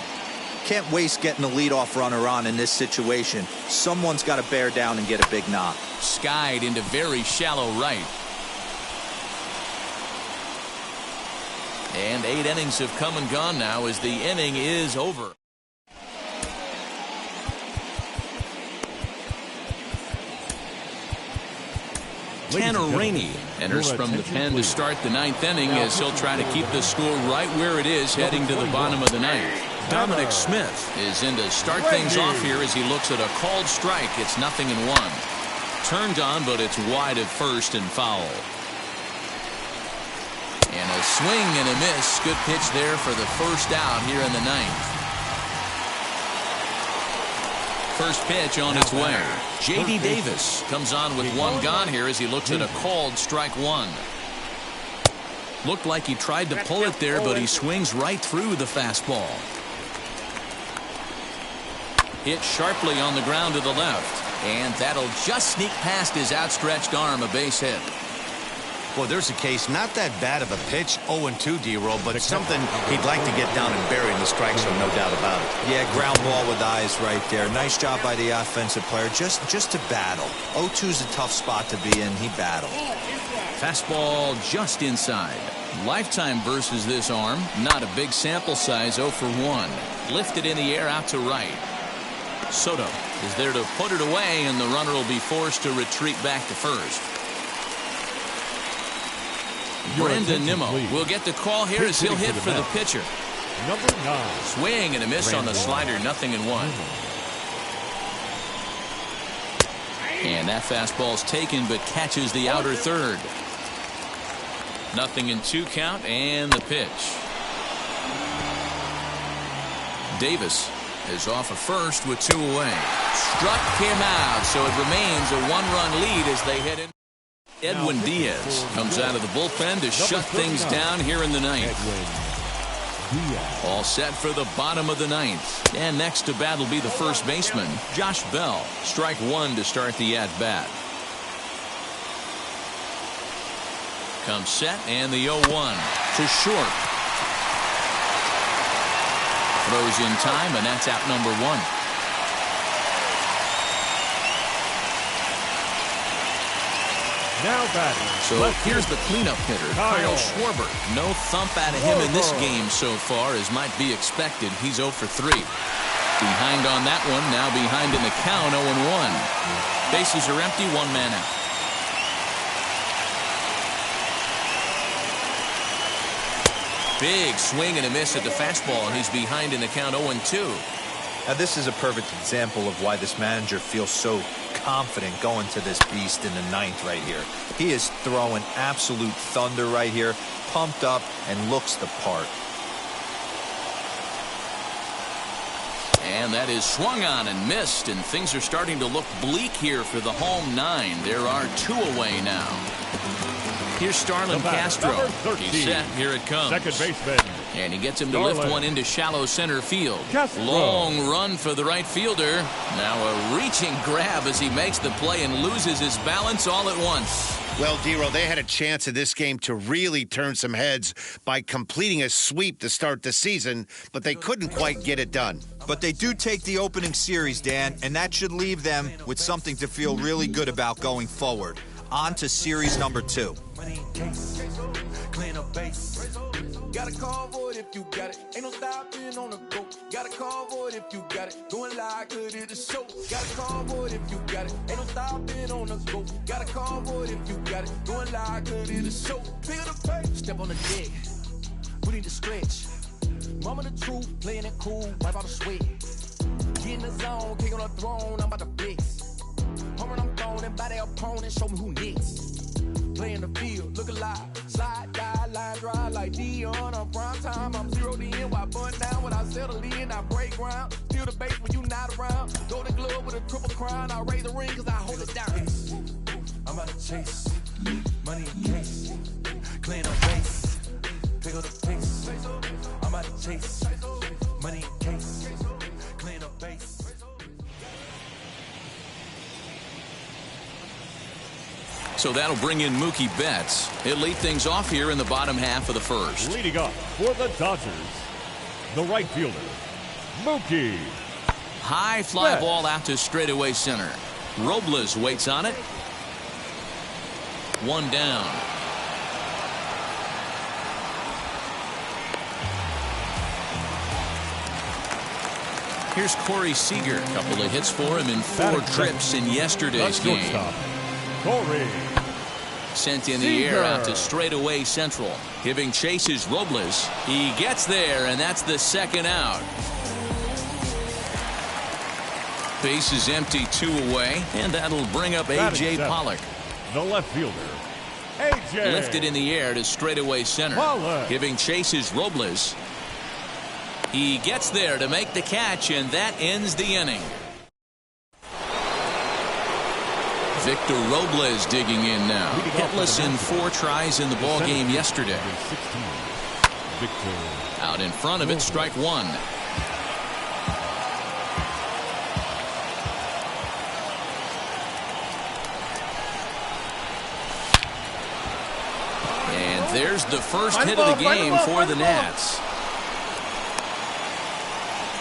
Can't waste getting a leadoff runner on in this situation. Someone's got to bear down and get a big knock. Skied into very shallow right. And 8 innings have come and gone now as the inning is over. Tanner Rainey enters from the pen to start the 9th inning as he'll try to keep the score right where it is heading to the bottom of the 9th. Dominic Smith is in to start things off here as he looks at a called strike. It's 0-1. Turned on, but it's wide at first and foul. And a swing and a miss. Good pitch there for the first out here in the 9th. First pitch on its way. J.D. Davis comes on with 1 gone here as he looks at a called strike 1. Looked like he tried to pull it there, but he swings right through the fastball. Hit sharply on the ground to the left, and that'll just sneak past his outstretched arm, a base hit. Well, there's a case, not that bad of a pitch, 0-2, D-Roll, but something he'd like to get down and bury in the strike zone, no doubt about it. Yeah, ground ball with eyes right there. Nice job by the offensive player, just to battle. 0-2's a tough spot to be in. He battled. Fastball just inside. Lifetime versus this arm. Not a big sample size, 0 for 1. Lifted in the air out to right. Soto is there to put it away, and the runner will be forced to retreat back to first. Brendan Nimmo will get the call here as he'll hit for the pitcher. Number 9. Swing and a miss on the slider, 0-1. And that fastball's taken but catches the outer third. 0-2 count, and the pitch. Davis is off of first with 2 away. Struck him out, so it remains a 1-run lead as they head in. Edwin Diaz comes out of the bullpen to shut things down here in the 9th. All set for the bottom of the 9th. And next to bat will be the first baseman, Josh Bell. Strike 1 to start the at-bat. Comes set, and the 0-1 to short. Throws in time, and that's out number 1. Now batting. So here's the cleanup hitter, Kyle Schwarber. No thump out of him in this game so far, as might be expected. He's 0 for 3. Behind on that one, now behind in the count, 0-1. Bases are empty, one man out. Big swing and a miss at the fastball, and he's behind in the count, 0-2. Now, this is a perfect example of why this manager feels so confident going to this beast in the ninth right here. He is throwing absolute thunder right here, pumped up, and looks the part. And that is swung on and missed, and things are starting to look bleak here for the home 9. There are 2 away now. Here's Starlin Castro. He's set. Here it comes. Second baseman. And he gets him to lift one into shallow center field. Castro. Long run for the right fielder. Now a reaching grab as he makes the play and loses his balance all at once. Well, Dero, they had a chance in this game to really turn some heads by completing a sweep to start the season, but they couldn't quite get it done. But they do take the opening series, Dan, and that should leave them with something to feel really good about going forward. On to series number 2. Clean up base. Got a call for it if you got it. Ain't no stopping on the go. Got a call for it if you got it. Going live, good at the show. Got a call for it if you got it. Ain't no stopping on the go. Got a call for it if you got it. Going live, good at the show. Pick up the pace. Step on the deck. We need to stretch. Mama the truth, playing it cool, wipe out the sweat. Get in the zone, king on the throne, I'm about to flex. Home I'm throwing and by their opponent, show me who next. Play in the field, look alive. Slide, die, line drive like Dion on prime time. I'm 0 to end while bun down. When I settle in, I break ground. Steal the base when you not around. Golden glove with a triple crown. I raise the ring cause I hold it down. I'm about to chase money in case. Clean up base. Pick up the pace. I'm about to chase money in case. Clean up base. So that'll bring in Mookie Betts. He'll lead things off here in the bottom half of the first. Leading up for the Dodgers, the right fielder, Mookie. High fly Betts. ball out to straightaway center. Robles waits on it. One down. Here's Corey Seager. A couple of hits for him in 4 trips in yesterday's game. Corey Sent in the air out to straightaway central. Giving chases Robles. He gets there, and that's the second out. Base is empty, 2 away, and that'll bring up A.J. Pollock. The left fielder, A.J. Lifted in the air to straightaway center. Pollock. Giving chases Robles. He gets there to make the catch, and that ends the inning. Victor Robles digging in now. Hitless in 4 tries in the ball game yesterday. Out in front of it, strike 1. And there's the first hit of the game for the Nats.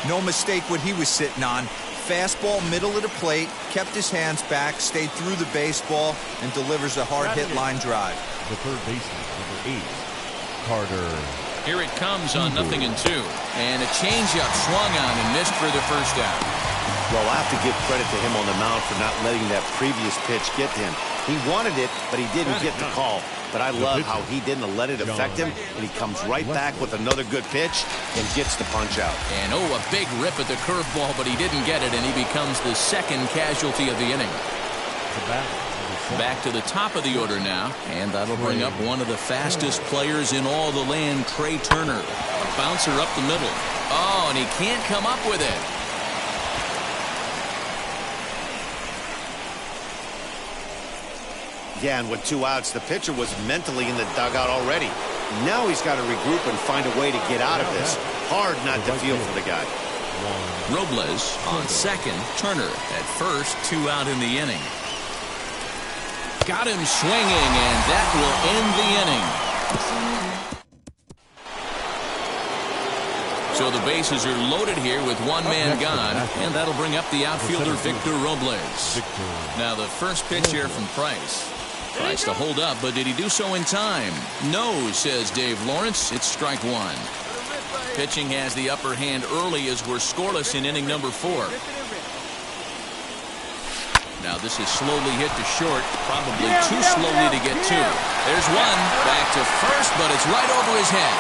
No mistake what he was sitting on. Fastball, middle of the plate, kept his hands back, stayed through the baseball, and delivers a hard hit line drive. The third baseman, number 8, Carter. Here it comes on 0-2. And a changeup swung on and missed for the first out. Well, I have to give credit to him on the mound for not letting that previous pitch get to him. He wanted it, but he didn't get the call. But I love how he didn't let it affect him, and he comes right back with another good pitch and gets the punch out. And a big rip at the curveball, but he didn't get it, and he becomes the second casualty of the inning. Back to the top of the order now, and that'll bring up one of the fastest players in all the land, Trey Turner. A bouncer up the middle. Oh, and he can't come up with it. Yeah, and with 2 outs, the pitcher was mentally in the dugout already. Now he's got to regroup and find a way to get out of this. Hard not to feel for the guy. Robles on second. Turner at first. 2 out in the inning. Got him swinging, and that will end the inning. So the bases are loaded here with 1 man gone, and that'll bring up the outfielder Victor Robles. Now the first pitch here from Price. Tries to hold up, but did he do so in time? No, says Dave Lawrence. It's strike one. Pitching has the upper hand early as we're scoreless in inning number 4. Now this is slowly hit to short, probably too slowly to get to. There's one, back to first, but it's right over his head.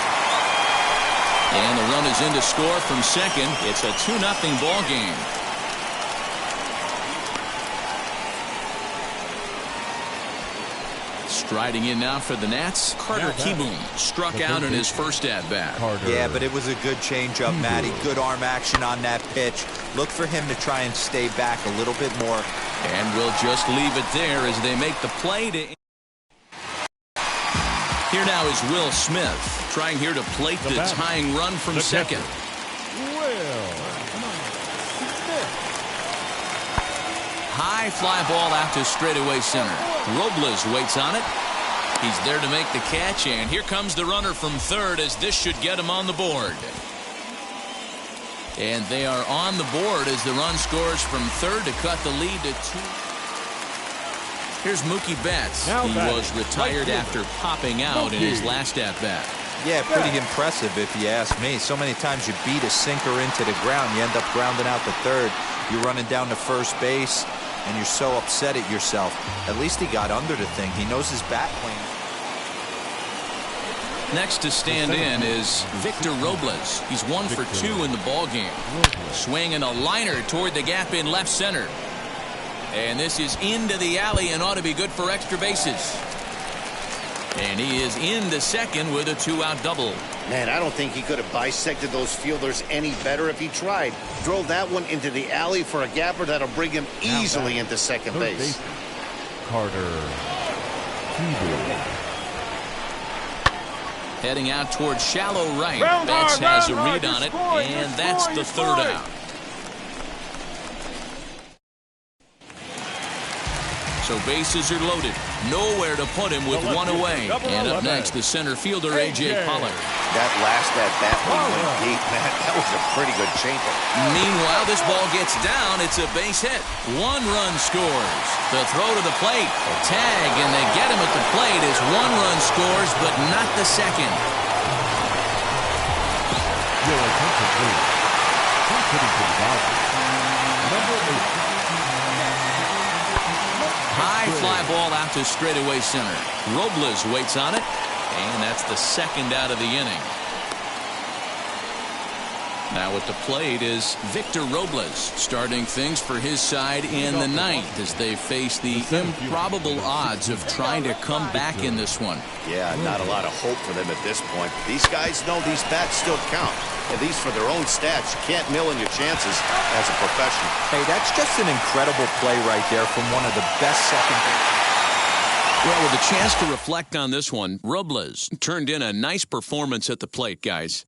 And the run is in to score from second. It's a 2-0 ball game. Striding in now for the Nats, Carter Kieboom struck out in his first at-bat. Yeah, but it was a good changeup, Matty. Good arm action on that pitch. Look for him to try and stay back a little bit more. And we'll just leave it there as they make the play to... Here now is Will Smith, trying here to plate the tying run from second. High fly ball out to straightaway center. Robles waits on it. He's there to make the catch, and here comes the runner from third as this should get him on the board. And they are on the board as the run scores from third to cut the lead to 2. Here's Mookie Betts. He was retired after popping out in his last at-bat. Yeah, pretty impressive if you ask me. So many times you beat a sinker into the ground, you end up grounding out the third. You're running down to first base, and you're so upset at yourself. At least he got under the thing. He knows his bat plane. Next to stand in is Victor Robles. He's 1 for 2 in the ball game. Swinging a liner toward the gap in left center. And this is into the alley and ought to be good for extra bases. And he is into second with a 2-out double. Man, I don't think he could have bisected those fielders any better if he tried. Drove that one into the alley for a gapper that'll bring him easily into second base. Carter Kieboom. Heading out towards shallow right. Betts has a read on it, and that's the third out. So bases are loaded. Nowhere to put him with one away. And up next, the center fielder, A.J. Pollock. That last at-bat went deep, man. That was a pretty good changeup. Meanwhile, this ball gets down. It's a base hit. 1 run scores. The throw to the plate. A tag, and they get him at the plate as 1 run scores, but not the second. High fly ball out to straightaway center. Robles waits on it, and that's the second out of the inning. Now at the plate is Victor Robles, starting things for his side in the 9th as they face the improbable odds of trying to come back in this one. Yeah, not a lot of hope for them at this point. These guys know these bats still count. At least for their own stats, you can't mill in your chances as a professional. Hey, that's just an incredible play right there from one of the best second basemen. Well, with a chance to reflect on this one, Robles turned in a nice performance at the plate, guys.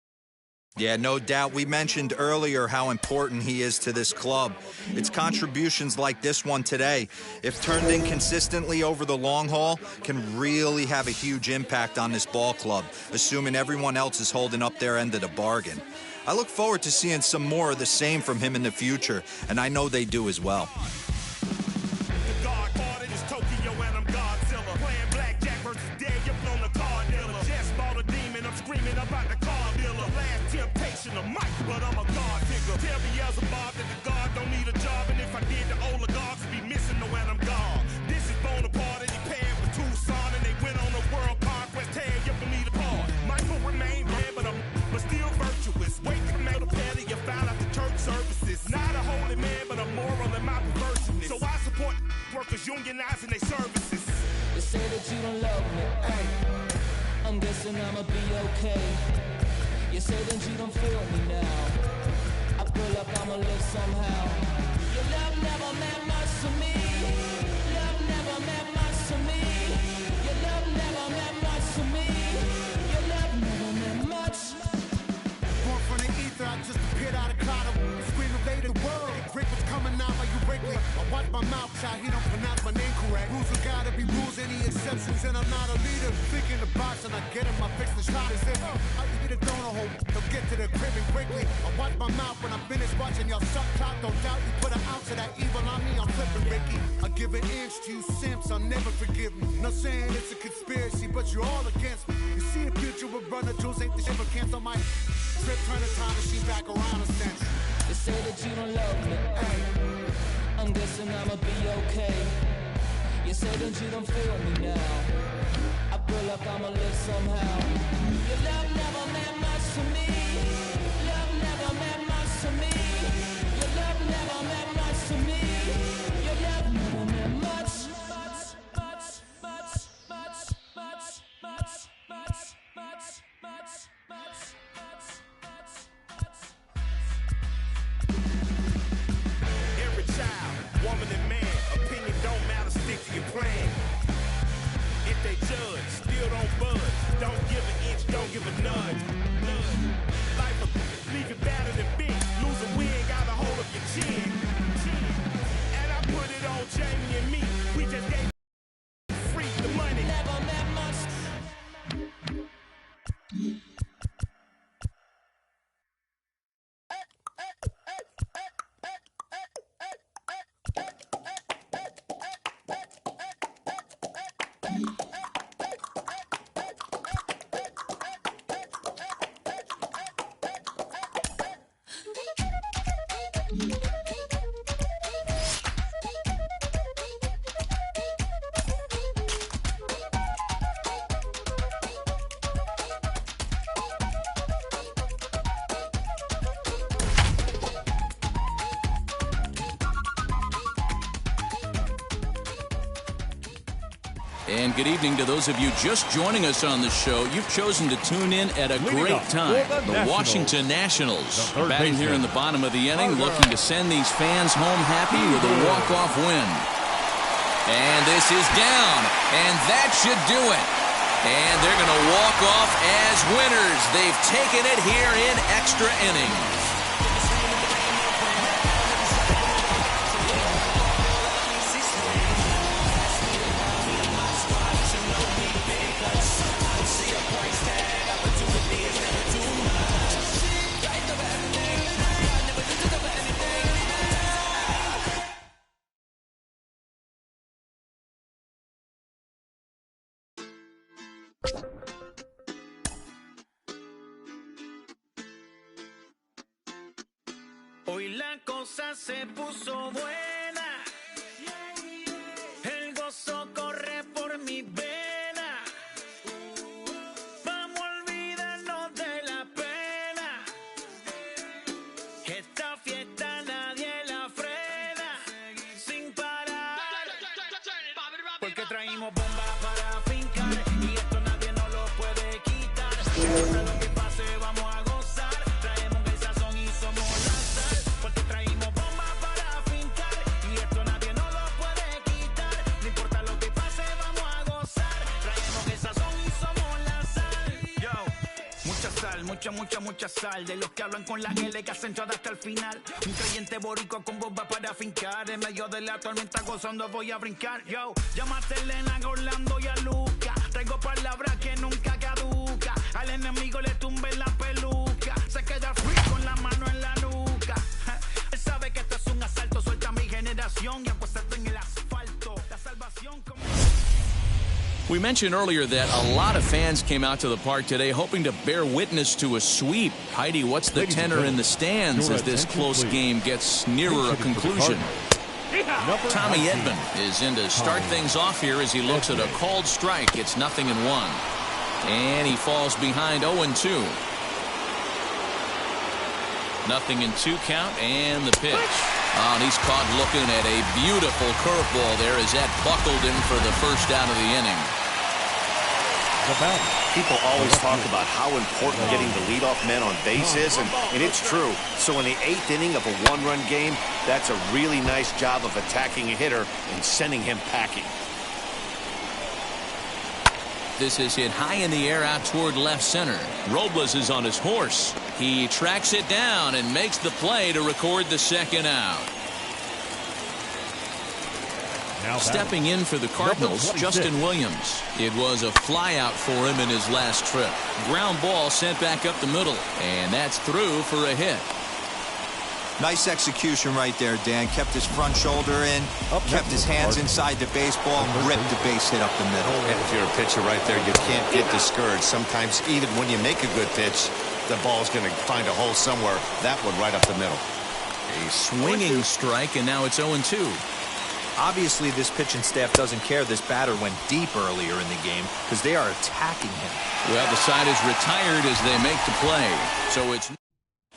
Yeah, no doubt. We mentioned earlier how important he is to this club. It's contributions like this one today, if turned in consistently over the long haul, can really have a huge impact on this ball club, assuming everyone else is holding up their end of the bargain. I look forward to seeing some more of the same from him in the future, and I know they do as well. But I'm a God figure. Tell Beelzebub that the God don't need a job, and if I did, the oligarchs would be missing the when I'm gone. This is Bonaparte, and he paired with Tucson, and they went on a world conquest. Tear you for me to part. Michael remained dead, but still virtuous. Wait, come out of petty, you found out the church services. Not a holy man, but a moral in my perverseness. So I support workers unionizing their services. They say that you don't love me. Hey, I'm guessing I'ma be okay. You say that you don't feel me now. I pull up, I'ma live somehow. Your love never meant much to me. Love never meant much to me. Your love never meant much to me. Your love never meant much. Born from the ether, I just appeared out of cloud. Scream invade the world. Rick was coming out while you break it. I watch my mouth shot, he don't pronounce my name correct. Rules will gotta be rules, any exceptions, and I'm not a leader. Thinking the box and I get him, I fix the shot as if I get it thrown a hole. get to the crib and quickly. I watch my mouth when I'm finished watching y'all suck clock. Don't doubt you put an ounce of that evil on me, I'm flipping Ricky. I give an inch to you simps, I'll never forgive me. Not saying it's a conspiracy, but you're all against me. You see a future with runner jewels, ain't the shit but cancel my trip, turn the time machine back around a sense. They say that you don't love me, I'm guessing I'ma be okay. You say that you don't feel me now, I feel like I'ma live somehow. Your love never meant much to me. Love never meant much to me. Your love never meant much to me. Your love never meant much. Every child, woman and man, opinion don't matter, stick to your plan. If they judge, still don't budge. Don't give an inch, don't give a nudge. Life will leave you battered and big. Lose a win, got a hold of your chin. And I put it on Jamie and me. We just gave free the money. Never meant much. And good evening to those of you just joining us on the show. You've chosen to tune in at a great time. The Washington Nationals batting here in the bottom of the inning, looking to send these fans home happy with a walk-off win. And this is down, and that should do it. And they're going to walk off as winners. They've taken it here in extra innings. Hoy la cosa se puso buena, el gozo corre por mi vena, vamos a olvidarnos de la pena, esta fiesta nadie la frena, sin parar, porque traímos bomba para fincar, y esto nadie nos lo puede quitar, no importa lo que pase vamos a gozar, traemos el sazón y somos la sal. Porque traímos bomba para fincar y esto nadie nos lo puede quitar. No importa lo que pase, vamos a gozar. Traemos el sazón y somos la sal. Yo, mucha sal, mucha sal. De los que hablan con la L que hacen todo hasta el final. Un creyente boricua con bomba para fincar. En medio de la tormenta gozando voy a brincar. Yo, llámate a Elena, a Orlando y a Luca. Traigo palabras que nunca caduca. Al enemigo le tumbe la peluca. Se queda free con la mano en la nuca. Él sabe que esto es un asalto. Suelta mi generación y apuesta en el asfalto. La salvación como... We mentioned earlier that a lot of fans came out to the park today hoping to bear witness to a sweep. Heidi, what's the tenor in the stands as this close game gets nearer a conclusion? Tommy Edman is in to start things off here as he looks at a called strike. It's 0-1. And he falls behind 0-2. 0-2 count and the pitch. Oh, and he's caught looking at a beautiful curveball there as that buckled him for the first out of the inning. People always talk about how important getting the leadoff man on base is, and it's true. So in the 8th inning of a one-run game, that's a really nice job of attacking a hitter and sending him packing. This is hit high in the air out toward left center. Robles is on his horse. He tracks it down and makes the play to record the second out. Stepping in for the Cardinals, Justin Williams. It was a flyout for him in his last trip. Ground ball sent back up the middle, and that's through for a hit. Nice execution right there, Dan. Kept his front shoulder in, kept his hands inside the baseball, and ripped the base hit up the middle. And if you're a pitcher right there, you can't get discouraged. Sometimes even when you make a good pitch, the ball's going to find a hole somewhere. That one right up the middle. A swinging strike, and now it's 0-2. Obviously, this pitching staff doesn't care this batter went deep earlier in the game because they are attacking him. Well, the side is retired as they make the play. So it's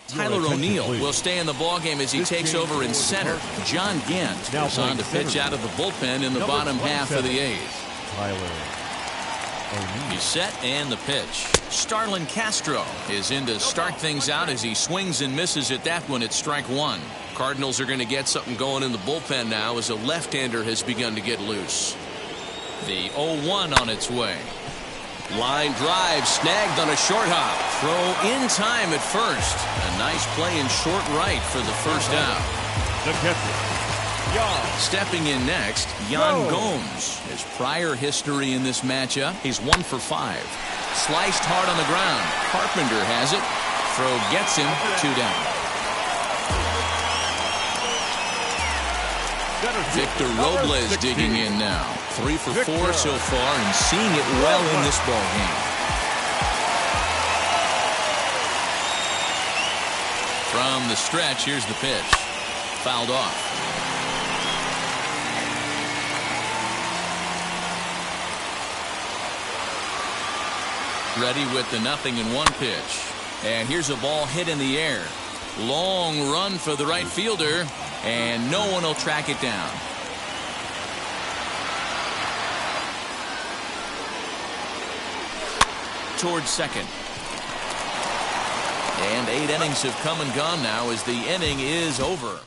Tyler O'Neill will stay in the ballgame as he takes over in center. John Gant is on to pitch out of the bullpen in the bottom half of the eighth. He's set and the pitch. Starlin Castro is in to start things out as he swings and misses at that one at strike one. Cardinals are going to get something going in the bullpen now as a left-hander has begun to get loose. The 0-1 on its way. Line drive snagged on a short hop. Throw in time at first. A nice play in short right for the first out. The catcher. Stepping in next, Yan Gomes. His prior history in this matchup, he's 1 for 5. Sliced hard on the ground. Carpenter has it. Throw gets him 2 down. Victor Robles digging in now. 3 for 4 so far and seeing it well in this ball game. From the stretch, here's the pitch. Fouled off. Ready with the 0-1 pitch. And here's a ball hit in the air. Long run for the right fielder, and no one will track it down. Towards second. And 8 innings have come and gone now as the inning is over.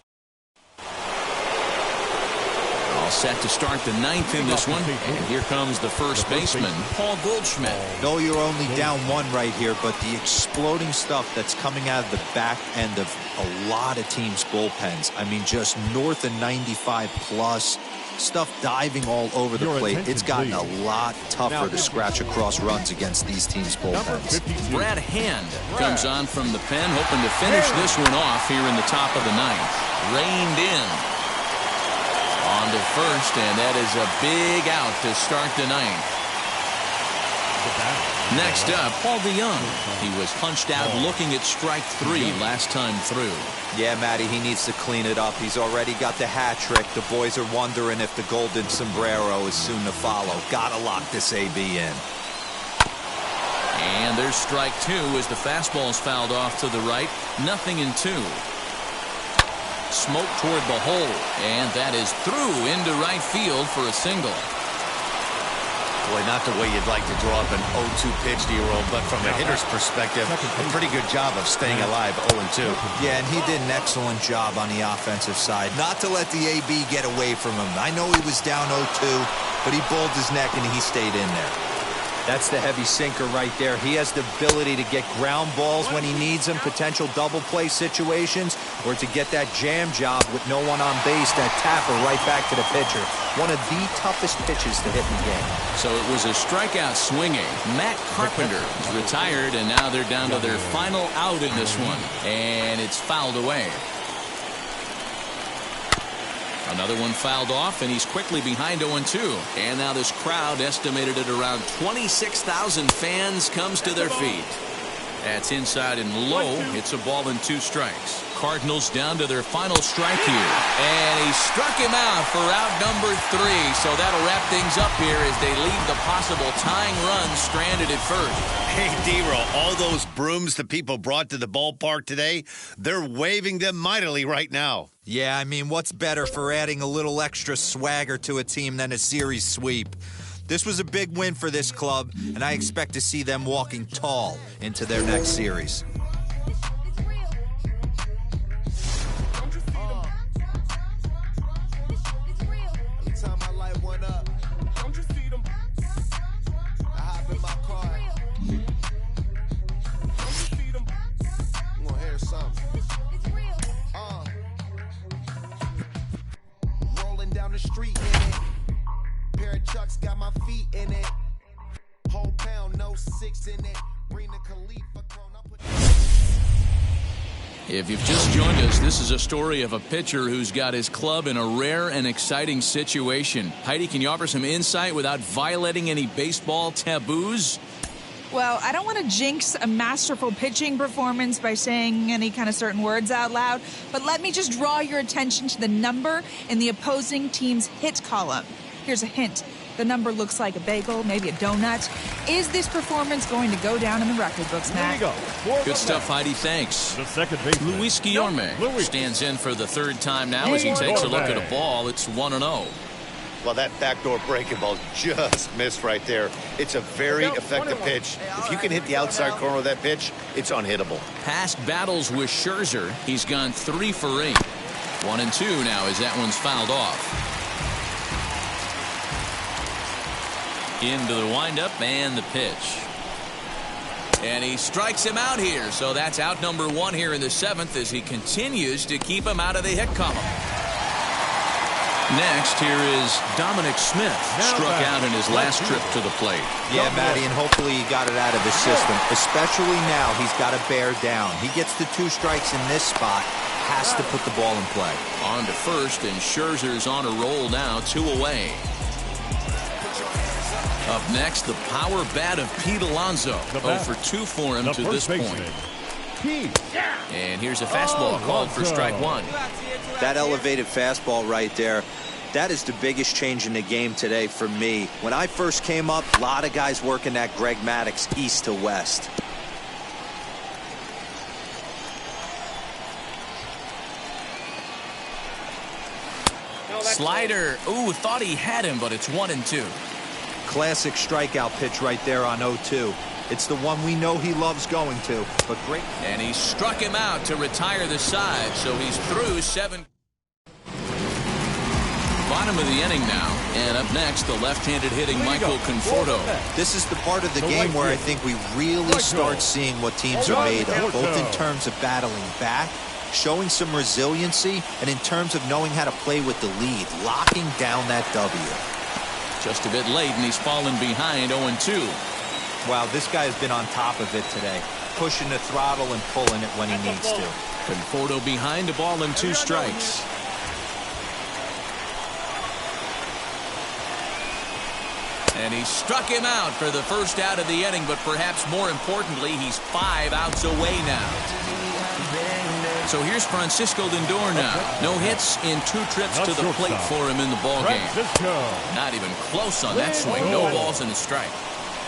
All set to start the 9th in this one. And here comes the first baseman, Paul Goldschmidt. No, you're only down 1 right here, but the exploding stuff that's coming out of the back end of a lot of teams' bullpens. I mean, just north of 95 plus. Stuff diving all over the plate. It's gotten a lot tougher to scratch across runs against these teams' bullpens. Brad Hand comes on from the pen, hoping to finish this one off here in the top of the 9th. Reined in. On to first, and that is a big out to start the 9th. Next up, Paul DeYoung. He was punched out looking at strike 3 last time through. Yeah, Matty, he needs to clean it up. He's already got the hat trick. The boys are wondering if the golden sombrero is soon to follow. Gotta lock this AB in. And there's strike 2 as the fastball's fouled off to the right. 0-2. Smoke toward the hole, and that is through into right field for a single. Boy, not the way you'd like to draw up an 0-2 pitch, D-roll, but from a hitter's perspective, a pretty good job of staying alive 0-2. Yeah, and he did an excellent job on the offensive side. Not to let the AB get away from him. I know he was down 0-2, but he bowled his neck and he stayed in there. That's the heavy sinker right there. He has the ability to get ground balls when he needs them, potential double play situations, or to get that jam job with no one on base, that tapper right back to the pitcher. One of the toughest pitches to hit in the game. So it was a strikeout swinging. Matt Carpenter is retired, and now they're down to their final out in this one. And it's fouled away. Another one fouled off, and he's quickly behind 0-2. And now this crowd, estimated at around 26,000 fans, comes to their feet. That's inside and low. It's a ball and 2 strikes. Cardinals down to their final strike here. And he struck him out for out number 3. So that'll wrap things up here as they leave the possible tying run stranded at first. Hey, D-roll, all those brooms the people brought to the ballpark today, they're waving them mightily right now. Yeah, I mean, what's better for adding a little extra swagger to a team than a series sweep? This was a big win for this club, and I expect to see them walking tall into their next series. Rolling down the street in it. feet in it. Whole pound, no 6 in it. Bring the Khalifa clone, I'll put. If you've just joined us, this is a story of a pitcher who's got his club in a rare and exciting situation. Heidi, can you offer some insight without violating any baseball taboos? Well, I don't want to jinx a masterful pitching performance by saying any kind of certain words out loud, but let me just draw your attention to the number in the opposing team's hit column. Here's a hint. The number looks like a bagel, maybe a donut. Is this performance going to go down in the record books, Matt? There you go. Good stuff, Heidi. Thanks. The second baseman. Luis Guillorme stands in for the third time now as he takes a look at a ball. It's 1-0. Well, that backdoor breaking ball just missed right there. It's a very effective pitch. If you can hit the outside corner of that pitch, it's unhittable. Past battles with Scherzer, he's gone 3 for 8. 1-2 now as that one's fouled off. Into the windup and the pitch. And he strikes him out here. So that's out number 1 here in the 7th as he continues to keep him out of the hit column. Next, here is Dominic Smith, struck out in his last trip to the plate. Yeah, Matty, and hopefully he got it out of his system. Especially now, he's got to bear down. He gets the 2 strikes in this spot, has to put the ball in play. On to first, and Scherzer's on a roll now, 2 away. Up next, the power bat of Pete Alonso. 0 for 2 for him to this point. And here's a fastball called for strike 1. That elevated fastball right there, that is the biggest change in the game today for me. When I first came up, a lot of guys working that Greg Maddux east to west. Slider. Ooh, thought he had him, but it's 1-2. Classic strikeout pitch right there on 0-2. It's the one we know he loves going to, but great. And he struck him out to retire the side, so he's through 7. Bottom of the inning now, and up next, the left-handed hitting Michael Conforto. This is the part of the game where I think we really start seeing what teams are made of, both in terms of battling back, showing some resiliency, and in terms of knowing how to play with the lead, locking down that W. Just a bit late, and he's fallen behind 0-2. Wow, this guy has been on top of it today, pushing the throttle and pulling it when he needs to. Conforto behind the ball and 2 strikes. And he struck him out for the first out of the inning, but perhaps more importantly, he's 5 outs away now. So here's Francisco Lindor now. No hits in 2 trips to the plate for him in the ballgame. Not even close on that swing. No balls and a strike.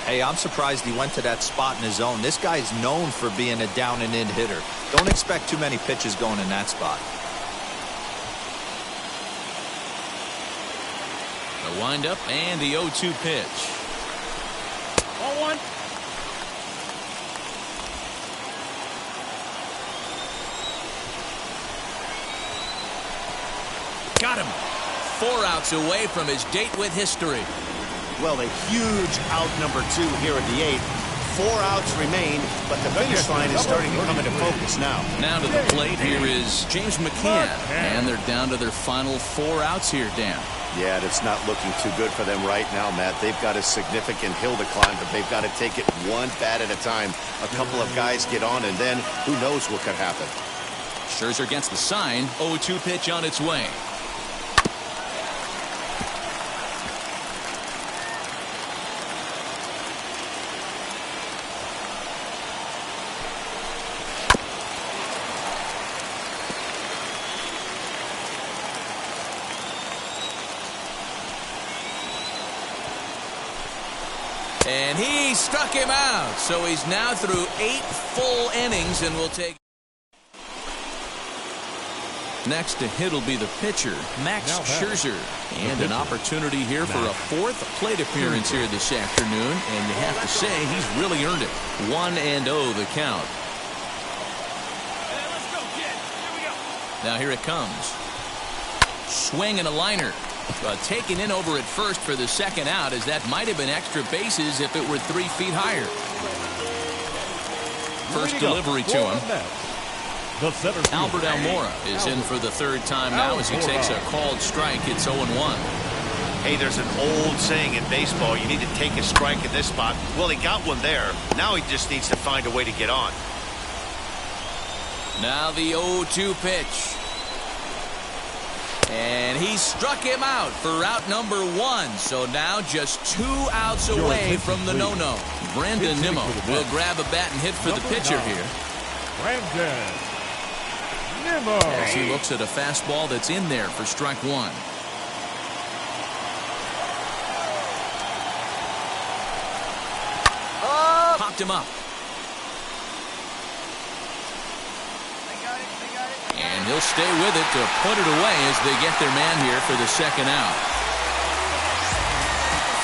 Hey, I'm surprised he went to that spot in his zone. This guy's known for being a down-and-in hitter. Don't expect too many pitches going in that spot. The windup and the 0-2 pitch. 0-1. Got him. 4 outs away from his date with history. Well, a huge out number 2 here at the 8th. 4 outs remain, but the finish line is starting to come into focus now. Now to the plate, here is James McCann. And they're down to their final 4 outs here, Dan. Yeah, and it's not looking too good for them right now, Matt. They've got a significant hill to climb, but they've got to take it one bat at a time. A couple of guys get on, and then who knows what could happen. Scherzer gets the sign. 0-2 pitch on its way. And he struck him out. So he's now through 8 full innings and will take. Next to hit will be the pitcher, Max Scherzer. And an opportunity here for a 4th plate appearance here this afternoon. And you have to say he's really earned it. 1-0 the count. Now here it comes. Swing and a liner. Taken in over at first for the 2nd out, as that might have been extra bases if it were 3 feet higher. First delivery to him. Albert Almora is in for the 3rd time now as he takes a called strike. It's 0-1. Hey, there's an old saying in baseball, you need to take a strike in this spot. Well, he got one there. Now he just needs to find a way to get on. Now the 0-2 pitch. And he struck him out for out number 1. So now just 2 outs away from the no-no. Brandon Nimmo will grab a bat and hit for the pitcher here. Brandon Nimmo. As he looks at a fastball that's in there for strike 1. Popped him up. And he'll stay with it to put it away as they get their man here for the second out.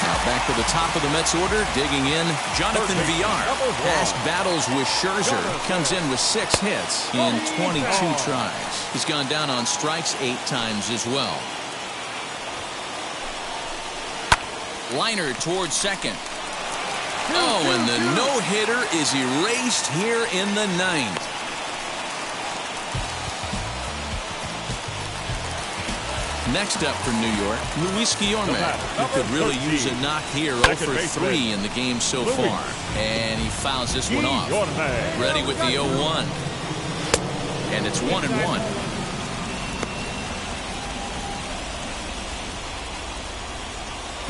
Now back to the top of the Mets order, digging in, Jonathan Villar. Past battles with Scherzer, comes in with 6 hits in 22 tries. He's gone down on strikes 8 times as well. Liner towards second. Oh, and the no-hitter is erased here in the 9th. Next up for New York, Luis Guillorme, who could really use a knock here. 0 for 3 in the game so far. And he fouls this one off. Ready with the 0-1. And it's 1-1.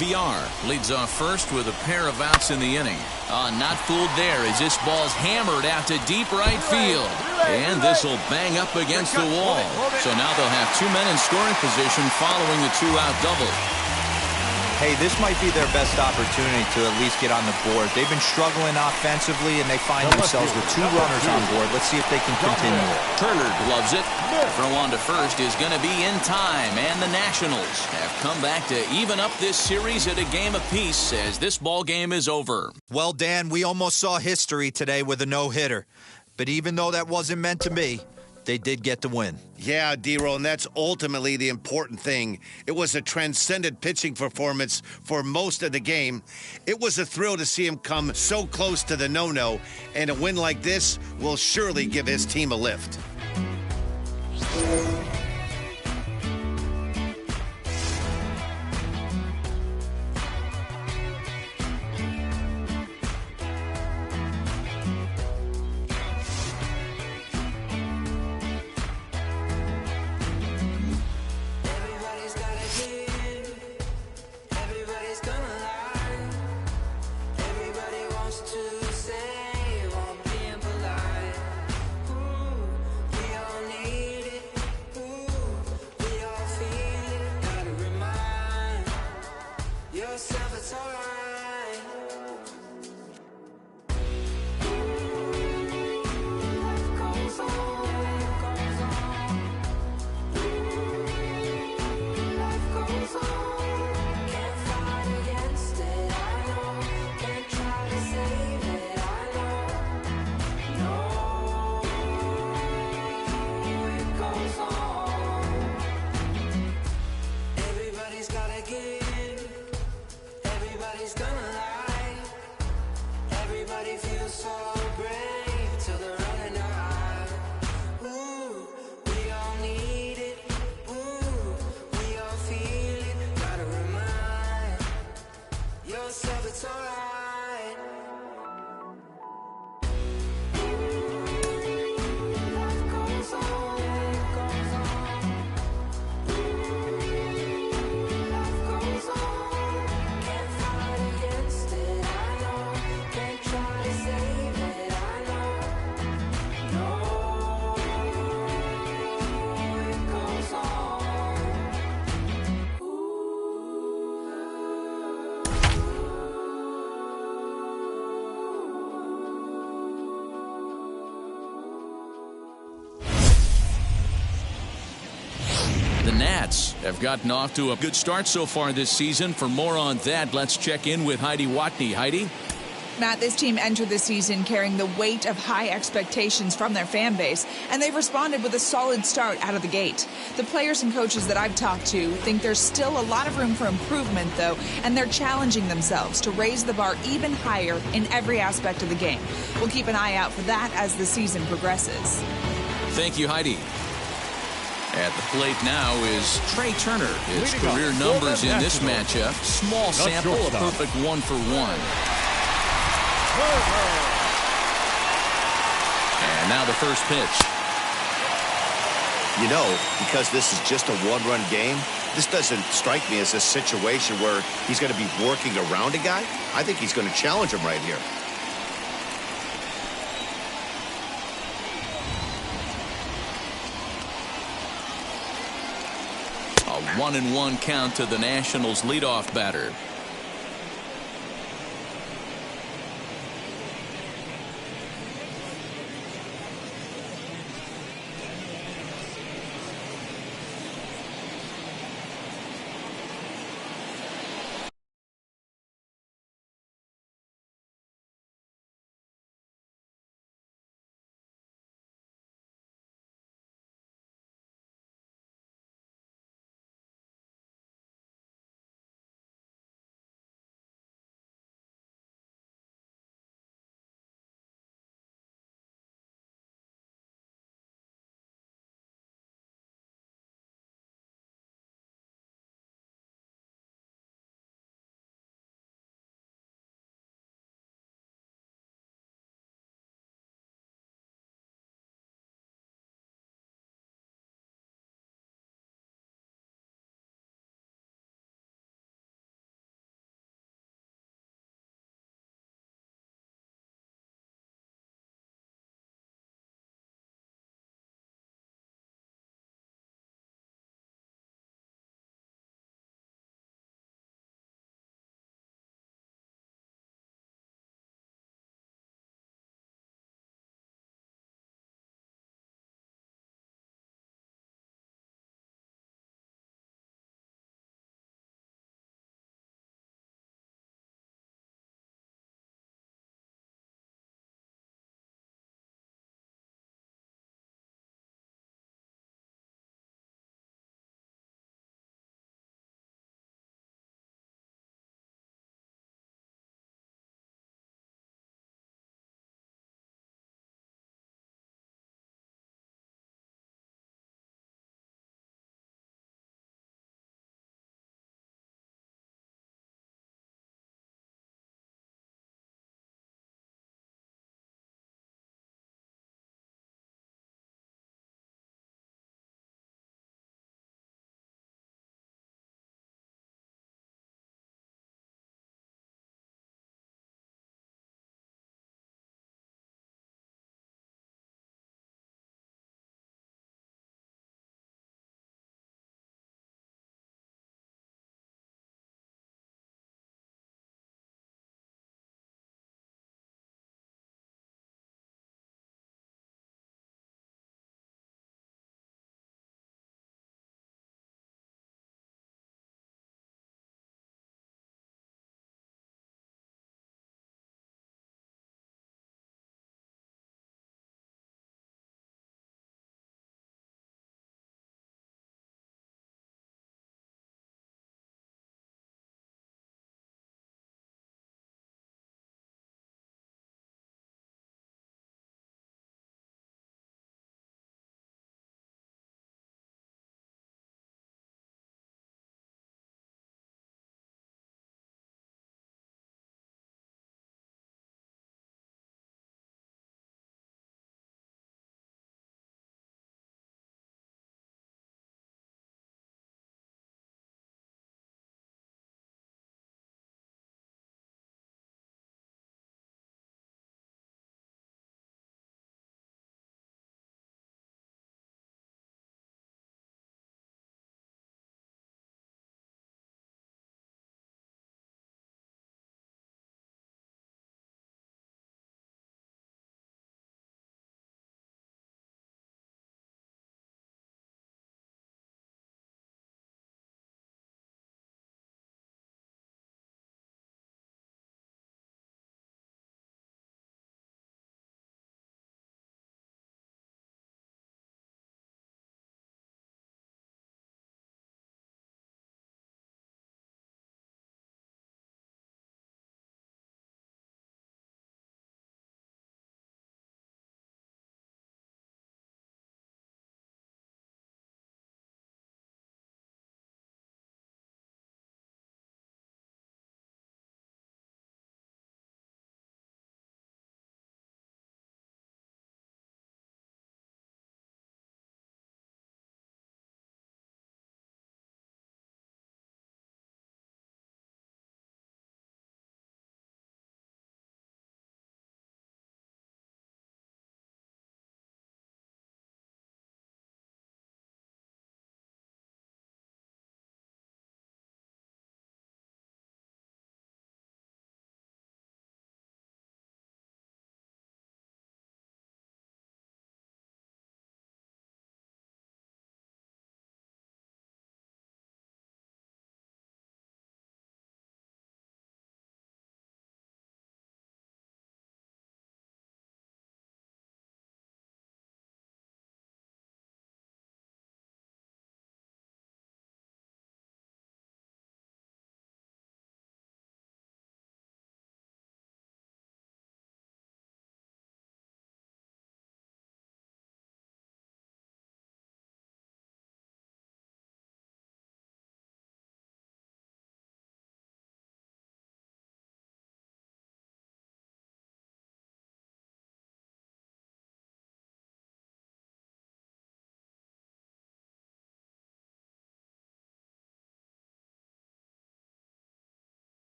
Villar leads off first with a pair of outs in the inning. Not fooled there as this ball's hammered out to deep right field. And this will bang up against the wall. So now they'll have 2 men in scoring position following the 2-out double. Hey, this might be their best opportunity to at least get on the board. They've been struggling offensively, and they find themselves with 2 runners on board. Let's see if they can continue it. Turner gloves it. Throw on to first is going to be in time, and the Nationals have come back to even up this series at a game apiece as this ball game is over. Well, Dan, we almost saw history today with a no-hitter. But even though that wasn't meant to be, they did get the win. Yeah, D-Roll, and that's ultimately the important thing. It was a transcendent pitching performance for most of the game. It was a thrill to see him come so close to the no-no, and a win like this will surely give his team a lift. Have gotten off to a good start so far this season. For more on that, let's check in with Heidi Watney. Heidi? Matt, this team entered the season carrying the weight of high expectations from their fan base, and they've responded with a solid start out of the gate. The players and coaches that I've talked to think there's still a lot of room for improvement, though, and they're challenging themselves to raise the bar even higher in every aspect of the game. We'll keep an eye out for that as the season progresses. Thank you, Heidi. At the plate now is Trey Turner. His Leading career up for numbers the in this Nationals, matchup. Small the sample, a shortstop. perfect 1-for-1. And now the first pitch. You know, because this is just a one-run game, this doesn't strike me as a situation where he's going to be working around a guy. I think he's going to challenge him right here. A 1-1 count to the Nationals leadoff batter.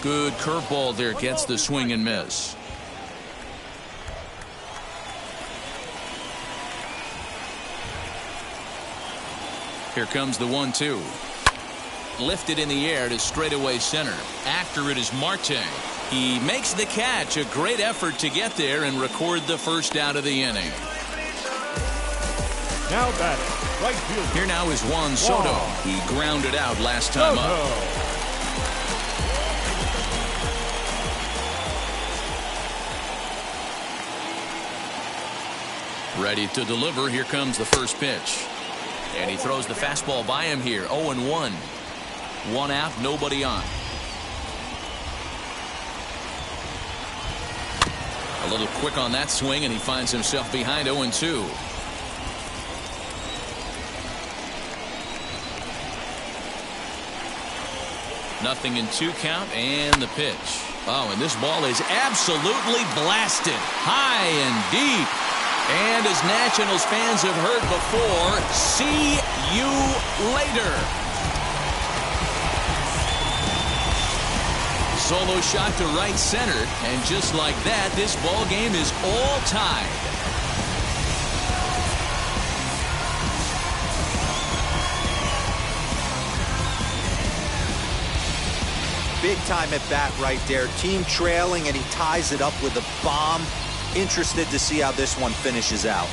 Good curveball there, gets the swing and miss. Here comes the 1-2. Lifted in the air to straightaway center. After it is Marte. He makes the catch. A great effort to get there and record the first out of the inning. Now batting, right field. Here now is Juan Soto. He grounded out last time up. Ready to deliver. Here comes the first pitch. And he throws the fastball by him here. 0-1. One out, nobody on. A little quick on that swing, and he finds himself behind 0-2. Nothing in 2 count, and the pitch. Oh, and this ball is absolutely blasted. High and deep. And as Nationals fans have heard before, see you later. Solo shot to right center, and just like that, this ball game is all tied. Big time at bat right there. Team trailing, and he ties it up with a bomb. Interested to see how this one finishes out.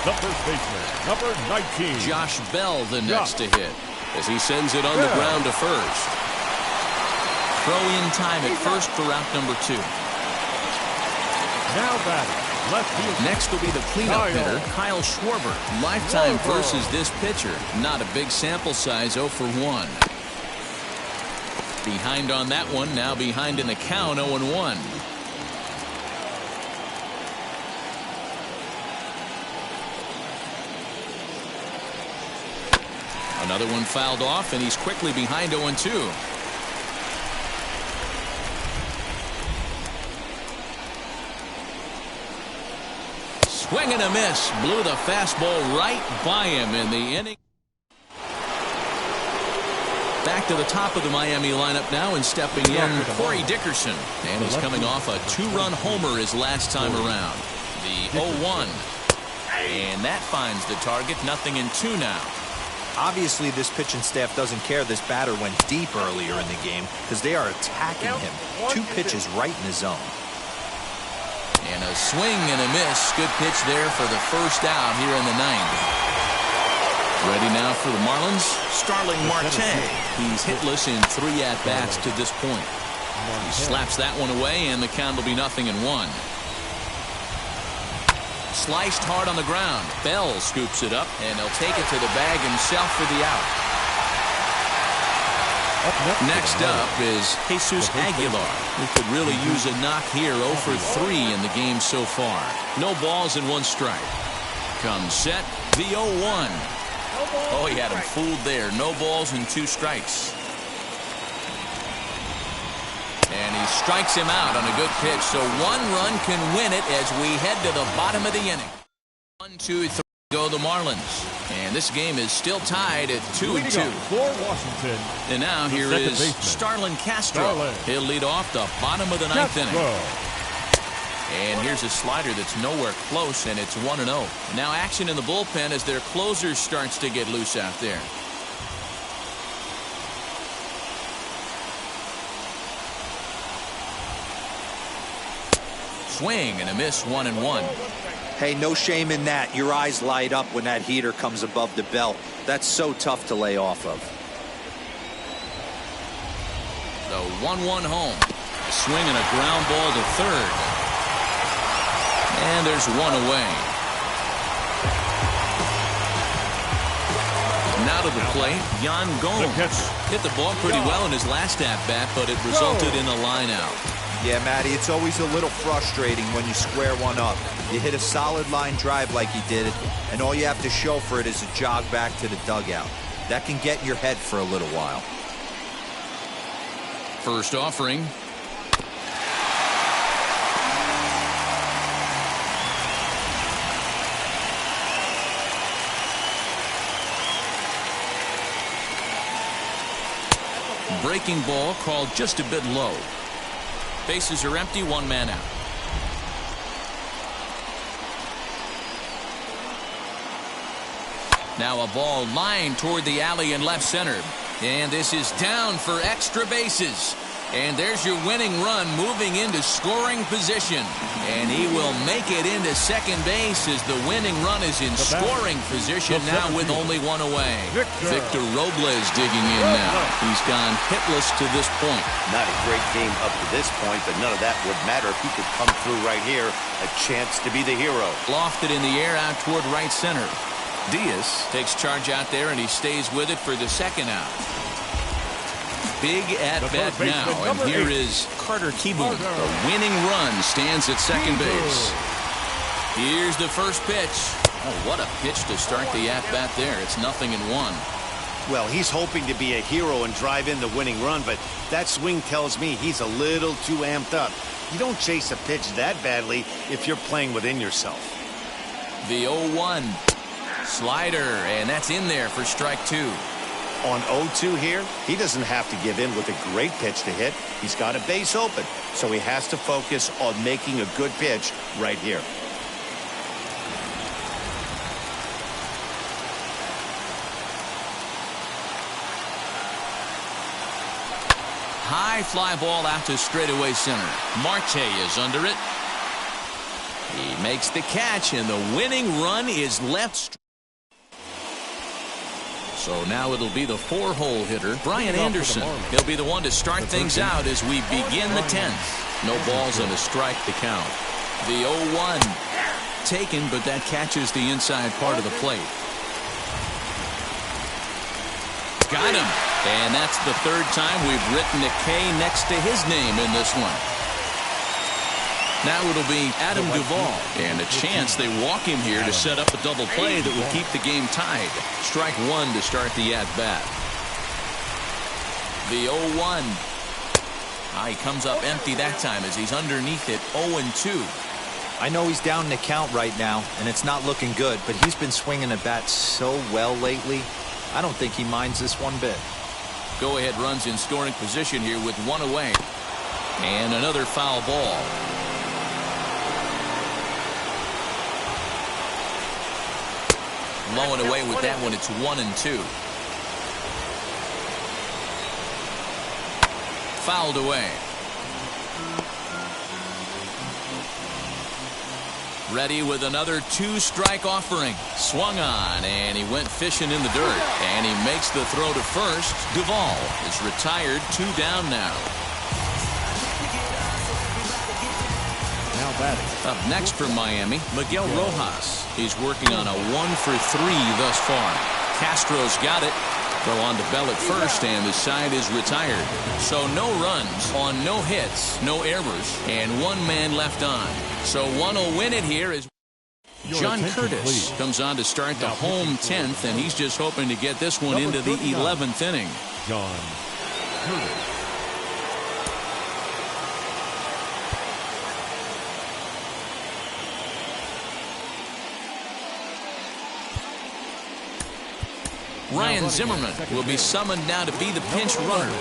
The first baseman, number 19. Josh Bell, the next to hit, as he sends it on the ground to first. Throw in time at first for out number 2. Now batting. Left field. Next will be the cleanup hitter, Kyle Schwarber. Lifetime versus this pitcher. Not a big sample size, 0 for 1. Behind on that one, now behind in the count, 0-1. Another one fouled off, and he's quickly behind 0-2. Swing and a miss. Blew the fastball right by him in the inning. Back to the top of the Miami lineup now, and stepping in, Corey Dickerson. And he's coming off a 2-run homer his last time around. The 0-1. And that finds the target. Nothing in 2 now. Obviously, this pitching staff doesn't care this batter went deep earlier in the game because they are attacking him. 2 pitches right in the zone. And a swing and a miss. Good pitch there for the first out here in the 9th. Ready now for the Marlins, Starling Marte. He's hitless in 3 at-bats to this point. He slaps that one away, and the count will be 0-1. Sliced hard on the ground. Bell scoops it up, and he'll take it to the bag himself for the out. Next up is Jesus Aguilar, who could really use a knock here. 0 for 3 in the game so far. No balls and 1 strike. Comes set, the 0-1. Oh, he had him fooled there. No balls and 2 strikes. And he strikes him out on a good pitch, so 1 run can win it as we head to the bottom of the inning. 1, 2, 3 go the Marlins. And this game is still tied at 2-2. For Washington. And now here is Starlin Castro. He'll lead off the bottom of the 9th inning. And here's a slider that's nowhere close, and it's 1-0. Now action in the bullpen as their closer starts to get loose out there. Swing and a miss, 1-1. Hey, no shame in that. Your eyes light up when that heater comes above the belt. That's so tough to lay off of. The 1-1 home. A swing and a ground ball to third. And there's 1 away. Now to the plate, Yan Gomes. Hit the ball pretty well in his last at-bat, but it resulted in a line out. Yeah, Matty, it's always a little frustrating when you square one up. You hit a solid line drive like he did, and all you have to show for it is a jog back to the dugout. That can get in your head for a little while. First offering. breaking ball called just a bit low. Bases are empty, one man out. Now a ball lined toward the alley in left center. And this is down for extra bases. And there's your winning run moving into scoring position. And he will make it into second base as the winning run is in scoring position now with only one away. Victor Robles digging in now. He's gone hitless to this point. Not a great game up to this point, but none of that would matter if he could come through right here. A chance to be the hero. Lofted in the air out toward right center. Diaz takes charge out there, and he stays with it for the second out. Big at-bat now, and here is Carter Kieboom. The winning run stands at second base. Here's the first pitch. Oh, what a pitch to start the at-bat there. It's 0-1. Well, he's hoping to be a hero and drive in the winning run, but that swing tells me he's a little too amped up. You don't chase a pitch that badly if you're playing within yourself. The 0-1 slider, and that's in there for strike two. On 0-2 here, he doesn't have to give in with a great pitch to hit. He's got a base open, so he has to focus on making a good pitch right here. High fly ball out to straightaway center. Marte is under it. He makes the catch, and the winning run is left. So now it'll be the 4-hole hitter, Brian Anderson. He'll be the one to start things out as we begin the 10th. No balls and a strike to count. The 0-1 taken, but that catches the inside part of the plate. Got him. And that's the third time we've written a K next to his name in this one. Now it'll be Adam Duvall, and a chance they walk him here to set up a double play that will keep the game tied. Strike one to start the at-bat. The 0-1. He comes up empty that time as he's underneath it. 0-2. I know he's down in the count right now, and it's not looking good, but he's been swinging the bat so well lately. I don't think he minds this one bit. Go-ahead runs in scoring position here with one away. And another foul ball. Low and away with that one. It's 1-2. Fouled away. Ready with another 2-strike offering. Swung on, and he went fishing in the dirt. And he makes the throw to first. Duvall is retired. 2 down now. Now batting. Up next from Miami, Miguel Rojas. He's working on a 1-for-3 thus far. Castro's got it. Throw on to Bell at first, and the side is retired. So no runs on no hits, no errors, and one man left on. So one will win it here as John Curtis comes on to start the home 10th, and he's just hoping to get this one into the 11th inning. John Curtis. Ryan Zimmerman will be summoned now to be the pinch runner.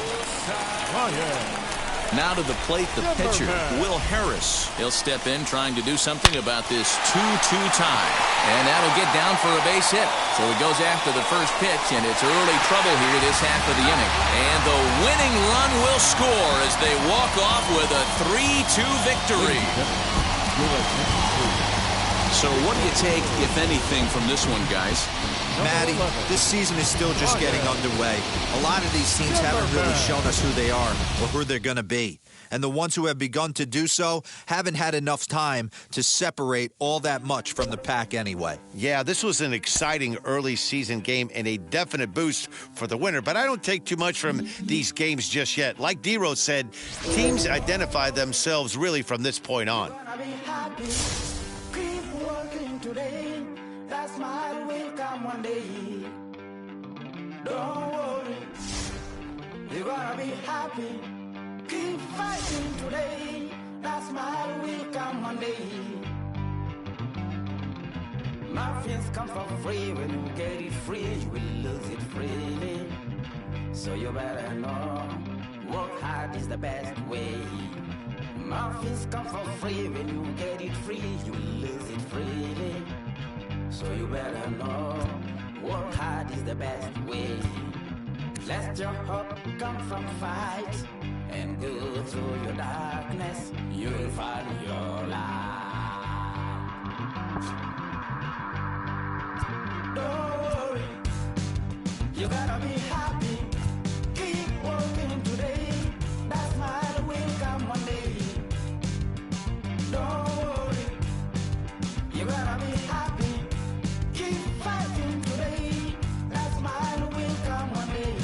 Now to the plate, the pitcher, Will Harris. He'll step in trying to do something about this 2-2 tie. And that'll get down for a base hit. So he goes after the first pitch, and it's early trouble here this half of the inning. And the winning run will score as they walk off with a 3-2 victory. So what do you take, if anything, from this one, guys? Matty, this season is still just getting underway. A lot of these teams haven't really shown us who they are or who they're going to be. And the ones who have begun to do so haven't had enough time to separate all that much from the pack anyway. Yeah, this was an exciting early season game and a definite boost for the winner. But I don't take too much from these games just yet. Like D-Rose said, teams identify themselves really from this point on. That smile will come one day. Don't worry, you're gonna be happy. Keep fighting today. That smile will come one day. Nothing's come for free. When you get it free, you will lose it freely. So you better know. Work hard is the best way. Muffins come for free. When you get it free, you lose it freely. So you better know, work hard is the best way. Let your hope come from fight, and go through your darkness, you'll find your light. Don't worry, you gotta be happy. Keep working today, that smile will come one day. Don't worry, you gotta be happy. Keep fighting today, that smile will come one day.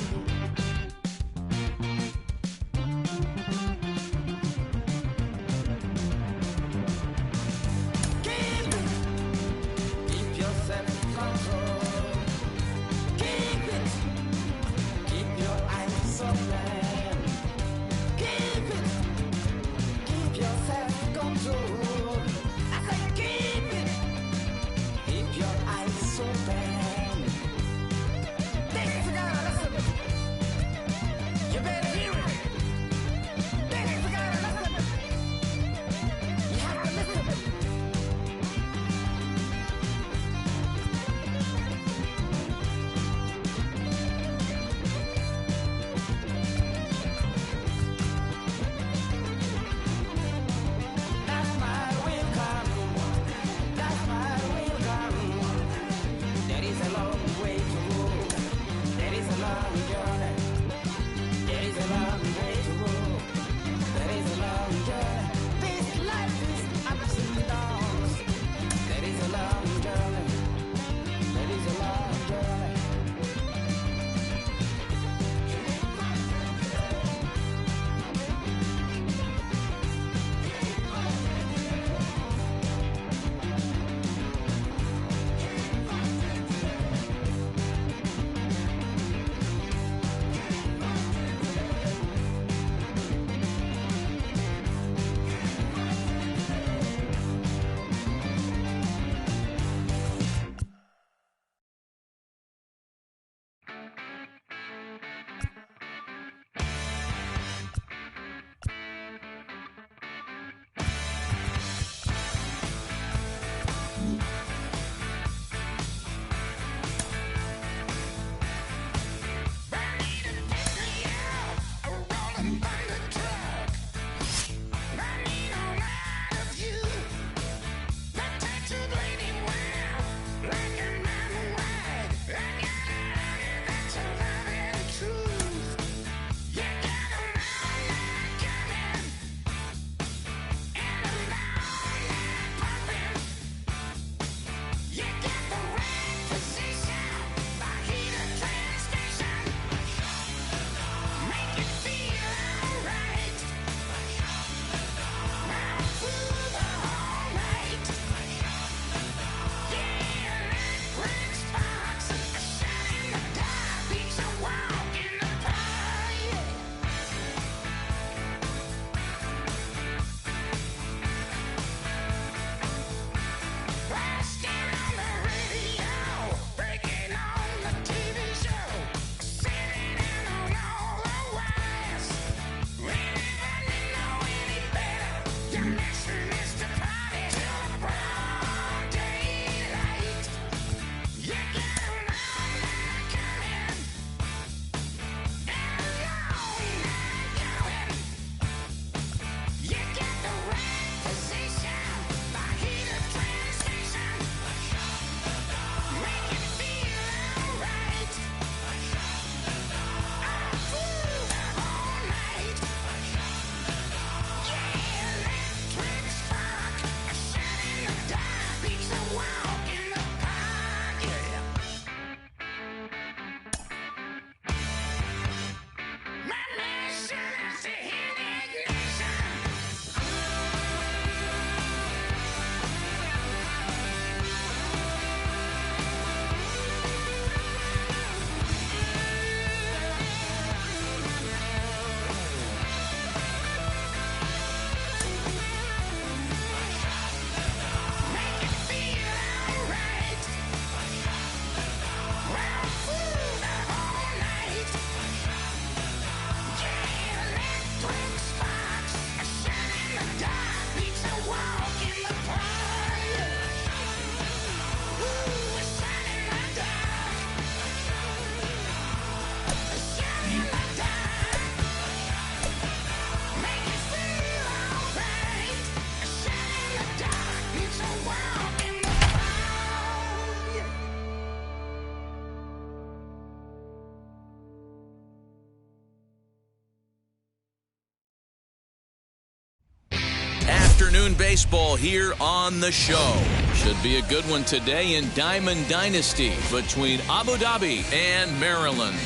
Afternoon baseball here on the show. Should be a good one today in Diamond Dynasty between Abu Dhabi and Maryland.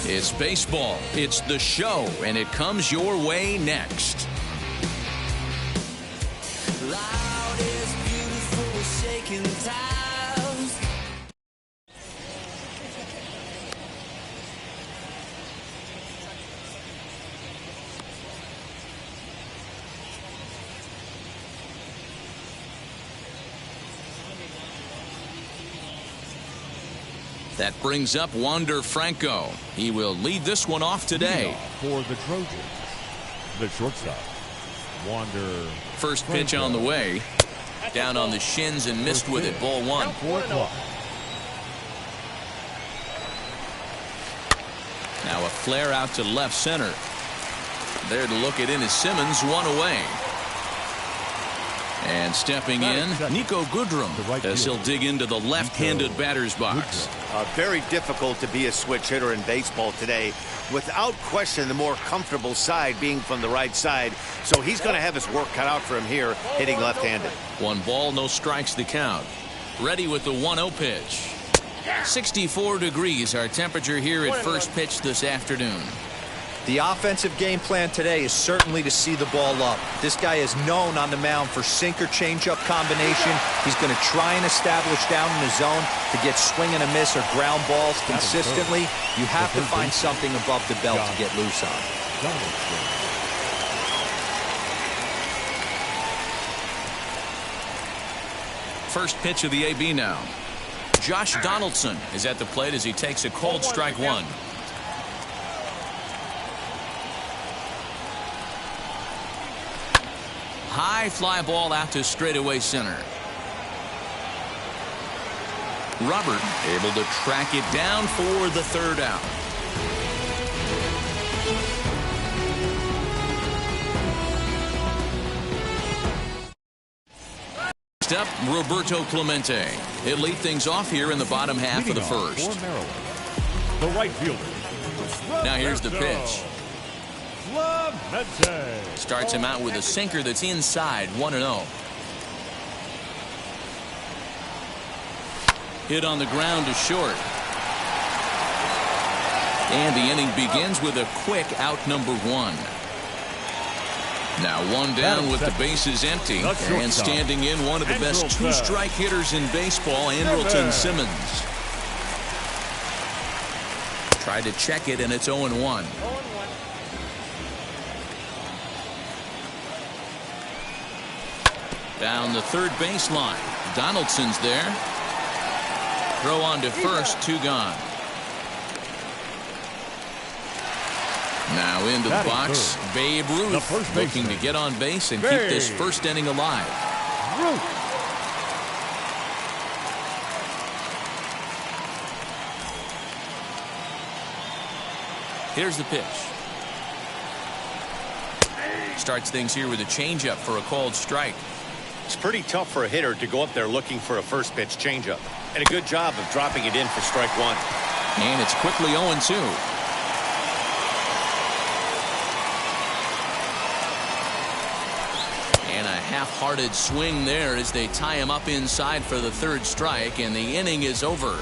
It's baseball, it's the show, and it comes your way next. Loud is beautiful, shaking times. That brings up Wander Franco. He will lead this one off today. For the Trojans, the shortstop, Wander. First pitch on the way. Down on the shins and missed with it. Ball one. 4 o'clock. Now a flare out to left center. There to look it in is Simmons, one away. And stepping in, Nico Goodrum, as he'll dig into the left-handed batter's box. Very difficult to be a switch hitter in baseball today. Without question, the more comfortable side being from the right side. So he's going to have his work cut out for him here, hitting left-handed. 1 ball, no strikes the count. Ready with the 1-0 pitch. 64 degrees, our temperature here at first pitch this afternoon. The offensive game plan today is certainly to see the ball up. This guy is known on the mound for sinker changeup combination. He's going to try and establish down in the zone to get swing and a miss or ground balls consistently. You have to find something above the belt to get loose on. First pitch of the AB now. Josh Donaldson is at the plate as he takes a cold strike one. High fly ball out to straightaway center. Robert able to track it down for the third out. Next up, Roberto Clemente. He'll lead things off here in the bottom half of the first. For Maryland, the right fielder. Now here's the pitch. Starts him out with a sinker that's inside, 1-0. Hit on the ground to short. And the inning begins with a quick out number 1. Now 1 down with the bases empty. And standing in one of the best 2-strike hitters in baseball, Andrelton Simmons. Tried to check it, and it's 0-1. Down the third baseline. Donaldson's there. Throw on to first, 2 gone. Now into the box, Babe Ruth looking to get on base and keep this first inning alive. Here's the pitch. Starts things here with a changeup for a called strike. It's pretty tough for a hitter to go up there looking for a first pitch changeup. And a good job of dropping it in for strike 1. And it's quickly 0-2. And a half-hearted swing there as they tie him up inside for the third strike, and the inning is over.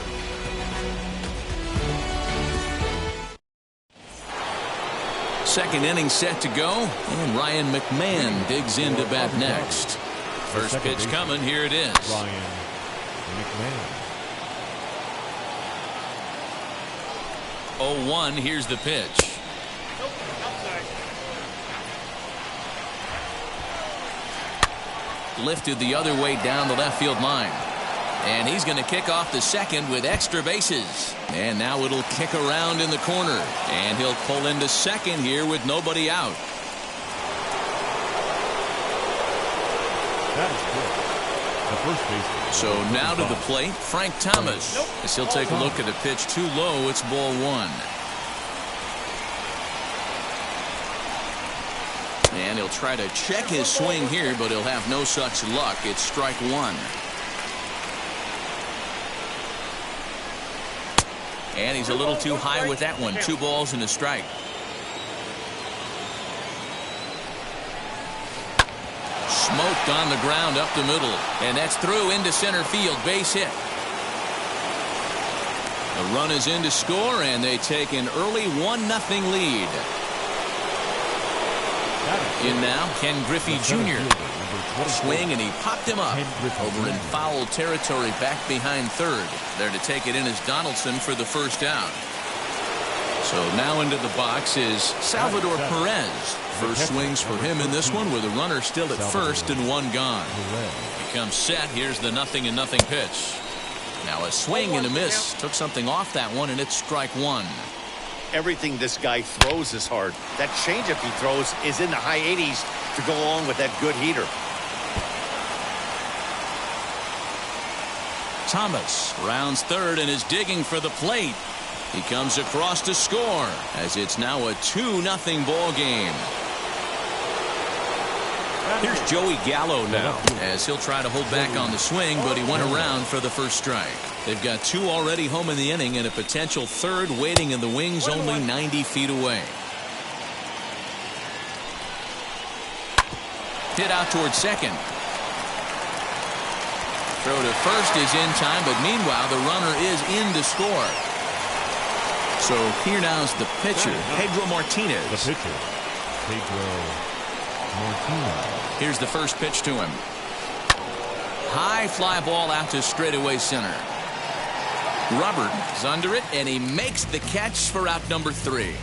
Second inning set to go, and Ryan McMahon digs in to bat next. First pitch coming, here it is. Ryan McMahon. 0-1, here's the pitch. Lifted the other way down the left field line. And he's going to kick off the second with extra bases. And now it'll kick around in the corner. And he'll pull into second here with nobody out. That is good. The first baseman. So now to the plate, Frank Thomas. As he'll take a look at a pitch too low, it's ball 1. And And he'll try to check his swing here, but he'll have no such luck. It's strike one. And he's a little too high with that one. 2 balls and a strike. Smoked on the ground up the middle. And that's through into center field. Base hit. The run is in to score, and they take an early 1-0 lead. In now, Ken Griffey Jr. Swing, and he popped him up over in foul territory back behind third. There to take it in is Donaldson for the first out. So now into the box is Salvador Perez. First swings for him in this one with a runner still at first and 1 gone. He comes set. Here's the 0-0 pitch. Now a swing and a miss. Took something off that one, and it's strike one. Everything this guy throws is hard. That changeup he throws is in the high 80s to go along with that good heater. Thomas rounds third and is digging for the plate. He comes across to score as it's now a 2-0 ball game. Here's Joey Gallo now as he'll try to hold back on the swing, but he went around for the first strike. They've got 2 already home in the inning and a potential third waiting in the wings only 90 feet away. Hit out towards second. Throw to first is in time, but meanwhile the runner is in to score. So here now's the pitcher, Pedro Martinez. The pitcher, Pedro Martinez. Here's the first pitch to him. High fly ball out to straightaway center. Robert is under it, and he makes the catch for out number 3.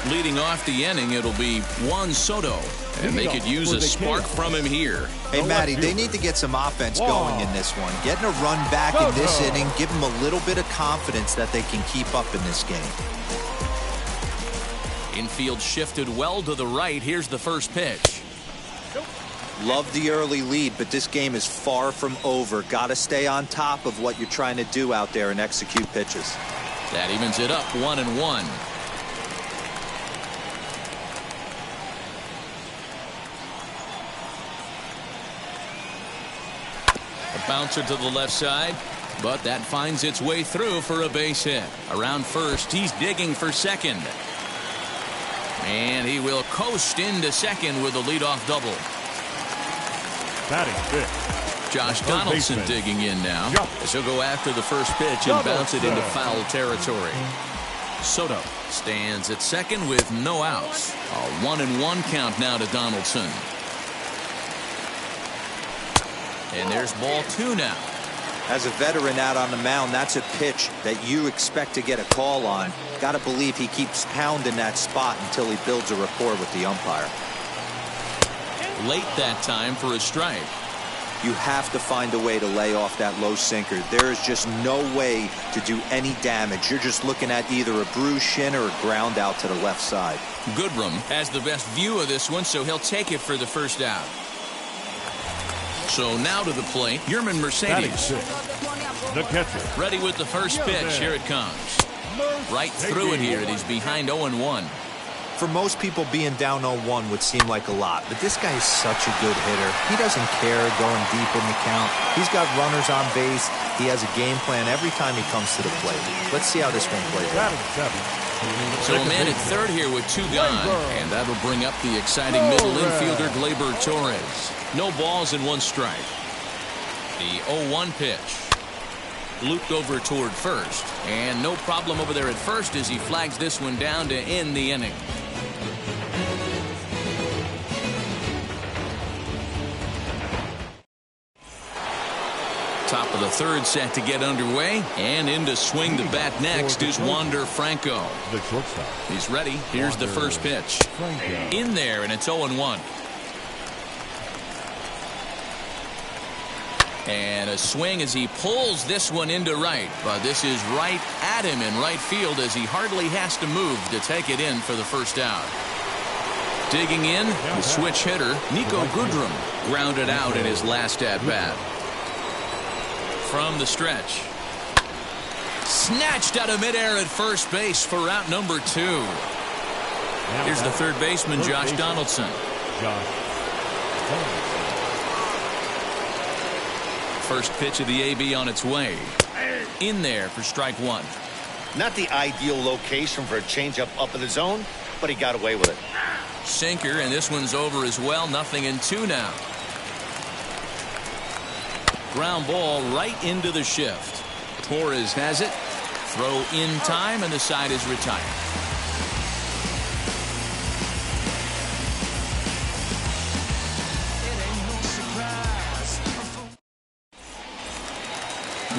Leading off the inning, it'll be Juan Soto, and they could use a spark from him here. Hey, Matty, they need to get some offense going in this one. Getting a run back in this inning, give them a little bit of confidence that they can keep up in this game. Infield shifted well to the right. Here's the first pitch. Love the early lead, but this game is far from over. Got to stay on top of what you're trying to do out there and execute pitches. That evens it up 1-1. A bouncer to the left side, but that finds its way through for a base hit. Around first, he's digging for second. And he will coast into second with a leadoff double. Batting fifth. Josh Donaldson digging in now. As he'll go after the first pitch and bounce it into foul territory. Soto stands at second with no outs. A 1-1 count now to Donaldson. And there's ball 2 now. As a veteran out on the mound, that's a pitch that you expect to get a call on. Got to believe he keeps pounding that spot until he builds a rapport with the umpire. Late that time for a strike. You have to find a way to lay off that low sinker. There is just no way to do any damage. You're just looking at either a bruised shin or a ground out to the left side. Goodrum has the best view of this one, so he'll take it for the first out. So now to the plate, Yerman Mercedes. The catcher. Ready with the first pitch. Here it comes. Right through it here, and he's behind 0-1. For most people, being down 0-1 would seem like a lot, but this guy is such a good hitter. He doesn't care going deep in the count. He's got runners on base. He has a game plan every time he comes to the plate. Let's see how this one plays out. So a man at third here with 2 gone, and that'll bring up the exciting middle infielder Gleyber Torres. No balls and 1 strike. The 0-1 pitch. Looped over toward first, and no problem over there at first as he flags this one down to end the inning. Top of the third set to get underway, and in to swing the bat next is Wander Franco. The shortstop. He's ready. Here's the first pitch. In there, and it's 0-1. And a swing as he pulls this one into right. But this is right at him in right field as he hardly has to move to take it in for the first out. Digging in, the switch hitter, Nico Goodrum, grounded out in his last at-bat. From the stretch. Snatched out of midair at first base for out number 2. Here's the third baseman, Josh Donaldson. First pitch of the AB on its way. In there for strike 1. Not the ideal location for a changeup up in the zone, but he got away with it. Sinker, and this one's over as well. 0-2 now. Ground ball right into the shift. Torres has it. Throw in time, and the side is retired.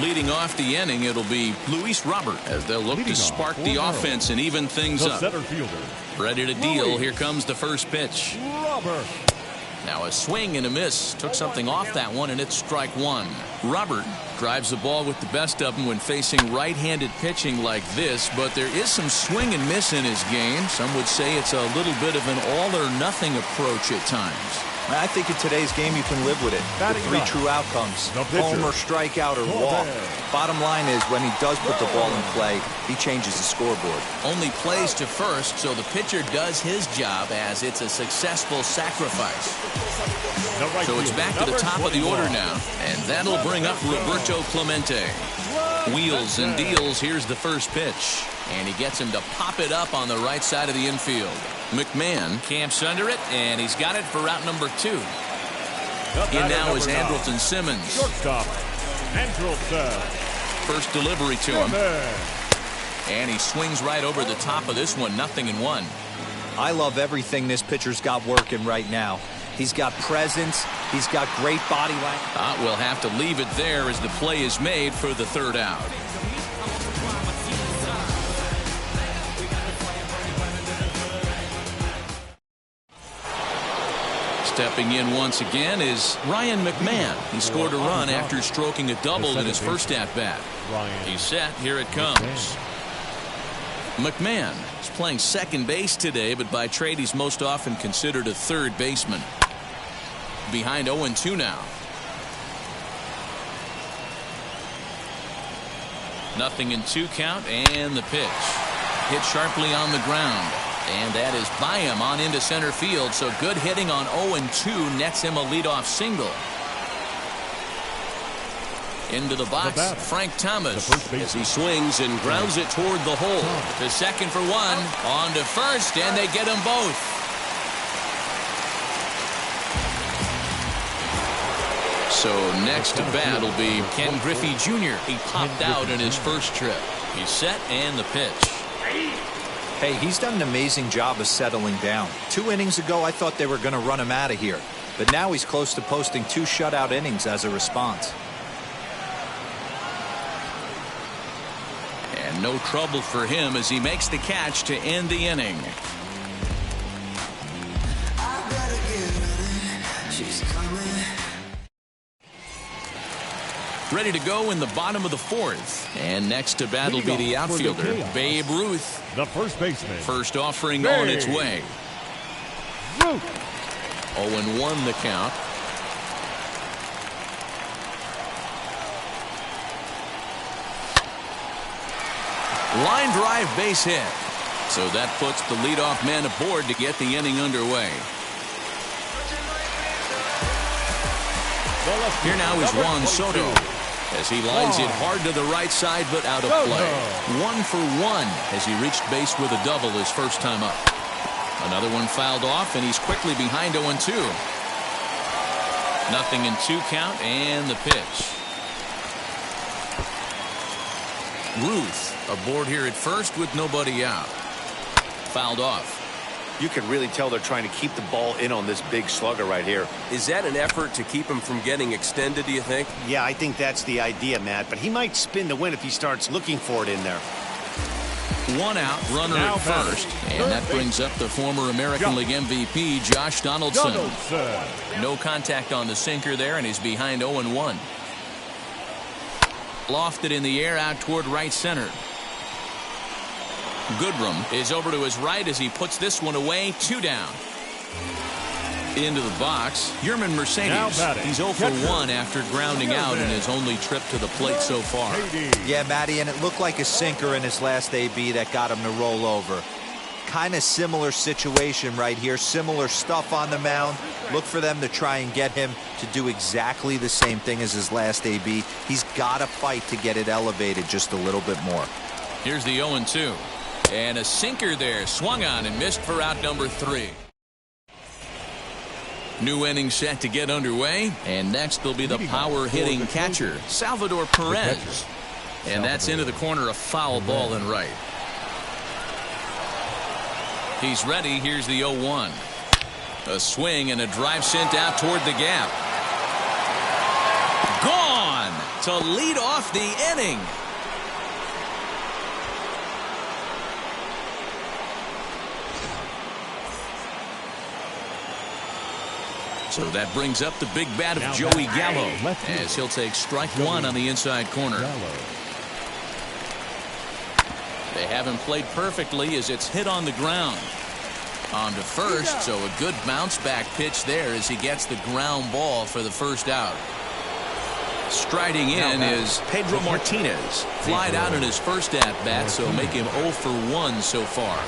Leading off the inning, it'll be Luis Robert as they'll look to spark the offense and even things up. Center fielder. Ready to deal. Here comes the first pitch. Robert. Now a swing and a miss. Took something off that one, and it's strike 1. Robert drives the ball with the best of them when facing right-handed pitching like this, but there is some swing and miss in his game. Some would say it's a little bit of an all-or-nothing approach at times. I think in today's game you can live with it. With 3 true outcomes. Home or strikeout or walk. Bottom line is when he does put the ball in play, he changes the scoreboard. Only plays to first, so the pitcher does his job as it's a successful sacrifice. So it's back to the top of the order now, and that'll bring up Roberto Clemente. Wheels and deals. Here's the first pitch, and he gets him to pop it up on the right side of the infield. McMahon camps under it, and he's got it for route number 2. In now is Andrelton Simmons. Shortstop, Andrelton. First delivery to him. And he swings right over the top of this one. 0-1. I love everything this pitcher's got working right now. He's got presence. He's got great body language. We'll have to leave it there as the play is made for the third out. Stepping in once again is Ryan McMahon. He scored a run after stroking a double in his first at-bat. He's set. Here it comes. McMahon is playing second base today, but by trade he's most often considered a third baseman. Behind 0-2 now. 0-2 count, and the pitch. Hit sharply on the ground. And that is by him on into center field. So good hitting on 0-2 nets him a leadoff single. Into the box, Frank Thomas as he swings and grounds it toward the hole. To second for 1, on to first, and they get them both. So next to bat will be Ken Griffey Jr. He popped out in his first trip. He's set, and the pitch. Hey, he's done an amazing job of settling down. 2 innings ago, I thought they were going to run him out of here. But now he's close to posting 2 shutout innings as a response. And no trouble for him as he makes the catch to end the inning. Ready to go in the bottom of the 4th. And next to bat will be the outfielder, Babe Ruth. The first baseman. First offering on its way. 0-1 the count. Line drive base hit. So that puts the leadoff man aboard to get the inning underway. Here now is Juan Soto as he lines it hard to the right side, but out of play. 1 for 1 as he reached base with a double his first time up. Another one fouled off, and he's quickly behind 0-2. 0-2 count, and the pitch. Ruth aboard here at first with nobody out. Fouled off. You can really tell they're trying to keep the ball in on this big slugger right here. Is that an effort to keep him from getting extended, do you think? Yeah, I think that's the idea, Matt. But he might spin to win if he starts looking for it in there. 1 out, runner at first. And that brings up the former American League MVP, Josh Donaldson. No contact on the sinker there, and he's behind 0-1. Lofted in the air out toward right center. Goodrum is over to his right as he puts this one away. 2 down. Into the box, Yerman Now Mercedes. batting, He's 0 for catcher, 1 after grounding out in his only trip to the plate so far. Yeah, Matty, and it looked like a sinker in his last AB that got him to roll over. Kind of similar situation right here. Similar stuff on the mound. Look for them to try and get him to do exactly the same thing as his last AB. He's got to fight to get it elevated just a little bit more. Here's the 0-2. And a sinker there. Swung on and missed for out number 3. New inning set to get underway, and next will be the power-hitting catcher, Salvador Perez. And that's into the corner, a foul ball and right. He's ready. Here's the 0-1. A swing and a drive sent out toward the gap. Gone to lead off the inning. So that brings up the big bat of Joey Gallo as he'll take strike 1 on the inside corner. They haven't played perfectly as it's hit on the ground. On to first, so a good bounce back pitch there as he gets the ground ball for the first out. Striding in is Pedro Martinez. Flied out in his first at bat, so make him 0 for 1 so far.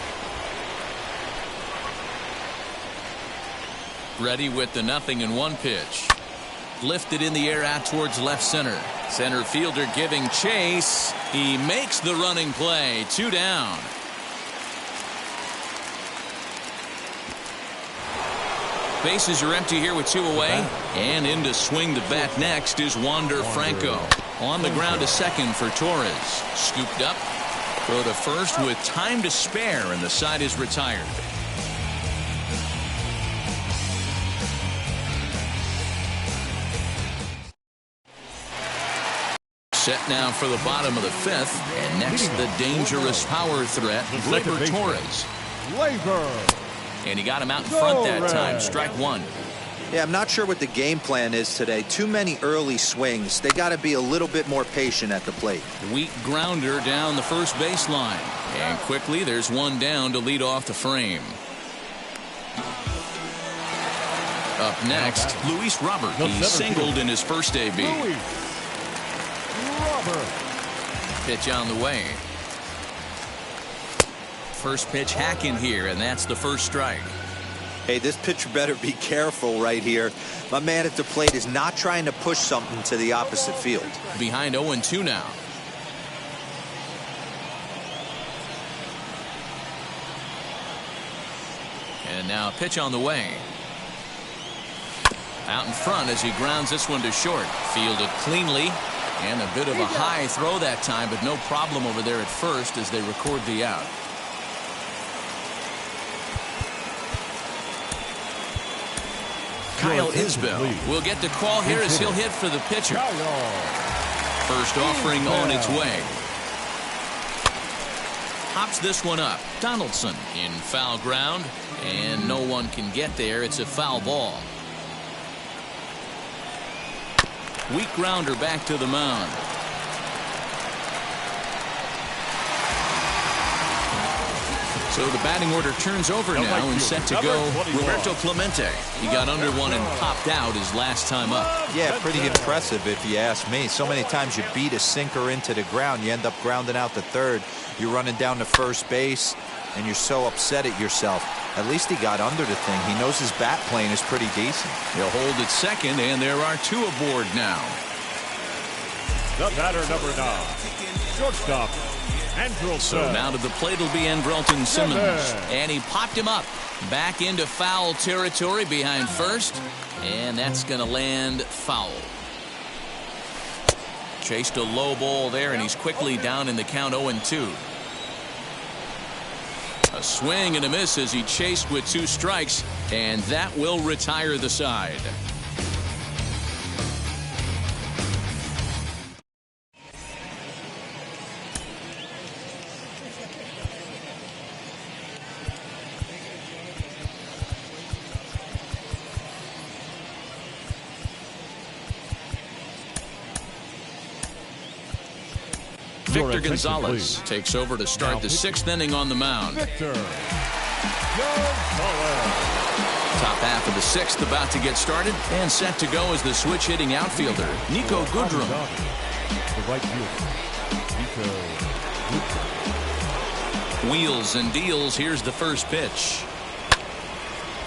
Ready with the 0-1 pitch. Lifted in the air out towards left center. Center fielder giving chase. He makes the running play. 2 down. Bases are empty here with 2 away. And in to swing the bat next is Wander Franco. On the ground to second for Torres. Scooped up. Throw to first with time to spare, and the side is retired. Set now for the bottom of the 5th, and next the dangerous power threat, Gleyber Torres. And he got him out in front that time. Strike 1. Yeah, I'm not sure what the game plan is today. Too many early swings. They got to be a little bit more patient at the plate. Weak grounder down the first baseline, and quickly there's 1 down to lead off the frame. Up next, Luis Robert. He singled in his first AB. Pitch on the way. First pitch hacking here, and that's the first strike. Hey, this pitcher better be careful right here. My man at the plate is not trying to push something to the opposite field. Behind 0-2 now. And now a pitch on the way. Out in front as he grounds this one to short. Fielded cleanly. And a bit of a high throw that time, but no problem over there at first as they record the out. Kyle Isbell will get the call here as he'll hit for the pitcher. First offering on its way. Hops this one up. Donaldson in foul ground, and no one can get there. It's a foul ball. Weak grounder back to the mound. So the batting order turns over now and set to go. Roberto Clemente. He got under one and popped out his last time up. Yeah, pretty impressive if you ask me. So many times you beat a sinker into the ground. You end up grounding out to third. You're running down to first base, and you're so upset at yourself. At least he got under the thing. He knows his bat plane is pretty decent. He'll hold at second, and there are 2 aboard now. The batter, number 9, shortstop, Andrelton. So now to the plate will be Andrelton Simmons. And he popped him up. Back into foul territory behind first. And that's going to land foul. Chased a low ball there, and he's quickly down in the count 0-2. A swing and a miss as he chased with 2 strikes, and that will retire the side. Victor Gonzalez takes over to start the 6th inning on the mound. Victor Gonzalez. Top half of the sixth about to get started, and set to go is the switch-hitting outfielder, Nico Goodrum. The right fielder, Nico Goodrum. Wheels and deals. Here's the first pitch.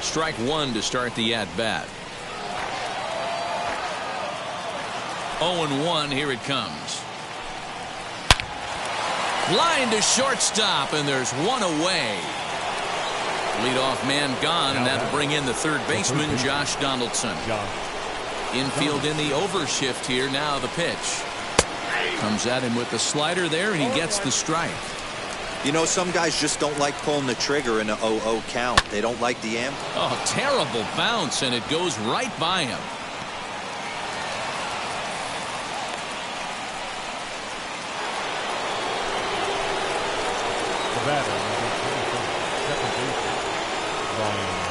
Strike one to start the at-bat. 0-1. Here it comes. Line to shortstop, and there's one away. Leadoff man gone, and that'll bring in the third baseman, Josh Donaldson. Infield in the overshift here. Now the pitch. Comes at him with the slider there, and he gets the strike. You know, some guys just don't like pulling the trigger in an 0-0 count. They don't like the amp. Oh, terrible bounce, and it goes right by him.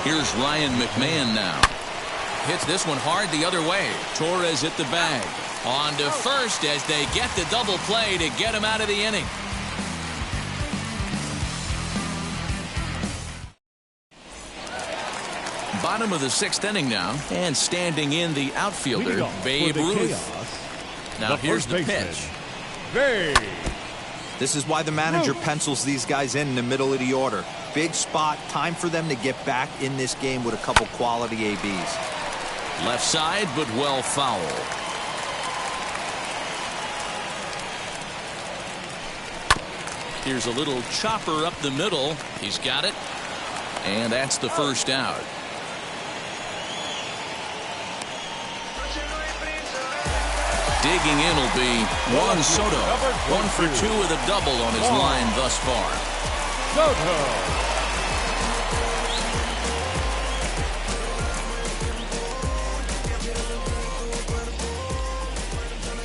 Here's Ryan McMahon now. Hits this one hard the other way. Torres hit the bag. On to first as they get the double play to get him out of the inning. Bottom of the sixth inning now, and standing in the outfielder, Babe Ruth. Now here's the pitch. This is why the manager pencils these guys in the middle of the order. Big spot, time for them to get back in this game with a couple quality ABs. Left side, but well foul. Here's a little chopper up the middle. He's got it. And that's the first out. Digging in will be Juan Soto. 1 for 2 with a double on his line thus far.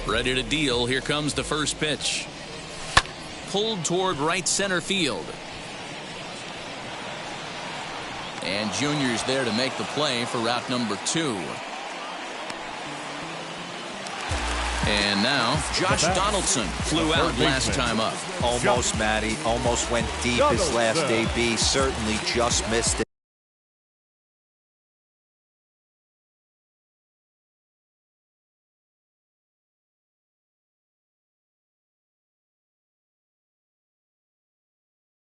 Ready to deal. Here comes the first pitch. Pulled toward right center field. And Junior's there to make the play for route number 2. And now Josh Donaldson flew out last time up. Almost, Matty. Almost went deep his last AB. Certainly just missed it.